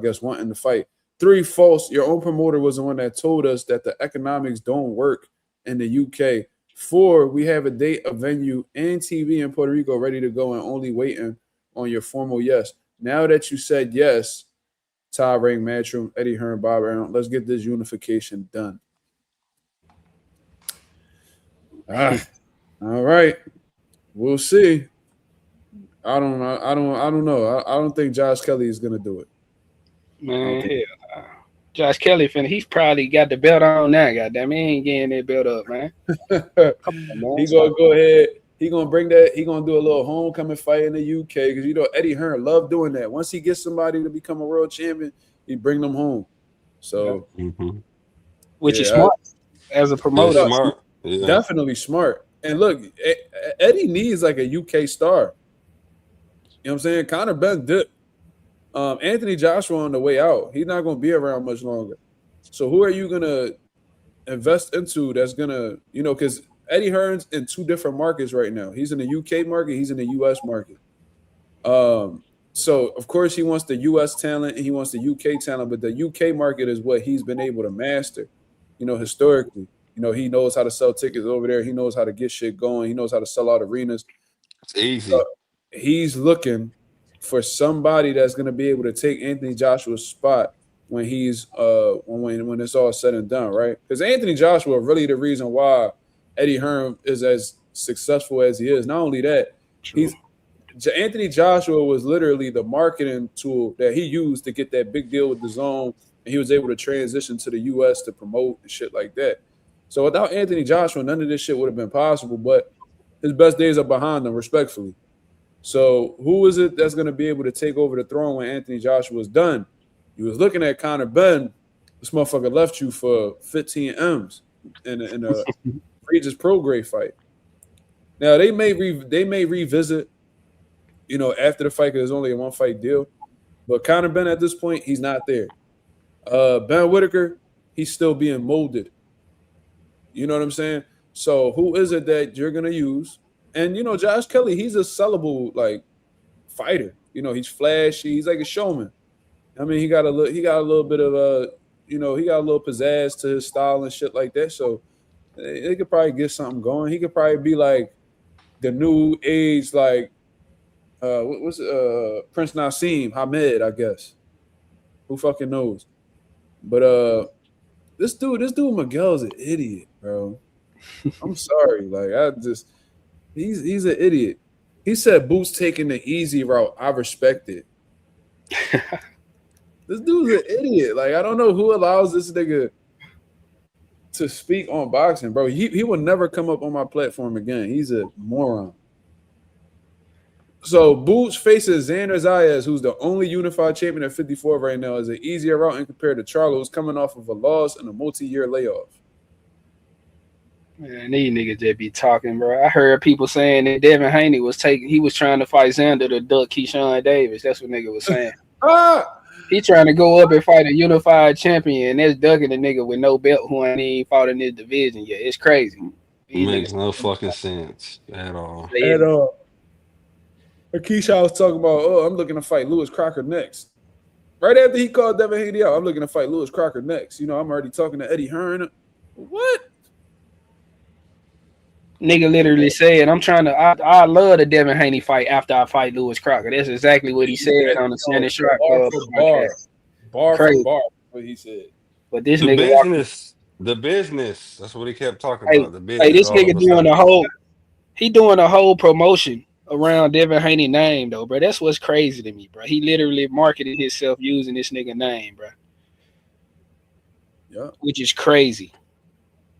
guess wanting to fight. 3, false. Your own promoter was the one that told us that the economics don't work in the UK. 4, we have a date, a venue, and TV in Puerto Rico ready to go and only waiting on your formal yes. Now that you said yes, Top Rank, Matchroom, Eddie Hearn, Bob Arum, let's get this unification done. All right. We'll see. I don't know. I don't think Josh Kelly is gonna do it. Man, hell, Josh Kelly he's probably got the belt on now. Goddamn, he ain't getting that belt up, man. Come on, man. He gonna go ahead. He gonna bring that. He gonna do a little homecoming fight in the UK because Eddie Hearn love doing that. Once he gets somebody to become a world champion, he bring them home. So, which is smart as a promoter. Smart. Yeah. Definitely smart. And look, Eddie needs like a UK star. You know what I'm saying? Conor Ben dipped. Anthony Joshua on the way out. He's not going to be around much longer. So who are you going to invest into that's going to, because Eddie Hearn's in 2 different markets right now. He's in the UK market. He's in the US market. So, of course, he wants the US talent and he wants the UK talent, but the UK market is what he's been able to master, historically. He knows how to sell tickets over there. He knows how to get shit going. He knows how to sell out arenas. It's easy. He's looking for somebody that's going to be able to take Anthony Joshua's spot when he's when it's all said and done, right? Because Anthony Joshua really the reason why Eddie Hearn is as successful as he is. Not only that, Anthony Joshua was literally the marketing tool that he used to get that big deal with DAZN, and he was able to transition to the US to promote and shit like that. So without Anthony Joshua, none of this shit would have been possible, but his best days are behind him, respectfully. So who is it that's going to be able to take over the throne when Anthony Joshua is done? You was looking at Conor Ben. This motherfucker left you for 15 M's in a Regis Prograis fight. Now, they may revisit, after the fight because there's only a 1-fight deal. But Conor Ben at this point, he's not there. Ben Whitaker, he's still being molded. You know what I'm saying? So who is it that you're gonna use? And you know, Josh Kelly, he's a sellable like fighter. You know, he's flashy. He's like a showman. I mean, he got a little bit of he got a little pizzazz to his style and shit like that. So they could probably get something going. He could probably be like the new age, like what's Prince Nassim Hamed, I guess. Who fucking knows? But this dude Miguel's an idiot, bro. I'm sorry, like he's an idiot. He said Boots taking the easy route. I respect it. This dude's an idiot. Like, I don't know who allows this nigga to speak on boxing, bro. He will never come up on my platform again. He's a moron. So Boots faces Xander Zayas, who's the only unified champion at 54 right now, is an easier route and compared to Charlo, who's coming off of a loss and a multi-year layoff. Man, these niggas just be talking, bro. I heard people saying that Devin Haney was trying to fight Xander to duck Keyshawn Davis. That's what nigga was saying. He trying to go up and fight a unified champion, and that's ducking a nigga with no belt who ain't even fought in this division yet. It's crazy. It makes no fucking sense at all. At all. Keyshawn was talking about, I'm looking to fight Lewis Crocker next. Right after he called Devin Haney out, I'm looking to fight Lewis Crocker next. You know, I'm already talking to Eddie Hearn. What? Nigga literally said, I love the Devin Haney fight after I fight Lewis Crocker. That's exactly what he said on the Standing Shark Club. Bar for bar, what he said. But this the business. That's what he kept talking about. The business. Hey, this nigga doing a whole promotion around Devin Haney name though, bro. That's what's crazy to me, bro. He literally marketed himself using this nigga name, bro. Yeah. Which is crazy.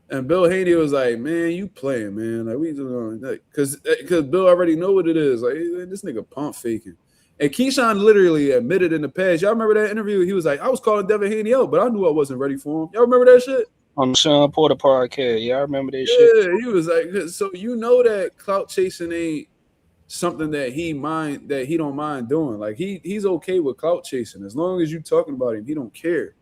And Bill Haney was like, "Man, you playing, man? Like we doing like, cause Bill already know what it is. Like this nigga pump faking." And Keyshawn literally admitted in the past. Y'all remember that interview? He was like, "I was calling Devin Haney out, but I knew I wasn't ready for him." Y'all remember that shit? On the Sean Porter podcast, yeah, I remember that shit. Yeah, he was like, so you know that clout chasing ain't something that he don't mind doing. Like he's okay with clout chasing as long as you talking about him. He don't care.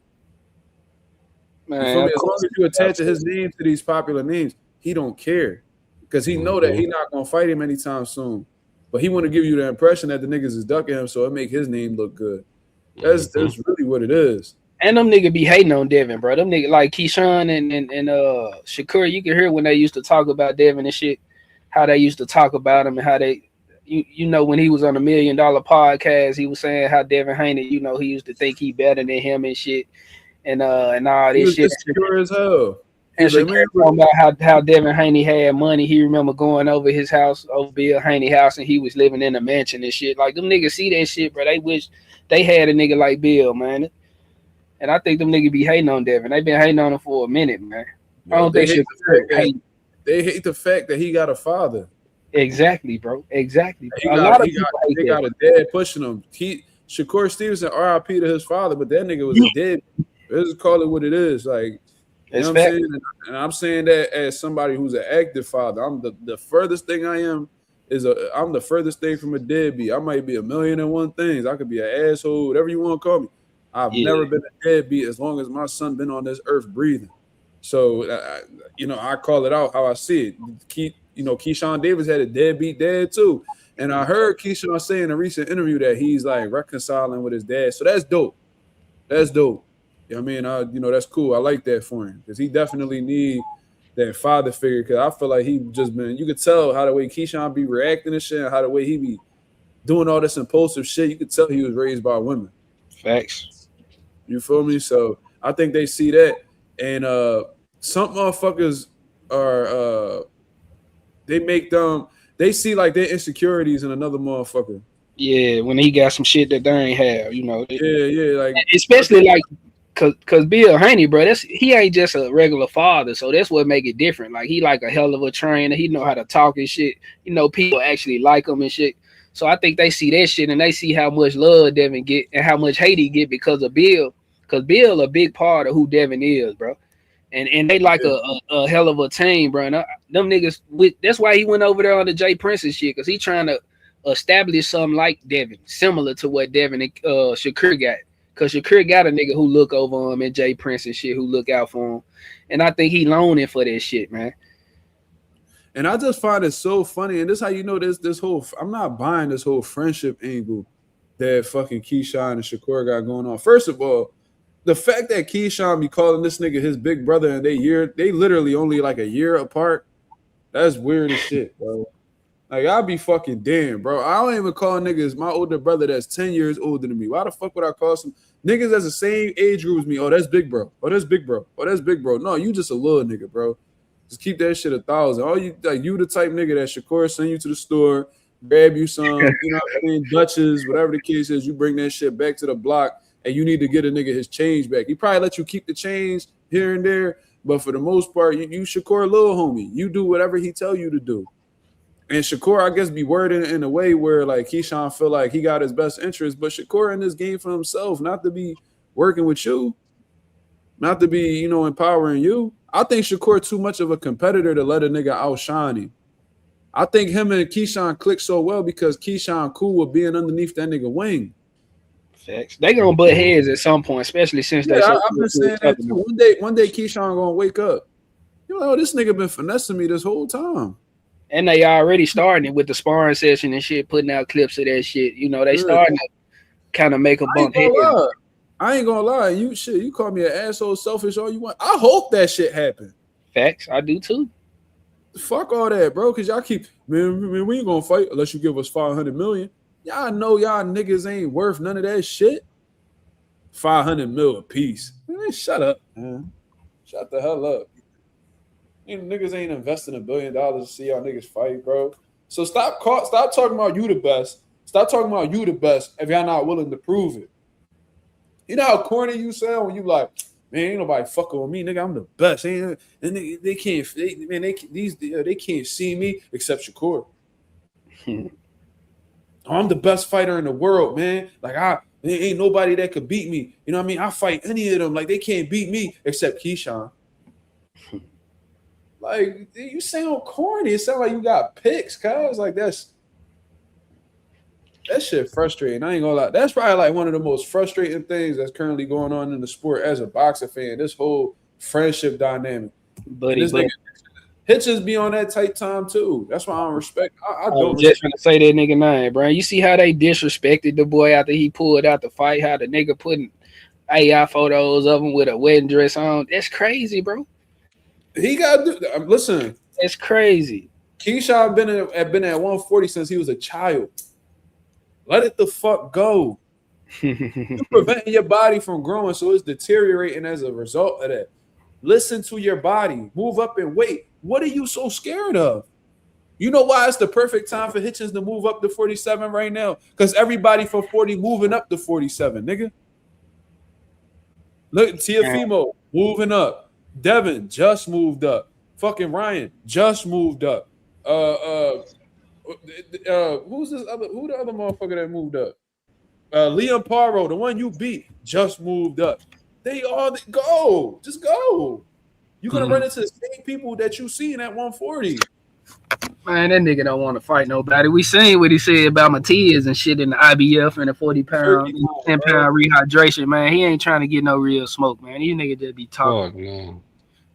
Man, as long as you attach his name to these popular names, he don't care because he know that he not gonna fight him anytime soon. But he want to give you the impression that the niggas is ducking him, so it make his name look good. That's really what it is. And them niggas be hating on Devin, bro. Them niggas like Keyshawn and Shakur, you can hear when they used to talk about Devin and shit, how they used to talk about him and how they, you know, when he was on $1 Million podcast, he was saying how Devin Haney, you know, he used to think he better than him and shit. And all this shit. Secure as hell. And Shakur talking about how Devin Haney had money. He remember going over his house, over Bill Haney house, and he was living in a mansion and shit. Like them niggas see that shit, bro. They wish they had a nigga like Bill, man. And I think them niggas be hating on Devin. They been hating on him for a minute, man. I don't think they hate the fact that he got a father. Exactly, bro. Exactly. They got a dad pushing him. Shakur Stevenson, RIP to his father, but that nigga was a dead. Let's just call it what it is. Like, you know what I'm saying? And I'm saying that as somebody who's an active father. I'm the furthest thing I am I'm the furthest thing from a deadbeat. I might be 1,000,001 things. I could be an asshole, whatever you want to call me. I've never been a deadbeat as long as my son been on this earth breathing. So, I call it out how I see it. Keyshawn Davis had a deadbeat dad too. And I heard Keyshawn say in a recent interview that he's like reconciling with his dad. So that's dope. That's dope. I mean, that's cool. I like that for him because he definitely need that father figure. Because I feel like he just been. You could tell how the way Keyshawn be reacting and shit, and how the way he be doing all this impulsive shit. You could tell he was raised by women. Facts. You feel me? So I think they see that, and some motherfuckers are they see like their insecurities in another motherfucker. Yeah, when he got some shit that they ain't have, like especially like. Cause Bill Haney, bro, he ain't just a regular father, so that's what make it different. Like he like a hell of a trainer. He know how to talk and shit. People actually like him and shit. So I think they see that shit and they see how much love Devin get and how much hate he get because of Bill. Cause Bill a big part of who Devin is, bro. And they like a hell of a team, bro. And them niggas, that's why he went over there on the Jay Prince and shit, cause he trying to establish something like Devin, similar to what Devin and Shakur got. Cause Shakur got a nigga who look over him and Jay Prince and shit who look out for him. And I think he loaning for that shit, man. And I just find it so funny. And this how you know this whole I'm not buying this whole friendship angle that fucking Keyshawn and Shakur got going on. First of all, the fact that Keyshawn be calling this nigga his big brother and they literally only like a year apart, that's weird as shit, bro. Like, I'll be fucking damn, bro. I don't even call niggas my older brother that's 10 years older than me. Why the fuck would I call some niggas that's the same age group as me? Oh, that's big bro. Oh, that's big bro. Oh, that's big bro. No, you just a little nigga, bro. Just keep that shit 1,000. All you like, you the type nigga that Shakur send you to the store, grab you some, you know what I mean, Dutchess, whatever the case is, you bring that shit back to the block and you need to get a nigga his change back. He probably let you keep the change here and there, but for the most part, you Shakur little homie. You do whatever he tell you to do. And Shakur, I guess, be worded in a way where like Keyshawn feel like he got his best interest, but Shakur in this game for himself, not to be working with you, not to be, you know, empowering you. I think Shakur too much of a competitor to let a nigga outshine him. I think him and Keyshawn click so well because Keyshawn cool with being underneath that nigga wing. Facts. They gonna butt heads at some point, especially since they. I've been saying that too. One day Keyshawn gonna wake up. You know, this nigga been finessing me this whole time. And they already starting it with the sparring session and shit, putting out clips of that shit. You know, they starting to kind of make a bump head. I ain't gonna lie. You call me an asshole, selfish, all you want. I hope that shit happen. Facts, I do too. Fuck all that, bro. Cause y'all keep, man, we ain't gonna fight unless you give us $500 million. Y'all know y'all niggas ain't worth none of that shit. $500 million a piece. Man, shut up, man. Shut the hell up. You niggas ain't investing $1 billion to see y'all niggas fight, bro. So stop talking about you the best. Stop talking about you the best if y'all not willing to prove it. You know how corny you sound when you like, man, ain't nobody fucking with me, nigga. I'm the best. And they can't see me except Shakur. I'm the best fighter in the world, man. Like there ain't nobody that could beat me. You know what I mean? I fight any of them. Like they can't beat me except Keyshawn. Like you sound corny. It sound like you got picks, cuz like that shit frustrating. I ain't gonna lie. That's probably like one of the most frustrating things that's currently going on in the sport as a boxing fan. This whole friendship dynamic. Buddy, Hitchens be on that tight time too. That's why I don't respect. I don't just gonna say that nigga name, bro. You see how they disrespected the boy after he pulled out the fight? How the nigga putting AI photos of him with a wedding dress on? That's crazy, bro. He got listen. It's crazy. Keyshawn been at 140 since he was a child. Let it the fuck go. You're preventing your body from growing, so it's deteriorating as a result of that. Listen to your body. Move up and weight. What are you so scared of? You know why it's the perfect time for Hitchens to move up to 47 right now? Because everybody from 40 moving up to 47, nigga. Look, Tiafimo moving up. Devin just moved up. Fucking Ryan just moved up. Who's this other? Who the other motherfucker that moved up? Liam Paro, the one you beat, just moved up. They all go. Just go. You're gonna run into the same people that you seen at 140. Man, that nigga don't want to fight nobody. We seen what he said about Matias and shit in the IBF and the 40-pound, 10-pound rehydration. Man, he ain't trying to get no real smoke, man. These niggas just be talking. Oh, man.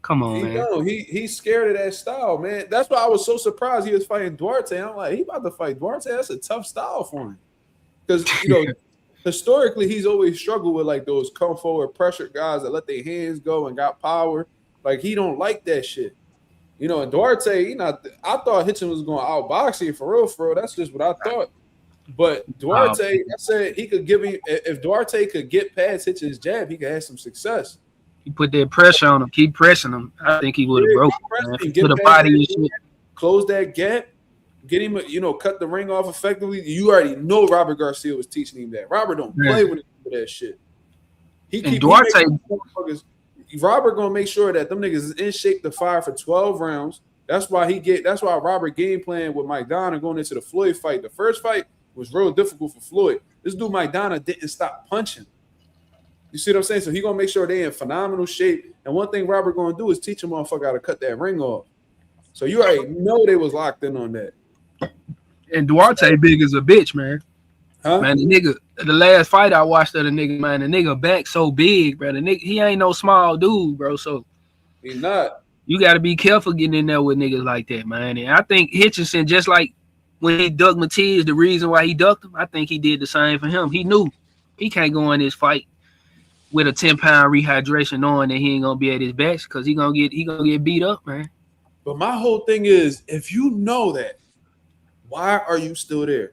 Come on, man. No, he's scared of that style, man. That's why I was so surprised he was fighting Duarte. I'm like, he about to fight Duarte. That's a tough style for him. Because, you know, historically, he's always struggled with, like, those come forward pressure guys that let their hands go and got power. Like, he don't like that shit. You know, and Duarte, I thought Hitchens was going to outbox him for real. That's just what I thought. But Duarte, I said he could give him, if Duarte could get past Hitchens' jab, he could have some success. He put that pressure on him, keep pressing him. I think he would have broken him. To the body and shit. Close that gap, get him, cut the ring off effectively. You already know Robert Garcia was teaching him that. Robert don't play with that shit. Robert gonna make sure that them niggas is in shape to fire for 12 rounds. That's why Robert game plan with Mike Donna going into the Floyd fight. The first fight was real difficult for Floyd. This dude Mike Donna didn't stop punching. You see what I'm saying? So he gonna make sure they in phenomenal shape. And one thing Robert gonna do is teach a motherfucker how to cut that ring off. So you already know they was locked in on that. And Duarte big as a bitch, man. Huh? Man, the last fight I watched of the nigga, man, the nigga back so big, bro. The nigga, he ain't no small dude, bro. So He's not. you got to be careful getting in there with niggas like that, man. And I think Hitchinson, just like when he ducked Matiz, the reason why he ducked him, I think he did the same for him. He knew he can't go in this fight with a 10-pound rehydration knowing that he ain't gonna be at his best because he gonna get beat up, man. But my whole thing is, if you know that, why are you still there?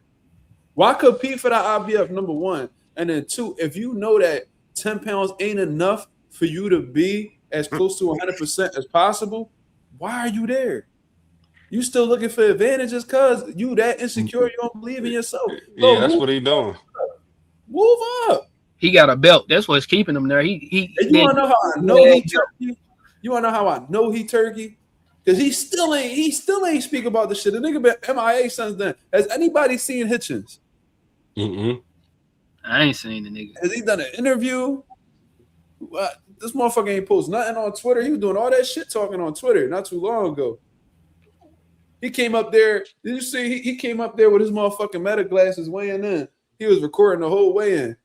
Why compete for the IBF, number one? And then two, if you know that 10 pounds ain't enough for you to be as close to 100% as possible, why are you there? You still looking for advantages because you that insecure, you don't believe in yourself. Yeah, that's what he doing. Move up. He got a belt. That's what's keeping him there. And you wanna know how I know he turkey? You wanna know how I know he turkey? Because he still ain't speak about the shit. The nigga been MIA since then. Has anybody seen Hitchens? I ain't seen the nigga. Has he done an interview? This motherfucker ain't post nothing on Twitter. He was doing all that shit talking on Twitter not too long ago. He came up there. Did you see? He came up there with his motherfucking meta glasses weighing in. He was recording the whole weigh-in.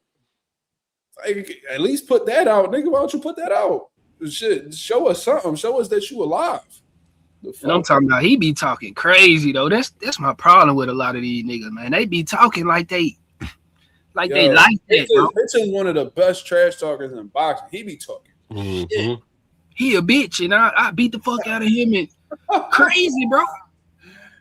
Like, at least put that out, nigga. Why don't you put that out? Shit, show us something. Show us that you alive. And I'm talking about he be talking crazy though. That's my problem with a lot of these niggas, man. They be talking like they like that, bro. Hitchens one of the best trash talkers in boxing. He be talking. Shit. He a bitch, and I beat the fuck out of him and crazy, bro.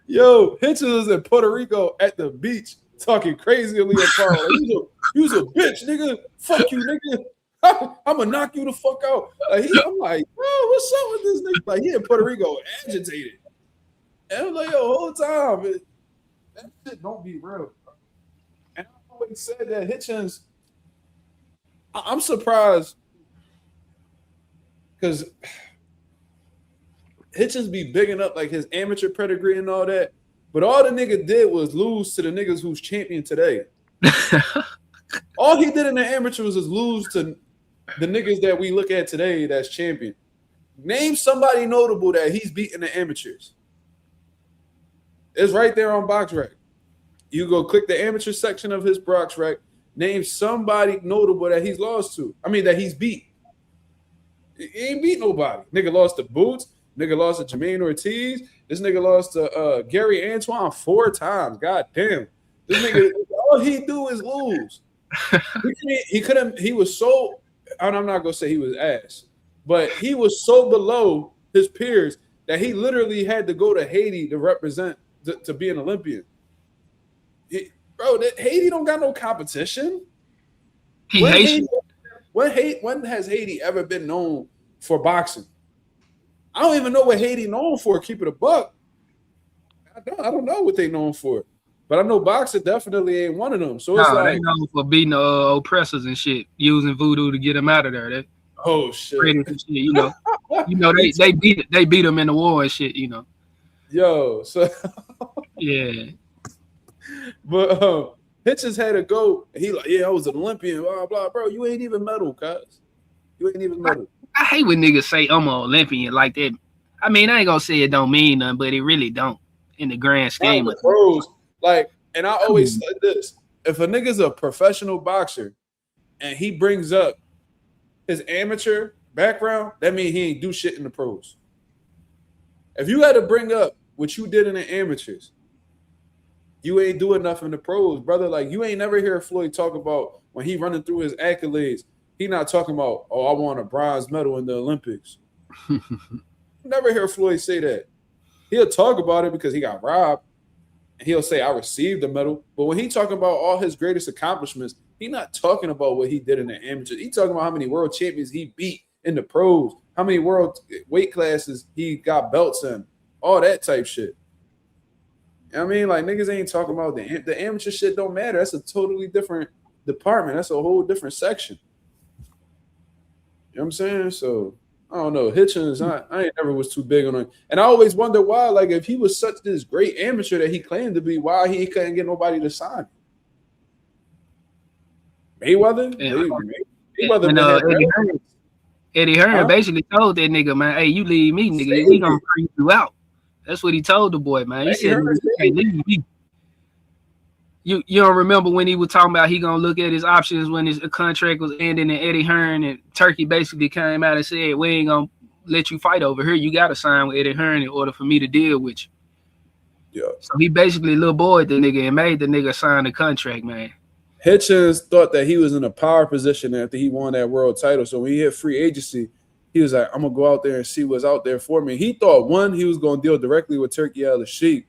Yo, Hitchens was in Puerto Rico at the beach talking crazy to Leo Carl. You was a bitch, nigga. Fuck you, nigga. I'm gonna knock you the fuck out. I'm like, bro, what's up with this nigga? Like, he in Puerto Rico agitated. And I'm like, yo, whole time, that shit don't be real. Bro. And I always said that Hitchens, I'm surprised because Hitchens be bigging up like his amateur pedigree and all that. But all the nigga did was lose to the niggas who's champion today. All he did in the amateurs was lose to the niggas that we look at today that's champion. Name somebody notable that he's beating the amateurs. It's right there on BoxRec. You go click the amateur section of his BoxRec. Name somebody notable that he's lost to. I mean, that he's beat. He ain't beat nobody. Nigga lost to Boots. Nigga lost to Jermaine Ortiz. This nigga lost to Gary Antoine 4 times. God damn. This nigga, all he do is lose. He was so, and I'm not gonna say he was ass, but he was so below his peers that he literally had to go to Haiti to represent to be an Olympian. Haiti don't got no competition. When has Haiti ever been known for boxing? I don't even know what Haiti known for. Keep it a buck. I don't know what they known for. But I know boxing definitely ain't one of them. So it's like, they known for beating oppressors and shit, using voodoo to get them out of there. Shit. You know, they beat them in the war and shit. You know. Yo, so yeah. But Hitchens had to go. He like, yeah, I was an Olympian. Blah blah, bro. You ain't even medal, cuz. You ain't even medal. I hate when niggas say I'm an Olympian like that. I mean, I ain't gonna say it don't mean nothing, but it really don't in the grand scheme of pros. Like, and I always said this: if a nigga's a professional boxer and he brings up his amateur background, that means he ain't do shit in the pros. If you had to bring up what you did in the amateurs, you ain't doing enough in the pros, brother. Like, you ain't never hear Floyd talk about when he running through his accolades. He not talking about, oh, I won a bronze medal in the Olympics. Never hear Floyd say that. He'll talk about it because he got robbed. He'll say, I received the medal. But when he talking about all his greatest accomplishments, he not talking about what he did in the amateurs. He talking about how many world champions he beat in the pros, how many world weight classes he got belts in, all that type shit. I mean, like, niggas ain't talking about the amateur shit don't matter. That's a totally different department. That's a whole different section. You know what I'm saying? So, I don't know. Hitchens, I ain't never was too big on him. And I always wonder why, like, if he was such this great amateur that he claimed to be, why he couldn't get nobody to sign him. Mayweather? Yeah. Mayweather. Eddie Hearn basically told that nigga, man, hey, you leave me, nigga. We gonna bring you out. That's what he told the boy, man. He said, you can't leave me. You don't remember when he was talking about he gonna look at his options when his contract was ending, and Eddie Hearn and Turkey basically came out and said, we ain't gonna let you fight over here. You gotta sign with Eddie Hearn in order for me to deal with you. Yeah. So he basically little boyed the nigga and made the nigga sign the contract, man. Hitchens thought that he was in a power position after he won that world title. So when he hit free agency, he was like, I'm gonna go out there and see what's out there for me. He thought, one, he was gonna deal directly with Turkey Al-Sheikh,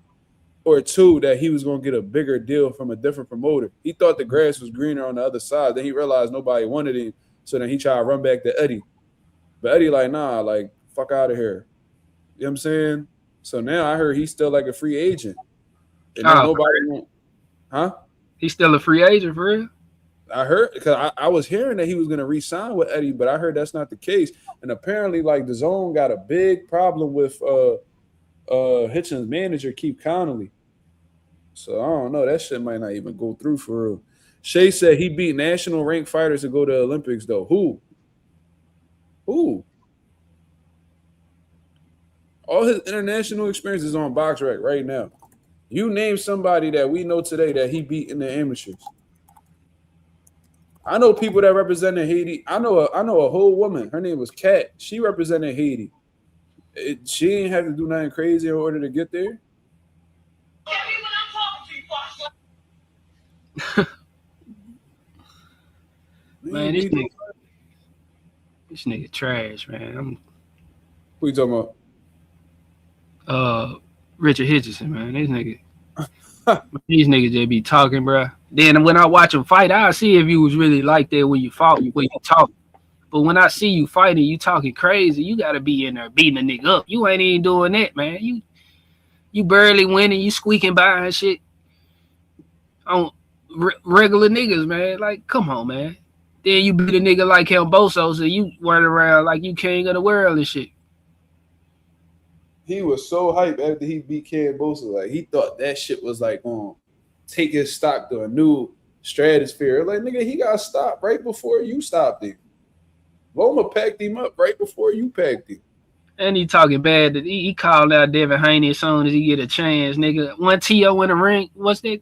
or two, that he was gonna get a bigger deal from a different promoter. He thought the grass was greener on the other side. Then he realized nobody wanted him. So then he tried to run back to Eddie. But Eddie like, nah, like, fuck out of here. You know what I'm saying? So now I heard he's still like a free agent. And then nobody won't. Huh? He's still a free agent for real? I heard, because I was hearing that he was going to re-sign with Eddie, but I heard that's not the case. And apparently, like, the Zone got a big problem with Hitchens' manager, Keith Connolly. So I don't know. That shit might not even go through for real. Shea said he beat national ranked fighters to go to the Olympics, though. Who? All his international experience is on BoxRec right now. You name somebody that we know today that he beat in the amateurs. I know people that represented Haiti. I know a whole woman. Her name was Kat. She represented Haiti. She didn't have to do nothing crazy in order to get there. Man, this nigga trash, man. Who you talking about? Richard Hitchison, man. These niggas just be talking, bro. Then when I watch him fight, I see if you was really like that when you fought, when you talk. But when I see you fighting, you talking crazy, you gotta be in there beating a nigga up. You ain't even doing that, man. You barely winning, you squeaking by and shit on regular niggas, man. Like, come on, man. Then you beat a nigga like Camboso, so you run around like you king of the world and shit. He was so hyped after he beat Camboso. Like, he thought that shit was like take his stock to a new stratosphere. Like, nigga, he got stopped right before you stopped him. Loma packed him up right before you packed him. And he talking bad. That he called out Devin Haney as soon as he get a chance, nigga. When T.O. in the ring, what's that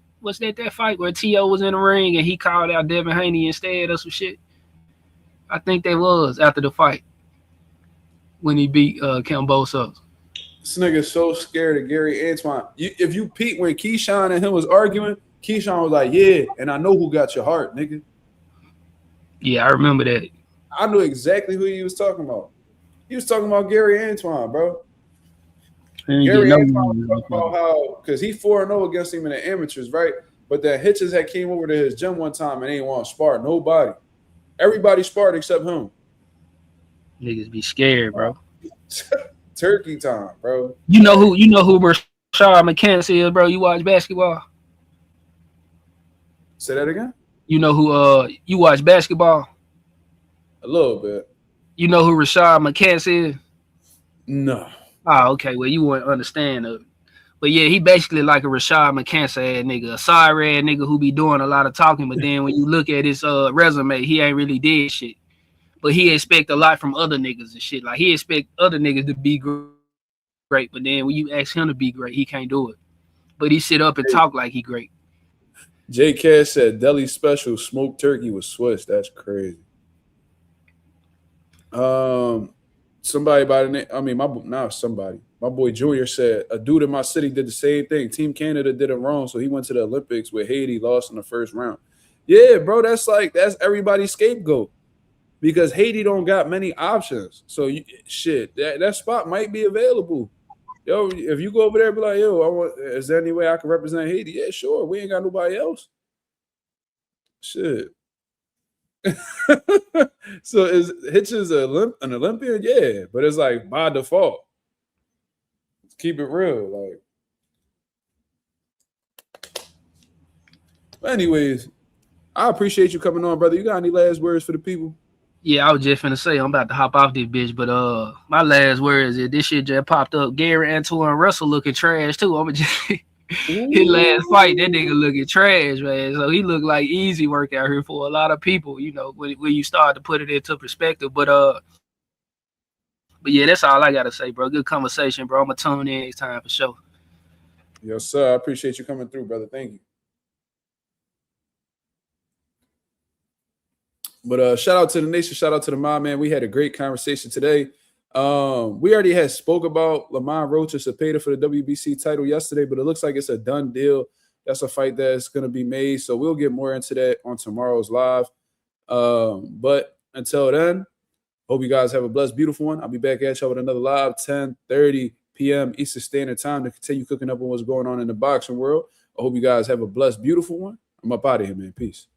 fight where T.O. was in the ring and he called out Devin Haney instead or some shit? I think that was after the fight when he beat Camboso. This nigga's so scared of Gary Antoine. If you peep when Keyshawn and him was arguing, Keyshawn was like, yeah, and I know who got your heart, nigga. Yeah, I remember that. I knew exactly who he was talking about. He was talking about Gary Antoine, bro. Gary Antoine was talking about how, because he 4-0 against him in the amateurs, right? But that Hitchens had came over to his gym one time and ain't want to spar nobody. Everybody sparred except him. Niggas be scared, bro. Turkey time, bro. You know who Rashad McCants is, bro? You watch basketball? Say that again? You know who you watch basketball? A little bit. You know who Rashad McCants is? No. Oh, okay. Well, you wouldn't understand it. But yeah, he basically like a Rashad McCants ass nigga, a sorry ass nigga who be doing a lot of talking, but then when you look at his resume, he ain't really did shit. But he expect a lot from other niggas and shit. Like, he expect other niggas to be great, but then when you ask him to be great, he can't do it. But he sit up and talk like he great. J. Cash said deli special smoked turkey with Swiss. That's crazy. Somebody by the name, my boy Junior said a dude in my city did the same thing. Team Canada did it wrong, so he went to the Olympics with Haiti, lost in the first round. Yeah, bro, that's everybody's scapegoat. Because Haiti don't got many options. So, that spot might be available. Yo, if you go over there and be like, yo, is there any way I can represent Haiti? Yeah, sure. We ain't got nobody else. Shit. So, is Hitchens an Olympian? Yeah, but it's like by default. Let's keep it real. But anyways, I appreciate you coming on, brother. You got any last words for the people? Yeah, I was just finna say I'm about to hop off this bitch, but my last word is that this shit just popped up. Gary Antoine Russell looking trash too. I'm just his last fight, that nigga looking trash, man. So he looked like easy work out here for a lot of people, you know, when you start to put it into perspective. But yeah, that's all I gotta say, bro. Good conversation, bro. I'm gonna tune in next time for sure. Yes, sir. I appreciate you coming through, brother. Thank you. But shout out to the nation. Shout out to the mob, man. We had a great conversation today. We already had spoke about Lamont Roach and Zepeda for the WBC title yesterday, but it looks like it's a done deal. That's a fight that's going to be made. So we'll get more into that on tomorrow's live. But until then, hope you guys have a blessed, beautiful one. I'll be back at y'all with another live 10:30 p.m. Eastern Standard Time to continue cooking up on what's going on in the boxing world. I hope you guys have a blessed, beautiful one. I'm up out of here, man. Peace.